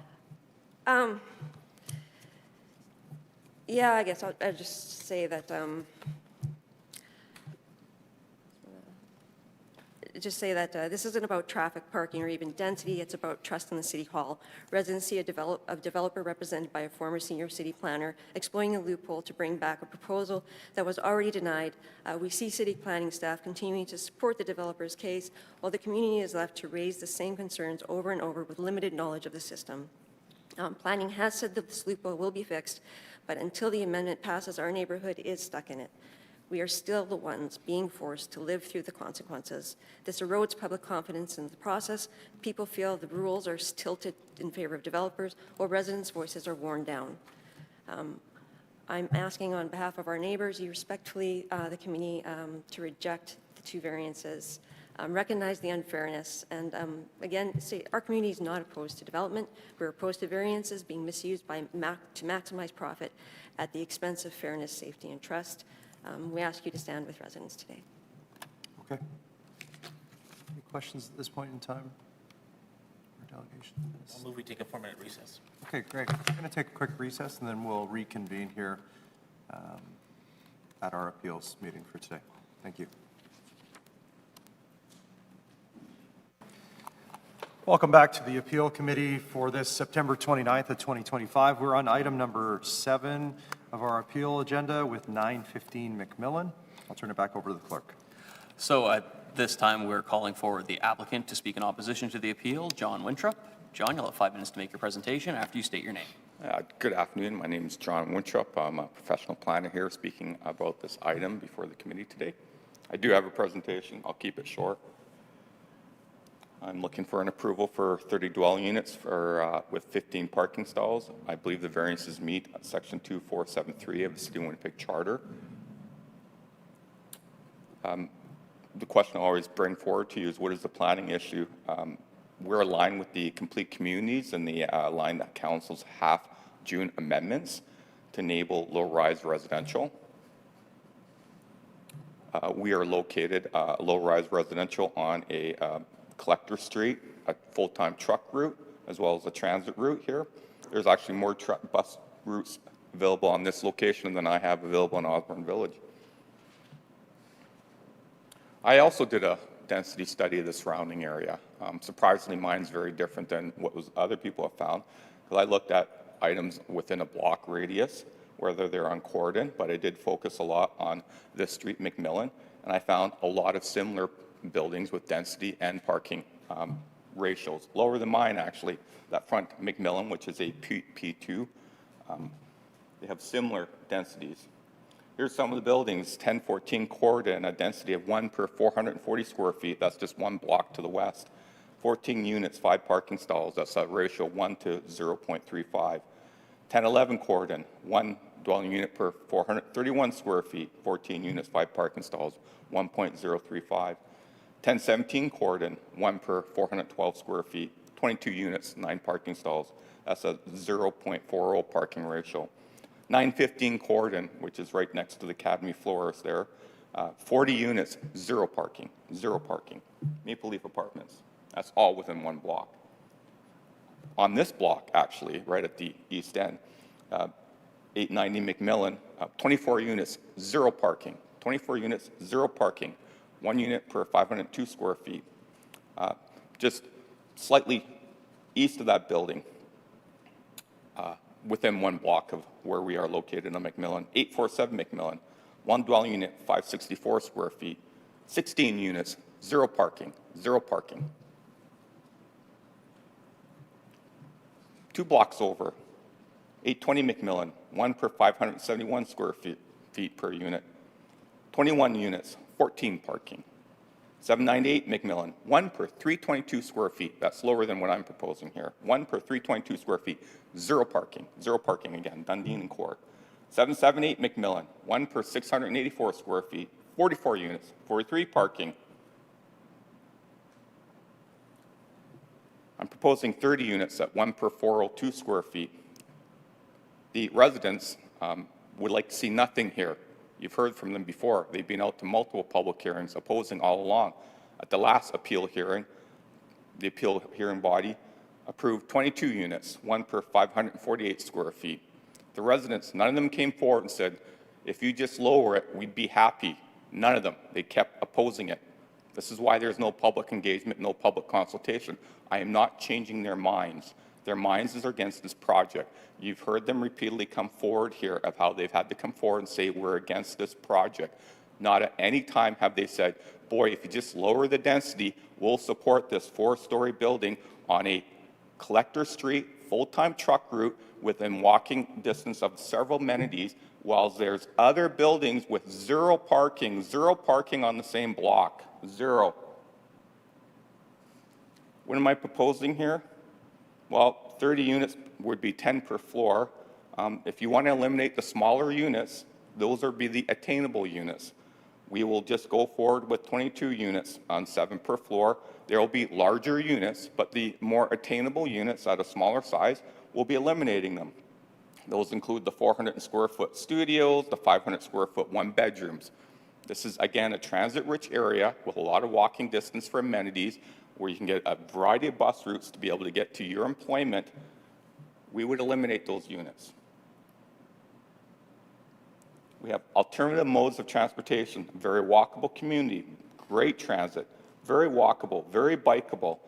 Yeah, I guess I'll just say that, this isn't about traffic, parking, or even density. It's about trust in the City Hall. Residents see a developer represented by a former senior city planner exploiting a loophole to bring back a proposal that was already denied. We see city planning staff continuing to support the developer's case, while the community is left to raise the same concerns over and over with limited knowledge of the system. Planning has said that this loophole will be fixed, but until the amendment passes, our neighborhood is stuck in it. We are still the ones being forced to live through the consequences. This erodes public confidence in the process. People feel the rules are tilted in favor of developers, while residents' voices are worn down. I'm asking on behalf of our neighbors, you respectfully, the committee, to reject the 2 variances, recognize the unfairness, and again, say our community is not opposed to development. We're opposed to variances being misused to maximize profit at the expense of fairness, safety, and trust. We ask you to stand with residents today. Okay. Any questions at this point in time? Or delegation? I'll move we take a 4-minute recess. Okay, great. We're going to take a quick recess, and then we'll reconvene here at our appeals meeting for today. Thank you. Welcome back to the Appeal Committee for this September 29th of 2025. We're on item number 7 of our appeal agenda with 915 McMillan. I'll turn it back over to the clerk. So at this time, we're calling for the applicant to speak in opposition to the appeal, John Winthrop. John, you'll have 5 minutes to make your presentation after you state your name. Good afternoon. My name is John Winthrop. I'm a professional planner here speaking about this item before the committee today. I do have a presentation. I'll keep it short. I'm looking for an approval for 30 dwelling units with 15 parking stalls. I believe the variances meet Section 2473 of the City of Winnipeg Charter. The question I always bring forward to you is, what is the planning issue? We're aligned with the complete communities and the aligned that council's half-June amendments to enable low-rise residential. We are located low-rise residential on a Collector Street, a full-time truck route, as well as a transit route here. There's actually more bus routes available on this location than I have available in Osborne Village. I also did a density study of the surrounding area. Surprisingly, mine's very different than what other people have found, because I looked at items within a block radius, whether they're on Corridon, but I did focus a lot on this street, McMillan, and I found a lot of similar buildings with density and parking ratios, lower than mine actually. That front McMillan, which is a P2, they have similar densities. Here's some of the buildings, 1014 Corridon, a density of 1 per 440 square feet. That's just 1 block to the west. 14 units, 5 parking stalls. That's a ratio 1 to 0.35. 1011 Corridon, 1 dwelling unit per 431 square feet. 14 units, 5 parking stalls, 1.035. 1017 Corridon, 1 per 412 square feet, 22 units, 9 parking stalls. That's a 0.40 parking ratio. 915 Corridon, which is right next to the Academy Florist there, 40 units, 0 parking, 0 parking. Maple Leaf Apartments, that's all within 1 block. On this block, actually, right at the east end, 890 McMillan, 24 units, 0 parking. 24 units, 0 parking. 1 unit per 502 square feet. Just slightly east of that building, within 1 block of where we are located on McMillan. 847 McMillan, 1 dwelling unit, 564 square feet. 16 units, 0 parking, 0 parking. 2 blocks over, 820 McMillan, 1 per 571 square feet per unit. 21 units, 14 parking. 798 McMillan, 1 per 322 square feet. That's lower than what I'm proposing here. 1 per 322 square feet, 0 parking. 0 parking again, Dundee and Court. 778 McMillan, 1 per 684 square feet, 44 units, 43 parking. I'm proposing 30 units at 1 per 402 square feet. The residents would like to see nothing here. You've heard from them before. They've been out to multiple public hearings opposing all along. At the last appeal hearing, the appeal hearing body approved 22 units, 1 per 548 square feet. The residents, none of them came forward and said, if you just lower it, we'd be happy. None of them. They kept opposing it. This is why there's no public engagement, no public consultation. I am not changing their minds. Their minds is against this project. You've heard them repeatedly come forward here of how they've had to come forward and say we're against this project. Not at any time have they said, boy, if you just lower the density, we'll support this 4-story building on a collector street, full-time truck route within walking distance of several amenities, while there's other buildings with zero parking on the same block, zero. What am I proposing here? Well, 30 units would be 10 per floor. If you want to eliminate the smaller units, those would be the attainable units. We will just go forward with 22 units on 7 per floor. There will be larger units, but the more attainable units at a smaller size, we'll be eliminating them. Those include the 400 square foot studios, the 500 square foot 1-bedrooms. This is, again, a transit-rich area with a lot of walking distance for amenities, where you can get a variety of bus routes to be able to get to your employment. We would eliminate those units. We have alternative modes of transportation, a very walkable community, great transit, very walkable, very bikeable,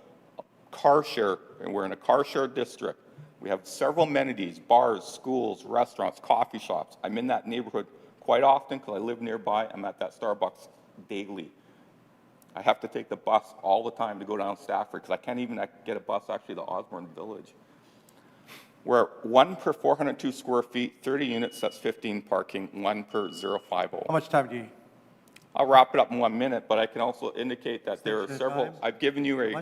car share, and we're in a car share district. We have several amenities, bars, schools, restaurants, coffee shops. I'm in that neighborhood quite often because I live nearby. I'm at that Starbucks daily. I have to take the bus all the time to go down Stafford because I can't even get a bus actually to Osborne Village. We're 1 per 402 square feet, 30 units, that's 15 parking, 1 per 050. How much time do you need? I'll wrap it up in 1 minute, but I can also indicate that there are several, I've given you a,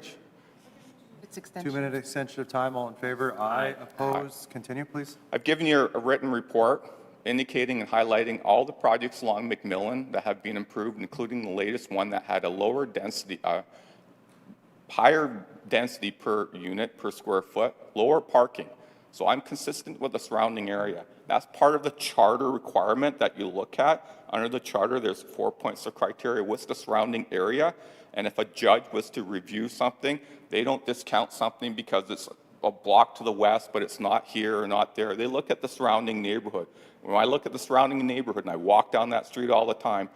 It's extension. 2-minute extension of time. All in favor? Aye. Opposed? Continue, please. I've given you a written report indicating and highlighting all the projects along McMillan that have been improved, including the latest one that had a lower density, higher density per unit per square foot, lower parking. So I'm consistent with the surrounding area. That's part of the charter requirement that you look at. Under the charter, there's 4 points of criteria. What's the surrounding area? And if a judge was to review something, they don't discount something because it's a block to the west, but it's not here or not there. They look at the surrounding neighborhood. When I look at the surrounding neighborhood and I walk down that street all the time,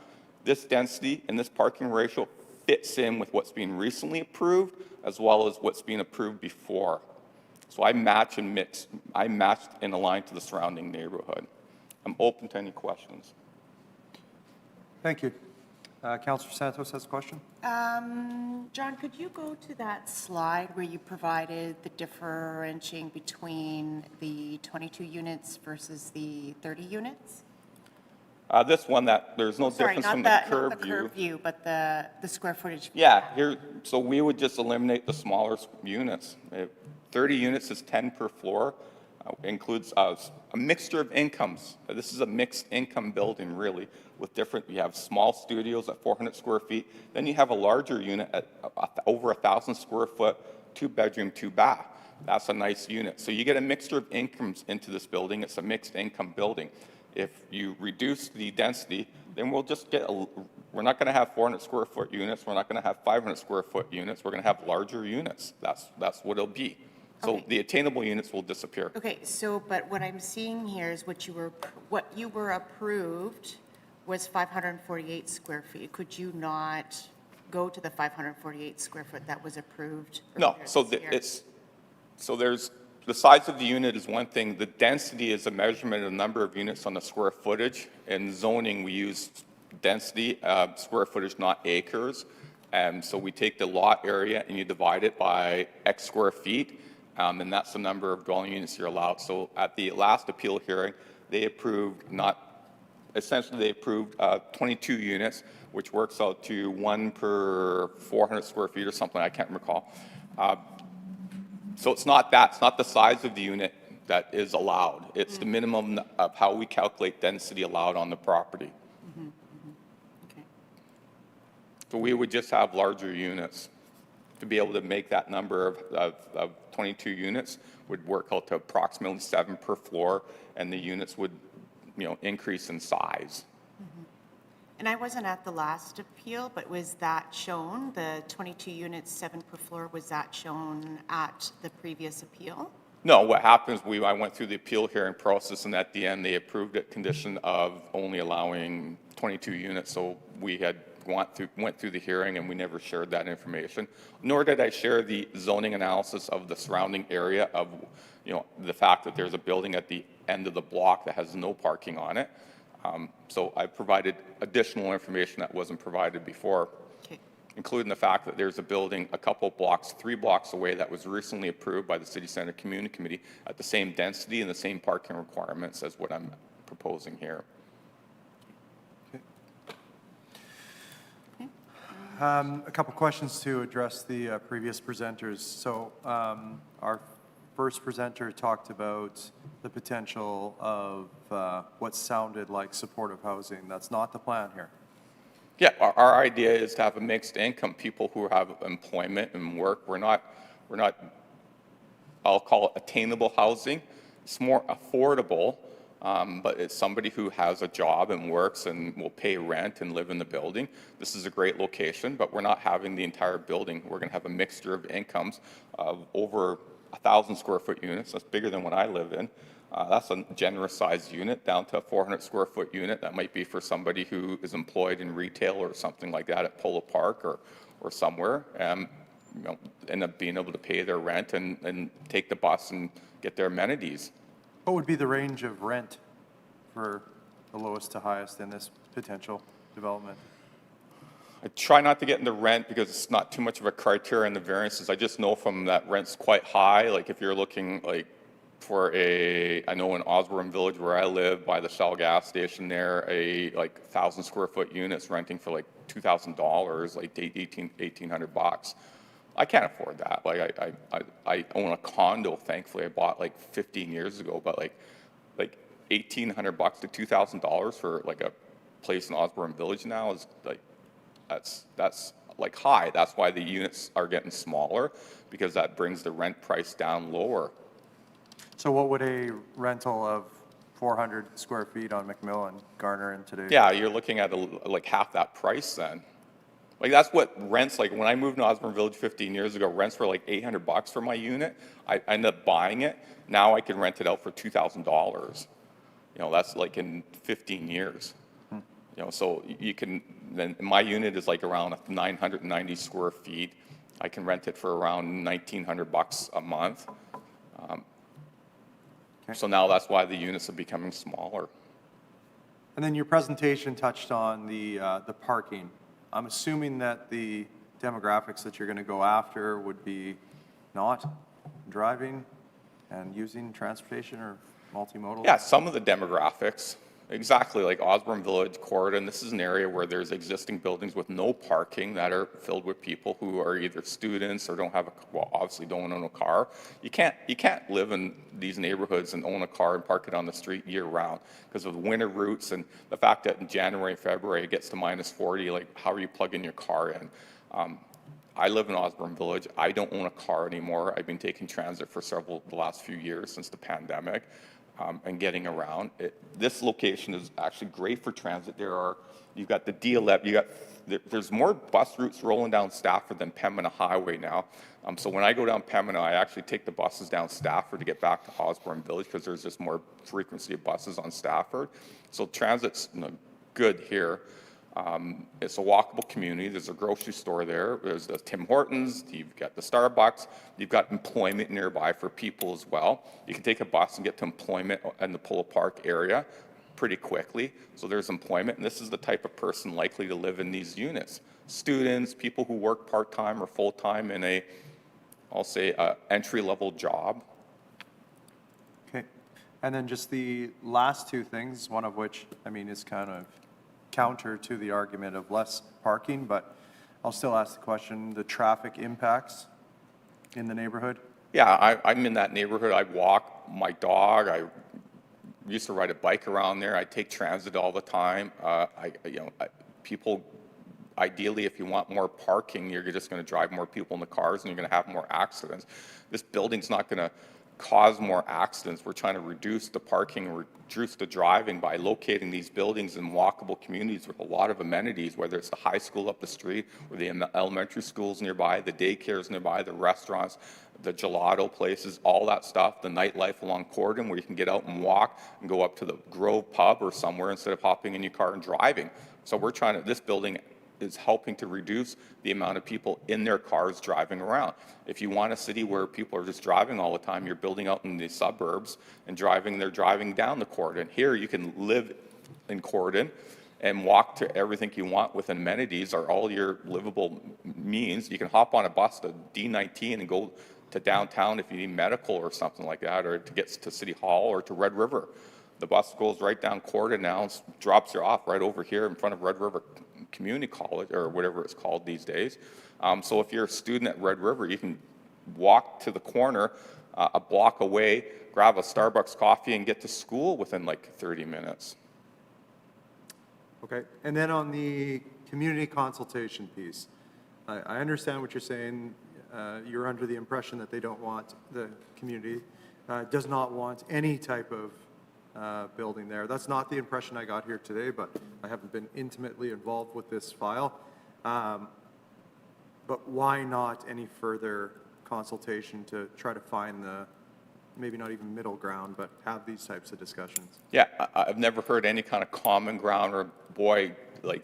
this density and this parking ratio fits in with what's being recently approved as well as what's being approved before. So I match and mix. I matched and aligned to the surrounding neighborhood. I'm open to any questions. Thank you. Councillor Santos has a question. John, could you go to that slide where you provided the differentiating between the 22 units versus the 30 units? This one that there's no difference from the curb not the view. curb view, but the square footage. Yeah, here, so we would just eliminate the smaller units. 30 units is 10 per floor, includes a mixture of incomes. This is a mixed income building, really, with different, you have small studios at 400 square feet, then you have a larger unit at over 1,000 square foot, 2-bedroom, 2-bath. That's a nice unit. So you get a mixture of incomes into this building. It's a mixed income building. If you reduce the density, then we'll just get we're not going to have 400 square foot units. We're not going to have 500 square foot units. We're going to have larger units. That's what it'll be. So Okay. the attainable units will disappear. Okay, so, but what I'm seeing here is what you were approved was 548 square feet. Could you not go to the 548 square foot that was approved? No, earlier so this year? there's the size of the unit is one thing. The density is a measurement of the number of units on the square footage. In zoning, we use density, square footage, not acres. And so we take the lot area and you divide it by X square feet, and that's the number of dwelling units you're allowed. So at the last appeal hearing, they approved essentially they approved 22 units, which works out to 1 per 400 square feet or something, I can't recall. So it's not that, it's not the size of the unit. that is allowed. It's the minimum of how we calculate density allowed on the property. Okay. So we would just have larger units. To be able to make that number of 22 units would work out to approximately 7 per floor, and the units would, increase in size. And I wasn't at the last appeal, but was that shown, the 22 units, 7 per floor, was that shown at the previous appeal? No, what happens, I went through the appeal hearing process, and at the end, they approved it condition of only allowing 22 units. So we had went through the hearing, and we never shared that information. Nor did I share the zoning analysis of the surrounding area of, the fact that there's a building at the end of the block that has no parking on it. So I provided additional information that wasn't provided before, including the fact that there's a building a couple blocks, 3 blocks away that was recently approved by the City Center Community Committee at the same density and the same parking requirements as what I'm proposing here. A couple questions to address the previous presenters. So our first presenter talked about the potential of what sounded like supportive housing. That's not the plan here. Yeah, our idea is to have a mixed income, people who have employment and work. We're not, I'll call it attainable housing. It's more affordable, but it's somebody who has a job and works and will pay rent and live in the building. This is a great location, but we're not having the entire building. We're going to have a mixture of incomes of over 1,000 square foot units. That's bigger than what I live in. That's a generous sized unit, down to a 400 square foot unit. That might be for somebody who is employed in retail or something like that at Polo Park or somewhere, and end up being able to pay their rent and take the bus and get their amenities. What would be the range of rent for the lowest to highest in this potential development? I try not to get into rent because it's not too much of a criteria in the variances. I just know from that rent's quite high. Like if you're looking like for I know in Osborne Village where I live by the Shell gas station there, a 1,000 square foot unit's renting for like $2,000, like $1,800. I can't afford that. Like I own a condo, thankfully I bought like 15 years ago, but like $1,800 to $2,000 for like a place in Osborne Village now is like, that's like high. That's why the units are getting smaller, because that brings the rent price down lower. So what would a rental of 400 square feet on McMillan garner in today's? Yeah, you're looking at like half that price then. Like that's what rents, like when I moved to Osborne Village 15 years ago, rents were like $800 for my unit. I ended up buying it. Now I can rent it out for $2,000. That's like in 15 years. So you can, then my unit is like around 990 square feet. I can rent it for around $1,900 a month. So now that's why the units are becoming smaller. And then your presentation touched on the parking. I'm assuming that the demographics that you're going to go after would be not driving and using transportation or multimodal? Yeah, some of the demographics. Exactly, like Osborne Village, Corridon, this is an area where there's existing buildings with no parking that are filled with people who are either students or don't have obviously don't own a car. You can't live in these neighborhoods and own a car and park it on the street year round because of the winter routes and the fact that in January, February it gets to -40, like how are you plugging your car in? I live in Osborne Village. I don't own a car anymore. I've been taking transit for the last few years since the pandemic. And getting around. This location is actually great for transit. You've got the D11, there's more bus routes rolling down Stafford than Pembina Highway now. So when I go down Pembina, I actually take the buses down Stafford to get back to Osborne Village because there's just more frequency of buses on Stafford. So transit's good here. It's a walkable community. There's a grocery store there. There's the Tim Hortons. You've got the Starbucks. You've got employment nearby for people as well. You can take a bus and get to employment in the Polo Park area pretty quickly. So there's employment, and this is the type of person likely to live in these units. Students, people who work part-time or full-time in I'll say, entry-level job. Okay. And then just the last two things, one of which, is kind of counter to the argument of less parking, but I'll still ask the question, the traffic impacts in the neighborhood? Yeah, I'm in that neighborhood. I walk My dog, I used to ride a bike around there. I take transit all the time. People, ideally, if you want more parking, you're just going to drive more people in the cars and you're going to have more accidents. This building's not going to cause more accidents. We're trying to reduce the parking, reduce the driving by locating these buildings in walkable communities with a lot of amenities, whether it's the high school up the street or the elementary schools nearby, the daycares nearby, the restaurants, the gelato places, all that stuff, the nightlife along Corridon where you can get out and walk and go up to the Grove pub or somewhere instead of hopping in your car and driving. So we're trying to, this building is helping to reduce the amount of people in their cars driving around. If you want a city where people are just driving all the time, you're building out in the suburbs and they're driving down the Corridon. Here you can live in Corridon and walk to everything you want with amenities or all your livable means. You can hop on a bus to D19 and go to downtown if you need medical or something like that, or to get to City Hall or to Red River. The bus goes right down Corridon now and drops you off right over here in front of Red River Community College, or whatever it's called these days. So if you're a student at Red River, you can walk to the corner a block away, grab a Starbucks coffee, and get to school within like 30 minutes. Okay, and then on the community consultation piece, I understand what you're saying. You're under the impression that they don't want, the community does not want any type of building there. That's not the impression I got here today, but I haven't been intimately involved with this file. But why not any further consultation to try to find the, maybe not even middle ground, but have these types of discussions? Yeah, I've never heard any kind of common ground or, boy, like,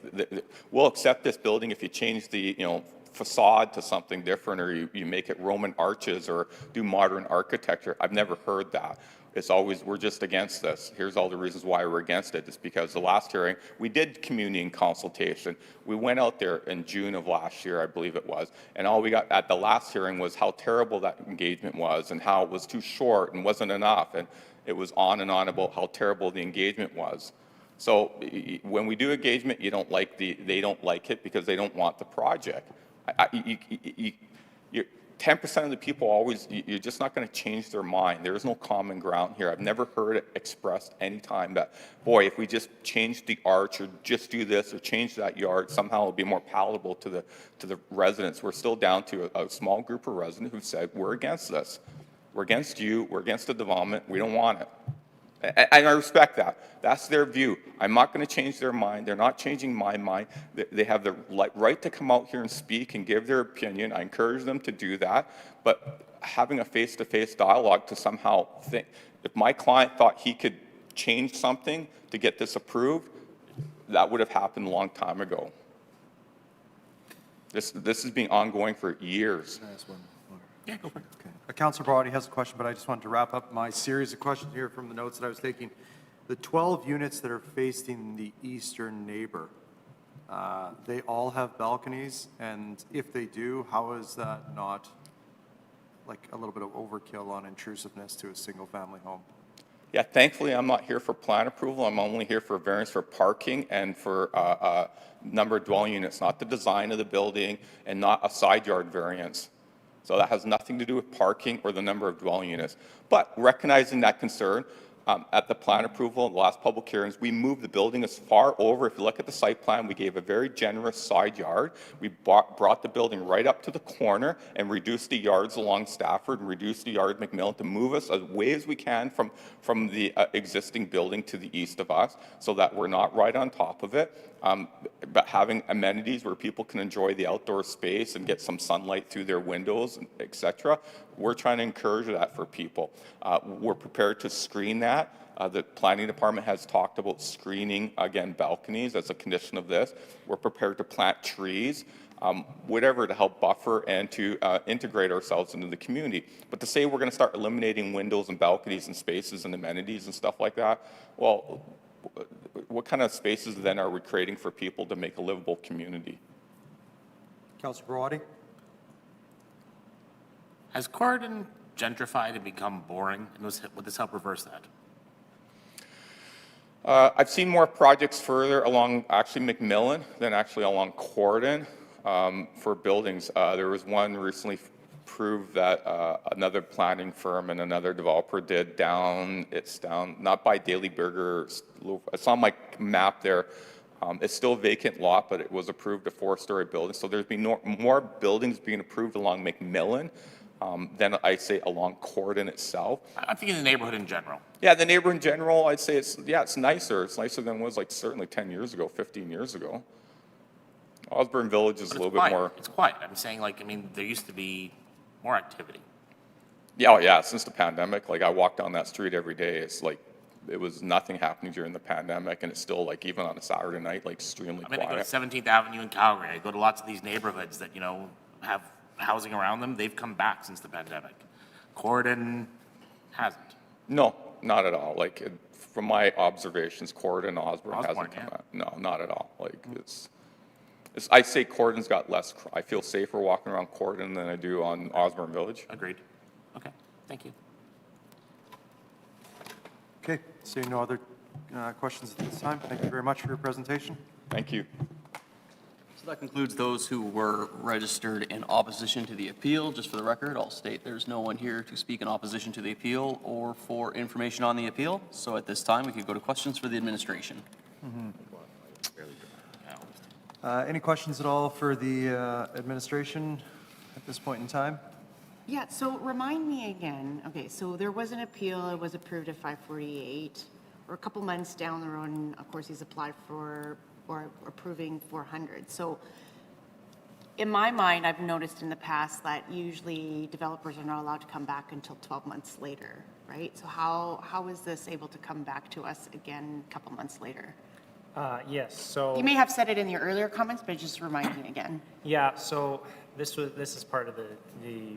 we'll accept this building if you change the, facade to something different, or you make it Roman arches or do modern architecture. I've never heard that. It's always, we're just against this. Here's all the reasons why we're against it. It's because the last hearing, we did community and consultation. We went out there in June of last year, I believe it was, and all we got at the last hearing was how terrible that engagement was and how it was too short and wasn't enough. And it was on and on about how terrible the engagement was. So when we do engagement, they don't like it because they don't want the project. 10% of the people always, you're just not going to change their mind. There is no common ground here. I've never heard it expressed any time that, boy, if we just change the arch or just do this or change that yard, somehow it'll be more palatable to the residents. We're still down to a small group of residents who said, we're against this. We're against you. We're against the development. We don't want it. And I respect that. That's their view. I'm not going to change their mind. They're not changing my mind. They have the right to come out here and speak and give their opinion. I encourage them to do that. But having a face-to-face dialogue to somehow think, if my client thought he could change something to get this approved, that would have happened a long time ago. This has been ongoing for years. Yeah, go for it. Okay. Councillor Brody has a question, but I just wanted to wrap up my series of questions here from the notes that I was taking. The 12 units that are facing the eastern neighbor, they all have balconies, and if they do, how is that not like a little bit of overkill on intrusiveness to a single-family home? Yeah, thankfully, I'm not here for plan approval. I'm only here for variance for parking and for number of dwelling units, not the design of the building and not a side yard variance. So that has nothing to do with parking or the number of dwelling units. But recognizing that concern, at the plan approval, the last public hearings, we moved the building as far over. If you look at the site plan, we gave a very generous side yard. We brought the building right up to the corner and reduced the yards along Stafford and reduced the yard at McMillan to move us as way as we can from the existing building to the east of us so that we're not right on top of it. But having amenities where people can enjoy the outdoor space and get some sunlight through their windows, et cetera, we're trying to encourage that for people. We're prepared to screen that. The planning department has talked about screening, again, balconies as a condition of this. We're prepared to plant trees, whatever to help buffer and to integrate ourselves into the community. But to say we're going to start eliminating windows and balconies and spaces and amenities and stuff like that, well, what kind of spaces then are we creating for people to make a livable community? Councillor Brody? Has Corridon gentrified and become boring, and would this help reverse that? I've seen more projects further along actually McMillan than actually along Corridon for buildings. There was one recently approved that another planning firm and another developer did down, not by Daily Burger, it's on my map there. It's still a vacant lot, but it was approved a 4-story building. So there's been more buildings being approved along McMillan than I say along Corden itself. I'm thinking the neighborhood in general. Yeah, the neighborhood in general, I'd say it's nicer. It's nicer than it was like certainly 10 years ago, 15 years ago. Osborne Village is a little bit more. It's quiet. I'm saying, like, I mean, there used to be more activity. Yeah, oh yeah, since the pandemic, like I walk down that street every day. It's like, it was nothing happening during the pandemic, and it's still like, even on a Saturday night, like extremely I mean, I go to quiet. 17th Avenue in Calgary. I go to lots of these neighborhoods that, you know, have housing around them. They've come back since the pandemic. Corden hasn't. No, not at all. Like, from my observations, Corden, Osborne hasn't come yeah. back. No, not at all. Like, I say Corden's got less, I feel safer walking around Corden than I do on Osborne Village. Agreed. Okay, thank you. Okay, seeing no other questions at this time, thank you very much for your presentation. Thank you. So that concludes those who were registered in opposition to the appeal. Just for the record, I'll state there's no one here to speak in opposition to the appeal or for information on the appeal. So at this time, we could go to questions for the administration. Any questions at all for the administration at this point in time? Yeah, so remind me again, okay, so there was an appeal, it was approved at 548. We're a couple months down the road, and of course, he's applied for, or approving 400. So in my mind, I've noticed in the past that usually developers are not allowed to come back until 12 months later, right? So how is this able to come back to us again a couple months later? Yes, so. You may have said it in your earlier comments, but just remind me again. Yeah, so this is part of the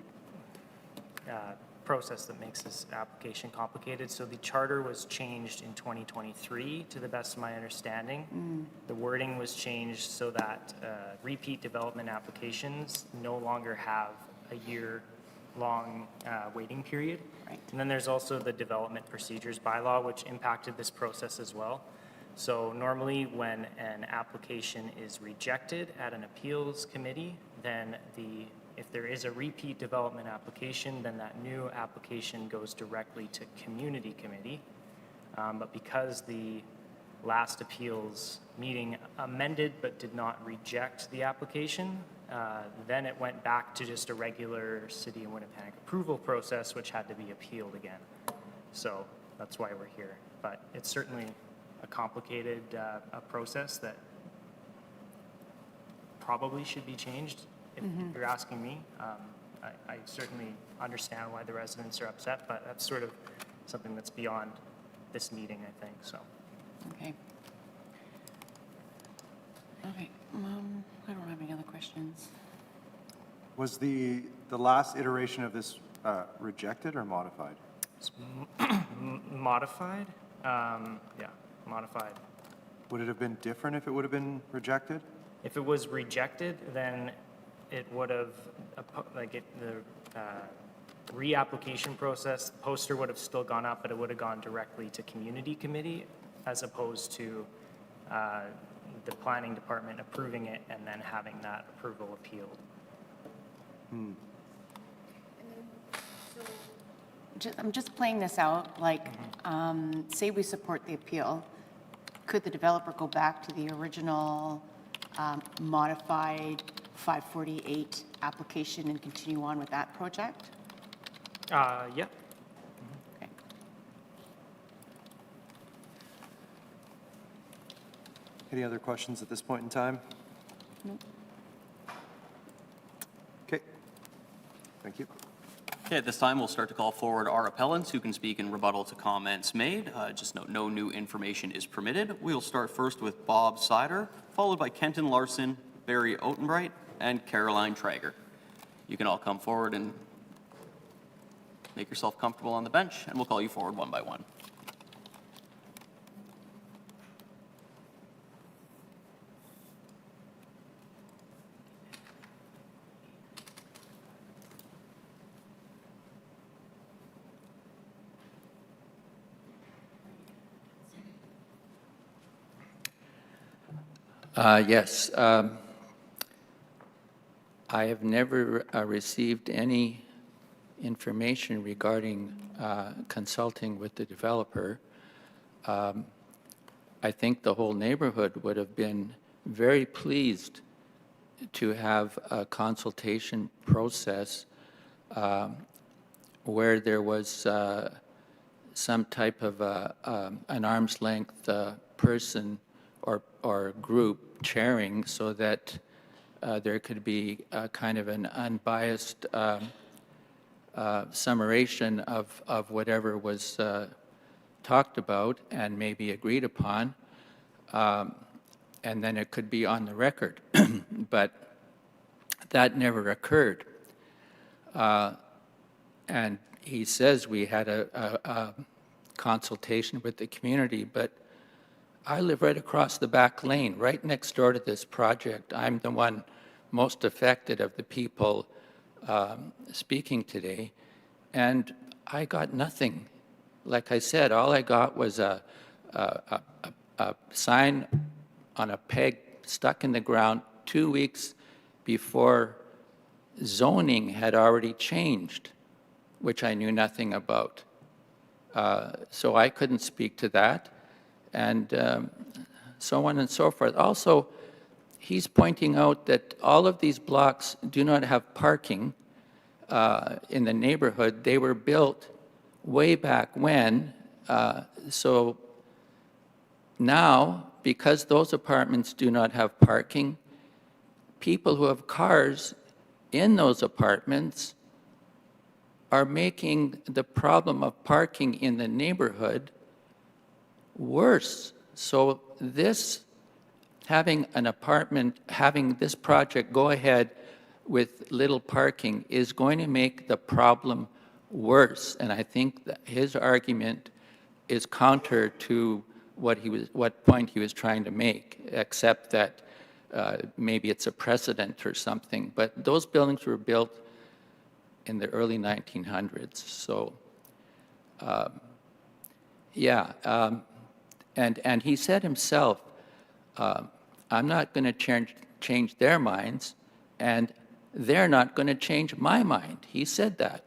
process that makes this application complicated. So the charter was changed in 2023, to the best of my understanding. The wording was changed so that repeat development applications no longer have a year-long waiting period. Right. And then there's also the development procedures bylaw, which impacted this process as well. So normally when an application is rejected at an appeals committee, then if there is a repeat development application, then that new application goes directly to community committee. But because the last appeals meeting amended but did not reject the application, then it went back to just a regular City of Winnipeg approval process, which had to be appealed again. So that's why we're here. But it's certainly a complicated a process that probably should be changed, if you're asking me. I certainly understand why the residents are upset, but that's sort of something that's beyond this meeting, I think, so. Okay. Okay, I don't have any other questions. Was the last iteration of this rejected or modified? Modified? Yeah, modified. Would it have been different if it would have been rejected? If it was rejected, then it would have, the reapplication process, the poster would have still gone up, but it would have gone directly to community committee as opposed to the planning department approving it and then having that approval appealed. I'm just playing this out, like, say we support the appeal, could the developer go back to the original modified 548 application and continue on with that project? Yeah. Okay. Any other questions at this point in time? Nope. Okay, thank you. Okay, at this time, we'll start to call forward our appellants who can speak in rebuttal to comments made. Just note, no new information is permitted. We'll start first with Bob Sider, followed by Kenton Larson, Barry Otenbright, and Caroline Traeger. You can all come forward and make yourself comfortable on the bench, and we'll call you forward one by one. Yes. I have never received any information regarding consulting with the developer. I think the whole neighborhood would have been very pleased to have a consultation process where there was some type of an arm's length person or group chairing, so that there could be kind of an unbiased summation of whatever was talked about and maybe agreed upon, and then it could be on the record. But that never occurred. And he says we had a consultation with the community, but I live right across the back lane, right next door to this project. I'm the one most affected of the people speaking today, and I got nothing. Like I said, all I got was a sign on a peg stuck in the ground 2 weeks before zoning had already changed, which I knew nothing about. So I couldn't speak to that, and so on and so forth. Also, he's pointing out that all of these blocks do not have parking in the neighborhood. They were built way back when, so now, because those apartments do not have parking, people who have cars in those apartments are making the problem of parking in the neighborhood worse. So this, having an apartment, having this project go ahead with little parking is going to make the problem worse. And I think that his argument is counter to what point he was trying to make, except that maybe it's a precedent or something. But those buildings were built in the early 1900s. So, and he said himself, I'm not going to change their minds, and they're not going to change my mind. He said that.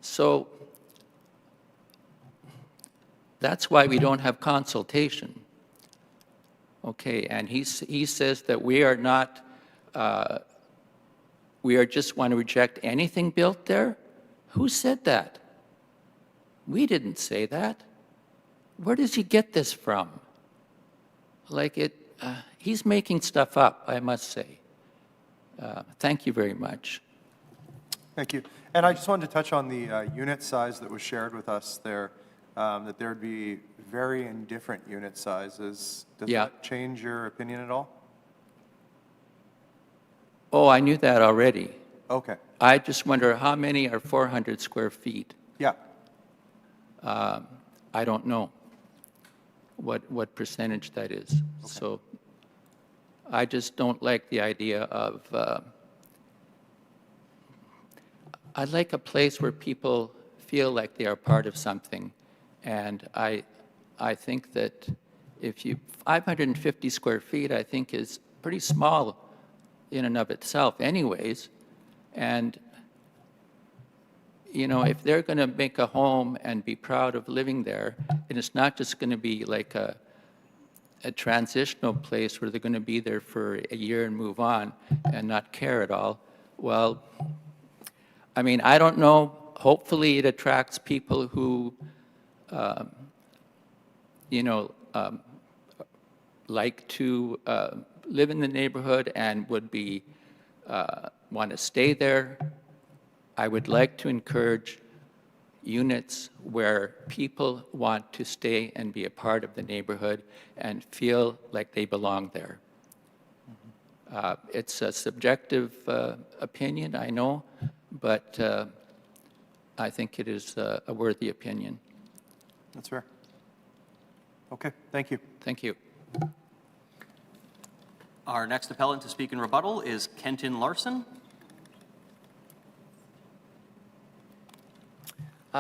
So that's why we don't have consultation. Okay, and he says that we are not, we are just want to reject anything built there? Who said that? We didn't say that. Where does he get this from? Like he's making stuff up, I must say. Thank you very much. Thank you. And I just wanted to touch on the unit size that was shared with us there, that there would be varying different unit sizes. Does that change your opinion at all? Oh, I knew that already. Okay. I just wonder how many are 400 square feet? Yeah. I don't know what percentage that is. Okay. So I just don't like the idea of, I'd like a place where people feel like they are part of something. And I think that if 550 square feet, I think is pretty small in and of itself anyways. And, you know, if they're going to make a home and be proud of living there, and it's not just going to be like a transitional place where they're going to be there for a year and move on and not care at all, well, I mean, I don't know. Hopefully it attracts people who, you know, like to live in the neighborhood and would be, want to stay there. I would like to encourage units where people want to stay and be a part of the neighborhood and feel like they belong there. It's a subjective opinion, I know, but I think it is a worthy opinion. That's fair. Okay, thank you. Thank you. Our next appellant to speak in rebuttal is Kenton Larson.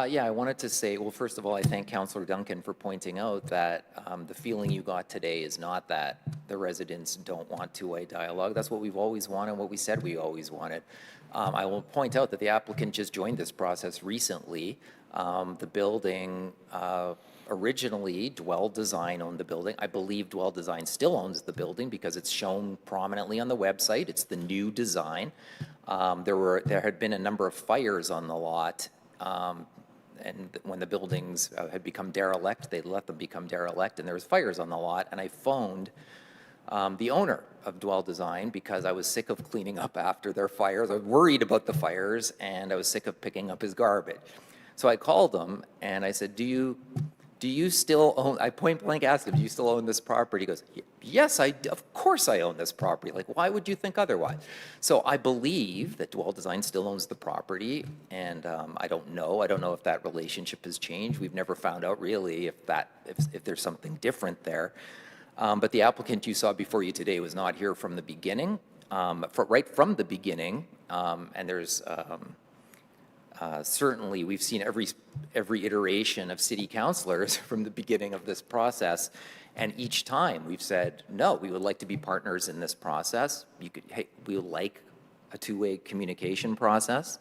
Yeah, I wanted to say, well, first of all, I thank Councillor Duncan for pointing out that the feeling you got today is not that the residents don't want two-way dialogue. That's what we've always wanted, what we said we always wanted. I will point out that the applicant just joined this process recently. The building, originally, Dwell Design owned the building. I believe Dwell Design still owns the building because it's shown prominently on the website. It's the new design. There had been a number of fires on the lot. And when the buildings had become derelict, they let them become derelict, and there was fires on the lot. And I phoned the owner of Dwell Design because I was sick of cleaning up after their fires. I was worried about the fires, and I was sick of picking up his garbage. So I called him, and I said, do you still own, I point blank asked him, do you still own this property? He goes, yes, of course I own this property. Like, why would you think otherwise? So I believe that Dwell Design still owns the property, and I don't know if that relationship has changed. We've never found out really if there's something different there. But the applicant you saw before you today was not here from the beginning, right from the beginning, and there's certainly, we've seen every iteration of city councilors from the beginning of this process, and each time we've said, no, we would like to be partners in this process. We would like a two-way communication process.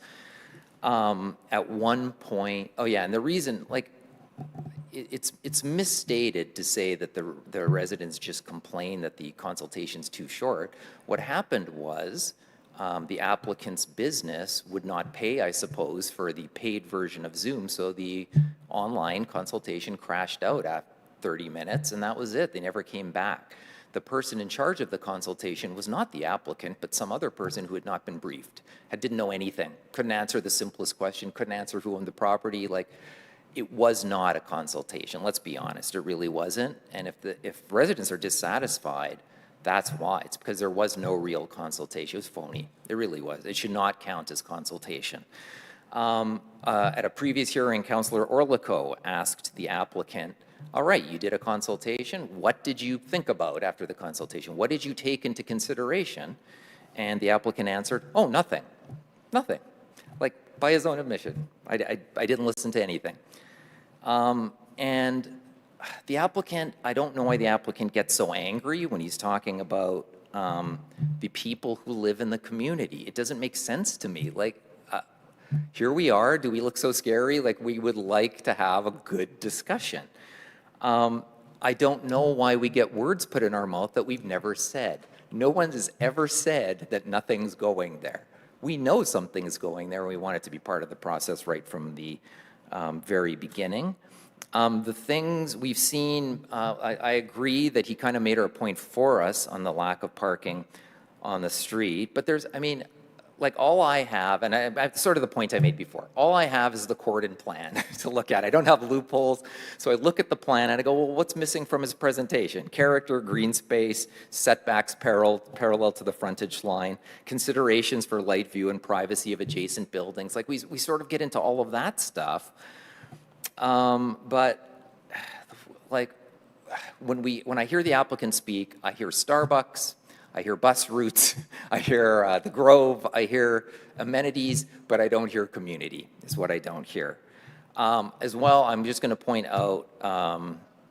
At one point, oh yeah, and the reason, like, it's misstated to say that the residents just complain that the consultation's too short. What happened was, the applicant's business would not pay, I suppose, for the paid version of Zoom, so the online consultation crashed out at 30 minutes, and that was it. They never came back. The person in charge of the consultation was not the applicant, but some other person who had not been briefed, didn't know anything, couldn't answer the simplest question, couldn't answer who owned the property. Like, it was not a consultation. Let's be honest, it really wasn't. And if residents are dissatisfied, that's why. It's because there was no real consultation. It was phony. It really was. It should not count as consultation. At a previous hearing, Councillor Orlico asked the applicant, all right, you did a consultation. What did you think about after the consultation? What did you take into consideration? And the applicant answered, oh, nothing. Nothing. Like, by his own admission. I didn't listen to anything. And the applicant, I don't know why the applicant gets so angry when he's talking about the people who live in the community. It doesn't make sense to me. Like, here we are. Do we look so scary? Like, we would like to have a good discussion. I don't know why we get words put in our mouth that we've never said. No one has ever said that nothing's going there. We know something's going there, and we want it to be part of the process right from the very beginning. The things we've seen, I agree that he kind of made a point for us on the lack of parking on the street, but there's, I mean, like, all I have, and I sort of the point I made before, all I have is the Corden plan to look at. I don't have loopholes, so I look at the plan and I go, well, what's missing from his presentation? Character, green space, setbacks parallel to the frontage line, considerations for light view and privacy of adjacent buildings. Like, we sort of get into all of that stuff. But like, when I hear the applicant speak, I hear Starbucks, I hear bus routes, I hear the Grove, I hear amenities, but I don't hear community, is what I don't hear. As well, I'm just going to point out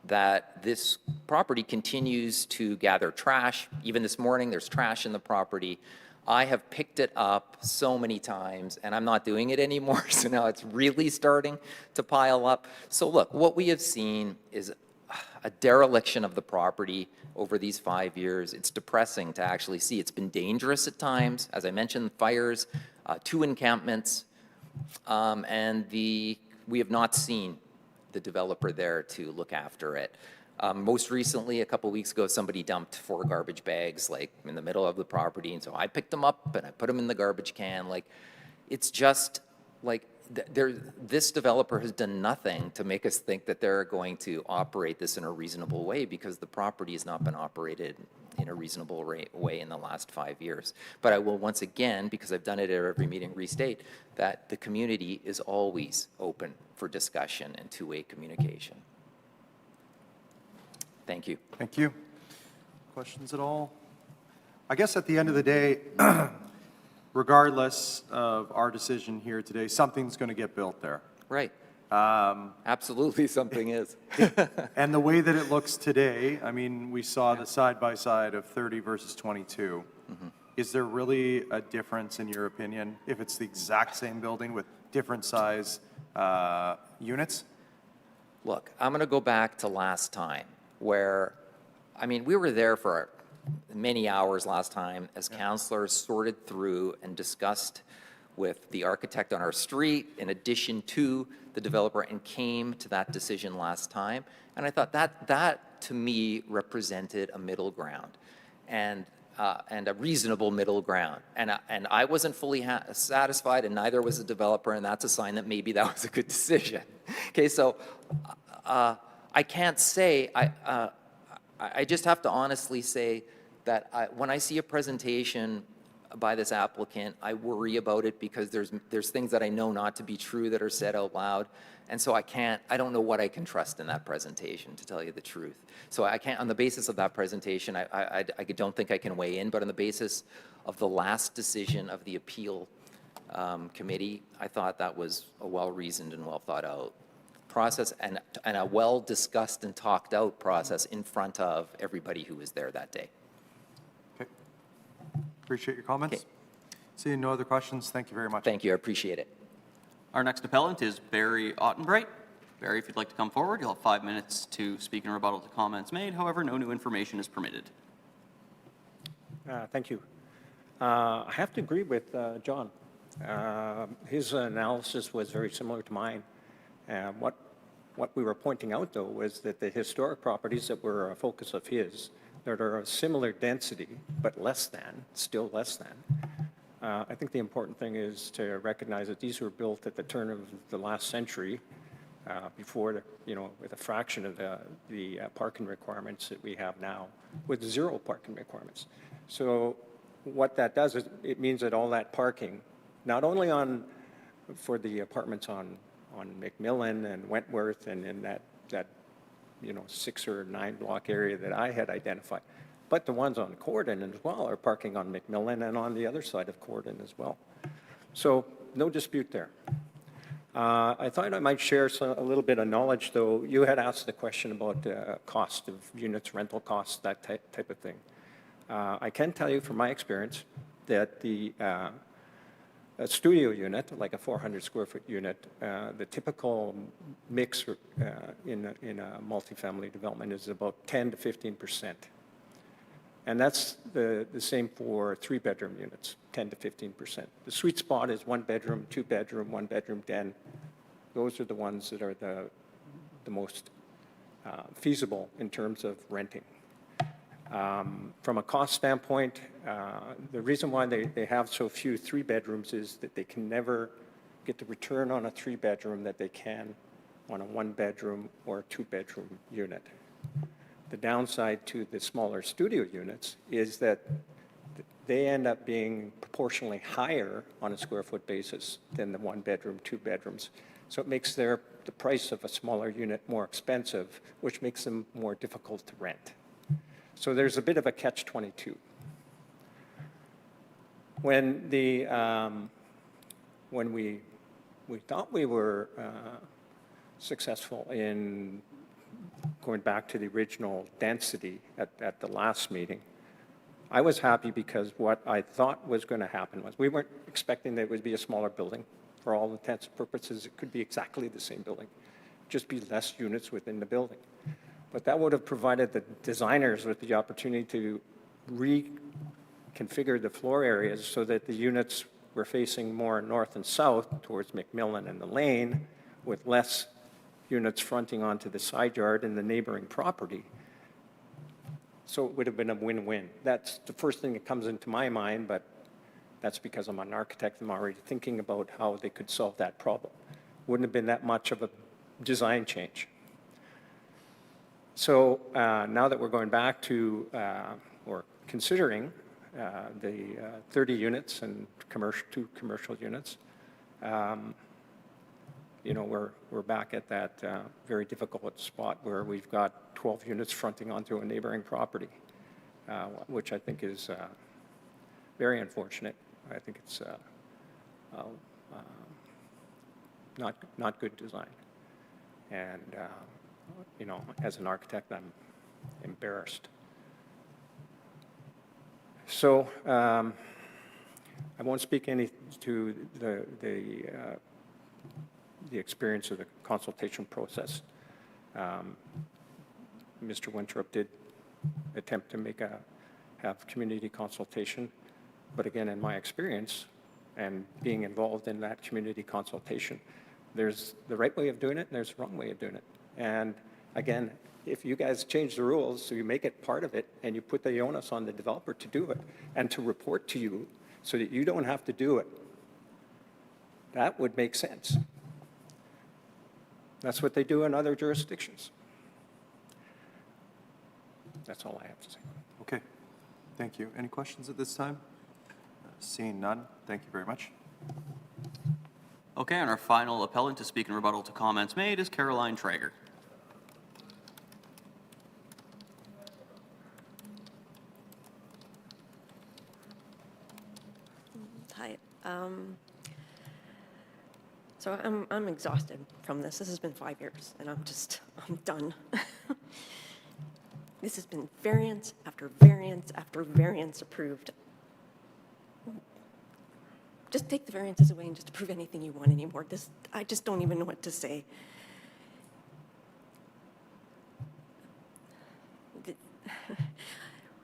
that this property continues to gather trash. Even this morning, there's trash in the property. I have picked it up so many times, and I'm not doing it anymore, so now it's really starting to pile up. So look, what we have seen is a dereliction of the property over these 5 years. It's depressing to actually see. It's been dangerous at times. As I mentioned, fires, 2 encampments, and we have not seen the developer there to look after it. Most recently, a couple weeks ago, somebody dumped 4 garbage bags, like, in the middle of the property, and so I picked them up and I put them in the garbage can. Like, it's just, like, this developer has done nothing to make us think that they're going to operate this in a reasonable way, because the property has not been operated in a reasonable way in the last 5 years. But I will once again, because I've done it at every meeting, restate that the community is always open for discussion and two-way communication. Thank you. Thank you. Questions at all? I guess at the end of the day, regardless of our decision here today, something's going to get built there. Right. Absolutely, something is. And the way that it looks today, I mean, we saw the side-by-side of 30 versus 22. Is there really a difference, in your opinion, if it's the exact same building with different size units? Look, I'm going to go back to last time where, I mean, we were there for many hours last time as councilors sorted through and discussed with the architect on our street in addition to the developer and came to that decision last time. And I thought that to me represented a middle ground and a reasonable middle ground. And I wasn't fully satisfied, and neither was the developer, and that's a sign that maybe that was a good decision. Okay, so I can't say, I just have to honestly say that when I see a presentation by this applicant, I worry about it because there's things that I know not to be true that are said out loud. And so I don't know what I can trust in that presentation, to tell you the truth. So I can't, on the basis of that presentation, I don't think I can weigh in, but on the basis of the last decision of the appeal committee, I thought that was a well-reasoned and well-thought-out process and a well-discussed and talked-out process in front of everybody who was there that day. Okay. Appreciate your comments. Okay. Seeing no other questions, thank you very much. Thank you, I appreciate it. Our next appellant is Barry Ottenbright. Barry, if you'd like to come forward, you'll have 5 minutes to speak in rebuttal to comments made. However, no new information is permitted. Thank you. I have to agree with John. His analysis was very similar to mine. What we were pointing out, though, was that the historic properties that were a focus of his, that are of similar density, but still less than. I think the important thing is to recognize that these were built at the turn of the last century, before, with a fraction of the parking requirements that we have now, with 0 parking requirements. So what that does is it means that all that parking, not only for the apartments on McMillan and Wentworth and in that 6 or 9 block area that I had identified, but the ones on Corden as well are parking on McMillan and on the other side of Corden as well. So no dispute there. I thought I might share a little bit of knowledge, though. You had asked the question about cost of units, rental costs, that type of thing. I can tell you from my experience that a studio unit, like a 400 square foot unit, the typical mix in a multifamily development is about 10 to 15%. And that's the same for 3-bedroom units, 10 to 15%. The sweet spot is 1-bedroom, 2-bedroom, 1-bedroom den. Those are the ones that are the most feasible in terms of renting. From a cost standpoint, the reason why they have so few 3-bedrooms is that they can never get the return on a 3-bedroom that they can on a 1-bedroom or a 2-bedroom unit. The downside to the smaller studio units is that they end up being proportionally higher on a square foot basis than the 1-bedroom, 2-bedrooms. So it makes the price of a smaller unit more expensive, which makes them more difficult to rent. So there's a bit of a catch-22. When we thought we were successful in going back to the original density at the last meeting, I was happy because what I thought was going to happen was we weren't expecting that it would be a smaller building. For all intents and purposes, it could be exactly the same building, just be less units within the building. But that would have provided the designers with the opportunity to reconfigure the floor areas so that the units were facing more north and south towards McMillan and the Lane, with less units fronting onto the side yard and the neighboring property. So it would have been a win-win. That's the first thing that comes into my mind, but that's because I'm an architect. I'm already thinking about how they could solve that problem. Wouldn't have been that much of a design change. So now that we're going back to, or considering the 30 units and 2 commercial units, we're back at that very difficult spot where we've got 12 units fronting onto a neighboring property, which I think is very unfortunate. I think it's not good design. And, you know, as an architect, I'm embarrassed. So I won't speak any to the experience of the consultation process. Mr. Winthrop did attempt to have community consultation, but again, in my experience and being involved in that community consultation, there's the right way of doing it and there's the wrong way of doing it. And again, if you guys change the rules so you make it part of it and you put the onus on the developer to do it and to report to you so that you don't have to do it, that would make sense. That's what they do in other jurisdictions. That's all I have to say. Okay, thank you. Any questions at this time? Seeing none, thank you very much. Okay, and our final appellant to speak in rebuttal to comments made is Caroline Traeger. Hi. So I'm exhausted from this. This has been 5 years, and I'm done. This has been variance after variance after variance approved. Just take the variances away and just approve anything you want anymore. I just don't even know what to say.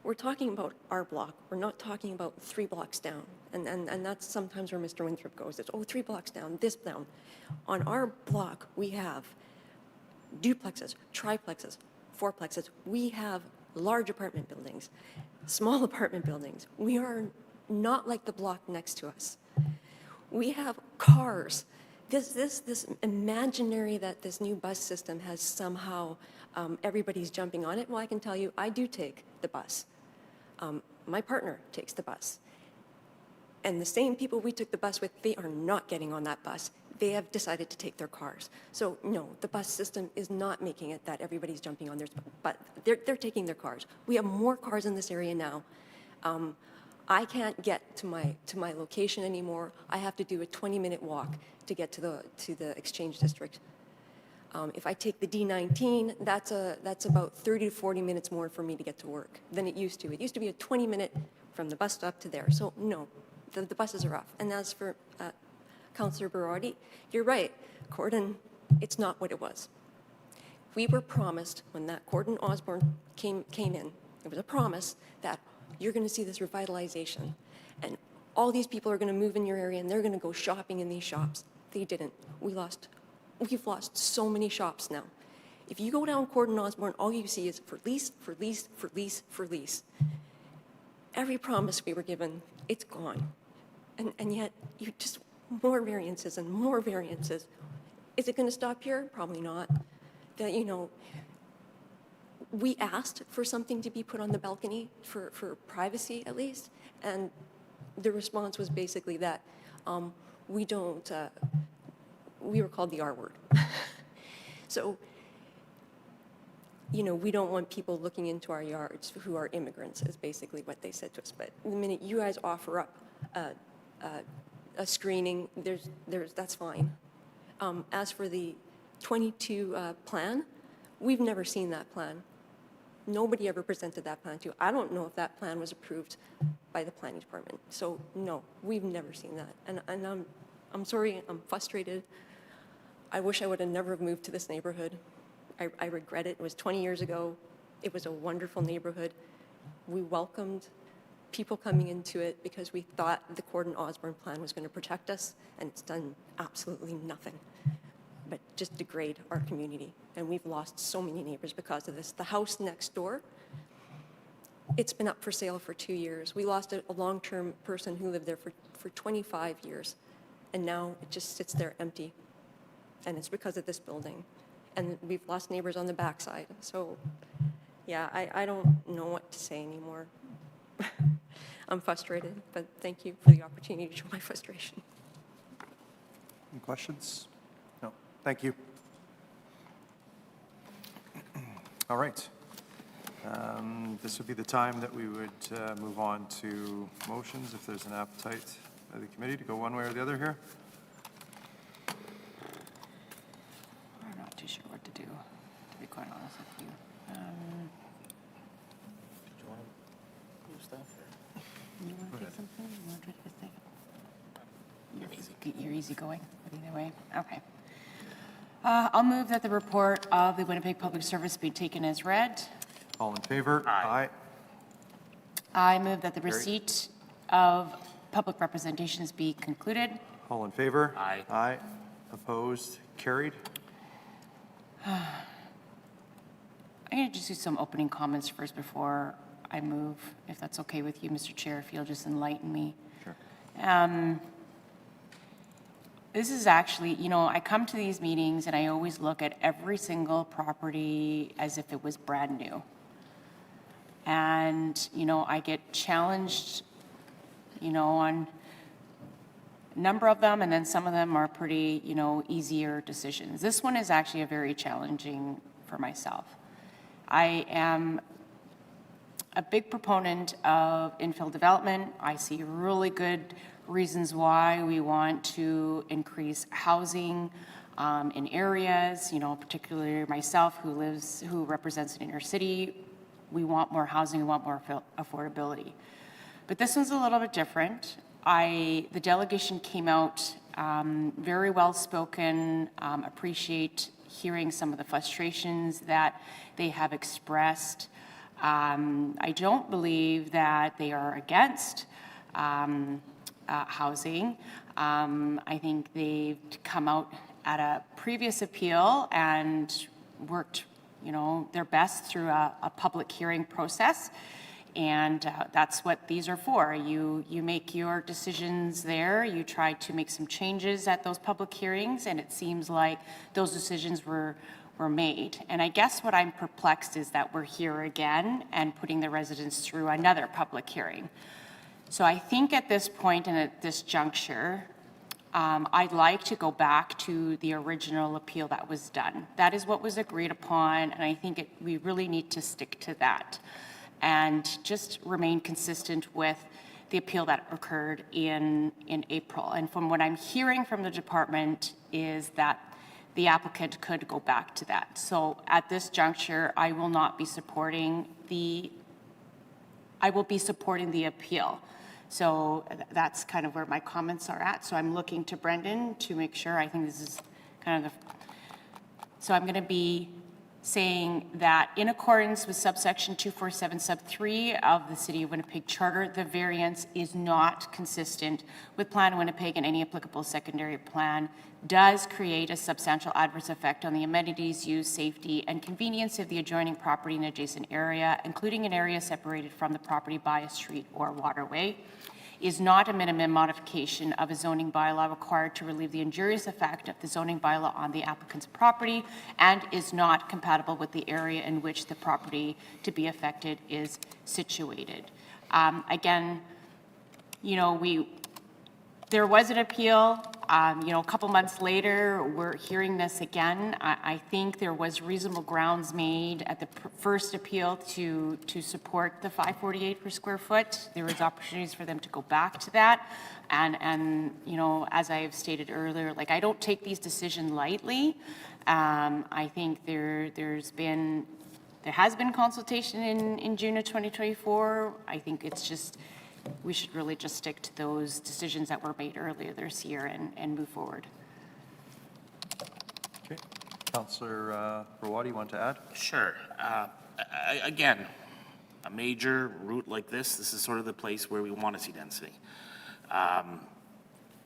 We're talking about our block. We're not talking about 3 blocks down. And that's sometimes where Mr. Winthrop goes. It's, 3 blocks down, this down. On our block, we have duplexes, triplexes, fourplexes. We have large apartment buildings, small apartment buildings. We are not like the block next to us. We have cars. This imaginary that this new bus system has somehow, everybody's jumping on it. Well, I can tell you, I do take the bus. My partner takes the bus. And the same people we took the bus with, they are not getting on that bus. They have decided to take their cars. So no, the bus system is not making it that everybody's jumping on theirs, but they're taking their cars. We have more cars in this area now. I can't get to my location anymore. I have to do a 20-minute walk to get to the Exchange District. If I take the D19, that's about 30 to 40 minutes more for me to get to work than it used to. It used to be a 20-minute from the bus stop to there. So no, the buses are off. And as for Councillor Berardi, you're right. Gordon, it's not what it was. We were promised when that Gordon Osborne came in, there was a promise that you're going to see this revitalization, and all these people are going to move in your area, and they're going to go shopping in these shops. They didn't. We've lost so many shops now. If you go down Gordon Osborne, all you see is for lease, for lease, for lease, for lease. Every promise we were given, it's gone. And yet, you just, more variances and more variances. Is it going to stop here? Probably not. That, you know, we asked for something to be put on the balcony for privacy at least, and the response was basically that we don't, we were called the R word. So, you know, we don't want people looking into our yards who are immigrants, is basically what they said to us. But the minute you guys offer up a screening, that's fine. As for the 22 plan, we've never seen that plan. Nobody ever presented that plan to. I don't know if that plan was approved by the planning department. So no, we've never seen that. And I'm sorry, I'm frustrated. I wish I would have never moved to this neighborhood. I regret it. It was 20 years ago. It was a wonderful neighborhood. We welcomed people coming into it because we thought the Gordon Osborne plan was going to protect us, and it's done absolutely nothing but just degrade our community. And we've lost so many neighbors because of this. The house next door, it's been up for sale for 2 years. We lost a long-term person who lived there for 25 years, and now it just sits there empty. And it's because of this building. And we've lost neighbors on the backside. So, yeah, I don't know what to say anymore. I'm frustrated, but thank you for the opportunity to show my frustration. Any questions? No. Thank you. All right. This would be the time that we would move on to motions, if there's an appetite by the committee to go one way or the other here. I'm not too sure what to do, to be quite honest with you. Do you want to move stuff? You want to take something? You want to take this thing? You're easygoing, but either way, okay. I'll move that the report of the Winnipeg Public Service be taken as read. All in favor? Aye. I move that the receipt of public representations be concluded. All in favor? Aye. Aye. Opposed? Carried. I'm going to just do some opening comments first before I move, if that's okay with you, Mr. Chair, if you'll just enlighten me. Sure. This is actually, you know, I come to these meetings and I always look at every single property as if it was brand new. And, you know, I get challenged, you know, on a number of them, and then some of them are pretty, you know, easier decisions. This one is actually a very challenging for myself. I am a big proponent of infill development. I see really good reasons why we want to increase housing in areas, you know, particularly myself who represents an inner city. We want more housing, we want more affordability. But this one's a little bit different. The delegation came out very well spoken, appreciate hearing some of the frustrations that they have expressed. I don't believe that they are against housing. I think they've come out at a previous appeal and worked, you know, their best through a public hearing process. And that's what these are for. You make your decisions there. You try to make some changes at those public hearings, and it seems like those decisions were made. And I guess what I'm perplexed is that we're here again and putting the residents through another public hearing. So I think at this point and at this juncture, I'd like to go back to the original appeal that was done. That is what was agreed upon, and I think we really need to stick to that and just remain consistent with the appeal that occurred in April. And from what I'm hearing from the department is that the applicant could go back to that. So at this juncture, I will not be supporting I will be supporting the appeal. So that's kind of where my comments are at. So I'm looking to Brendan to make sure. I think this is kind of so I'm going to be saying that in accordance with subsection 247 sub 3 of the City of Winnipeg Charter, the variance is not consistent with Plan Winnipeg, and any applicable secondary plan does create a substantial adverse effect on the amenities, use, safety, and convenience of the adjoining property and adjacent area, including an area separated from the property by a street or waterway, is not a minimum modification of a zoning bylaw required to relieve the injurious effect of the zoning bylaw on the applicant's property, and is not compatible with the area in which the property to be affected is situated. Again, you know, there was an appeal. You know, a couple months later, we're hearing this again. I think there was reasonable grounds made at the first appeal to support the 548 per square foot. There was opportunities for them to go back to that. And you know, as I've stated earlier, like, I don't take these decisions lightly. I think there has been consultation in June of 2024. I think it's just, we should really just stick to those decisions that were made earlier this year and move forward. Okay. Councillor Rawadi, you want to add? Sure. Again, a major route like this is sort of the place where we want to see density.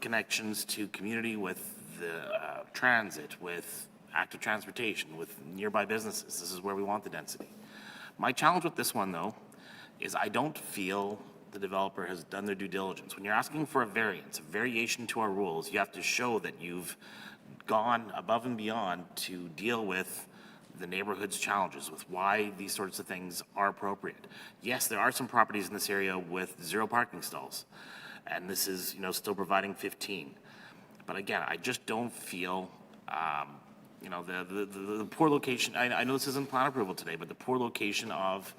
Connections to community with the transit, with active transportation, with nearby businesses. This is where we want the density. My challenge with this one, though, is I don't feel the developer has done their due diligence. When you're asking for a variance, a variation to our rules, you have to show that you've gone above and beyond to deal with the neighborhood's challenges, with why these sorts of things are appropriate. Yes, there are some properties in this area with 0 parking stalls, and this is, you know, still providing 15. But again, I just don't feel, you know, the poor location. I know this isn't plan approval today, but the poor location of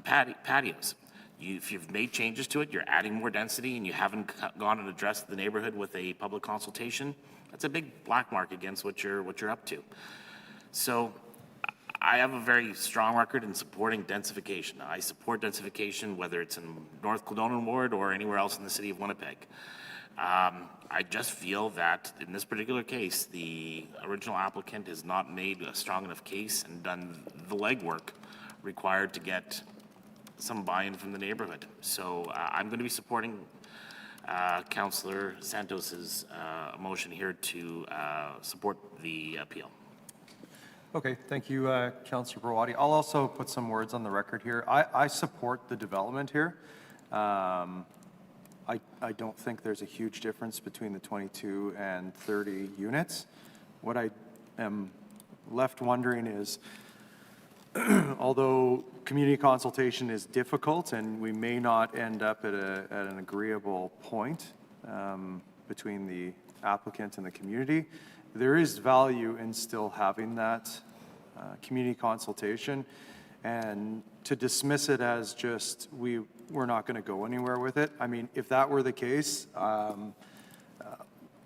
patios. If you've made changes to it, you're adding more density, and you haven't gone and addressed the neighborhood with a public consultation, that's a big black mark against what you're up to. So I have a very strong record in supporting densification. I support densification, whether it's in North Clodonan Ward or anywhere else in the city of Winnipeg. I just feel that in this particular case, the original applicant has not made a strong enough case and done the legwork required to get some buy-in from the neighborhood. So I'm going to be supporting Councillor Santos's motion here to support the appeal. Okay, thank you, Councillor Browadi. I'll also put some words on the record here. I support the development here. I don't think there's a huge difference between the 22 and 30 units. What I am left wondering is, although community consultation is difficult and we may not end up at an agreeable point between the applicant and the community, there is value in still having that community consultation, and to dismiss it as just we're not going to go anywhere with it. I mean, if that were the case,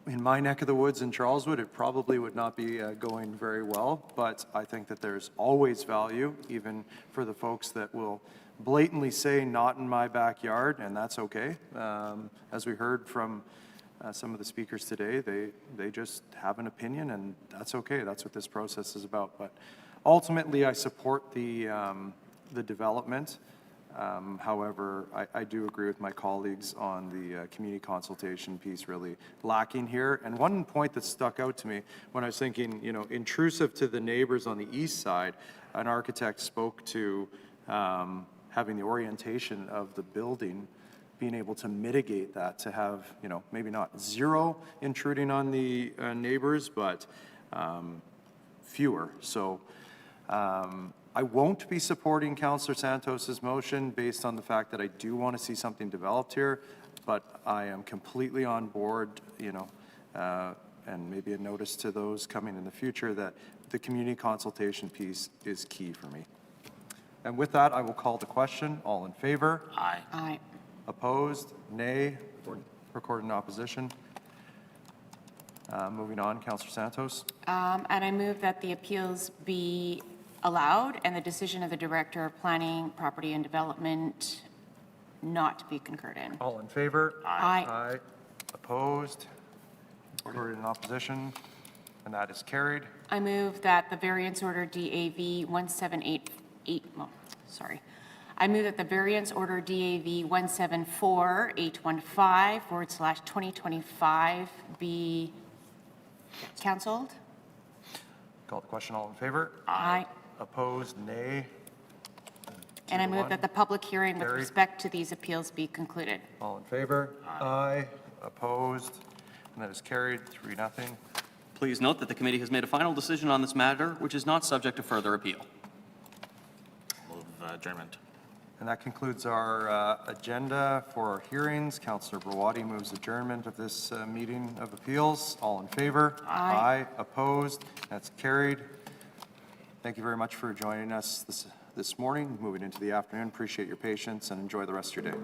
in my neck of the woods in Charleswood, it probably would not be going very well, but I think that there's always value, even for the folks that will blatantly say not in my backyard, and that's okay. As we heard from some of the speakers today, they just have an opinion, and that's okay. That's what this process is about. But ultimately, I support the development. However, I do agree with my colleagues on the community consultation piece really lacking here. And one point that stuck out to me when I was thinking, intrusive to the neighbors on the east side, an architect spoke to having the orientation of the building, being able to mitigate that, to have, maybe not zero intruding on the neighbors, but fewer. So I won't be supporting Councillor Santos's motion based on the fact that I do want to see something developed here, but I am completely on board, and maybe a notice to those coming in the future that the community consultation piece is key for me. And with that, I will call the question. All in favor? Aye. Aye. Opposed? Nay? Recorded in opposition. Moving on, Councillor Santos. And I move that the appeals be allowed and the decision of the Director of Planning, Property and Development not to be concurred in. All in favor? Aye. Aye. Opposed? Recorded in opposition, and that is carried. I move that the variance order DAV 1788, I move that the variance order DAV 174815/2025 be canceled. Call the question. All in favor? Aye. Opposed? Nay? And I move that the public hearing with Carried. respect to these appeals be concluded. All in favor? Aye. Opposed? And that is carried, 3-0. Please note that the committee has made a final decision on this matter, which is not subject to further appeal. Move adjournment. And that concludes our agenda for our hearings. Councillor Browadi moves adjournment of this meeting of appeals. All in favor? Aye. Opposed? That's carried. Thank you very much for joining us this morning, moving into the afternoon. Appreciate your patience and enjoy the rest of your day.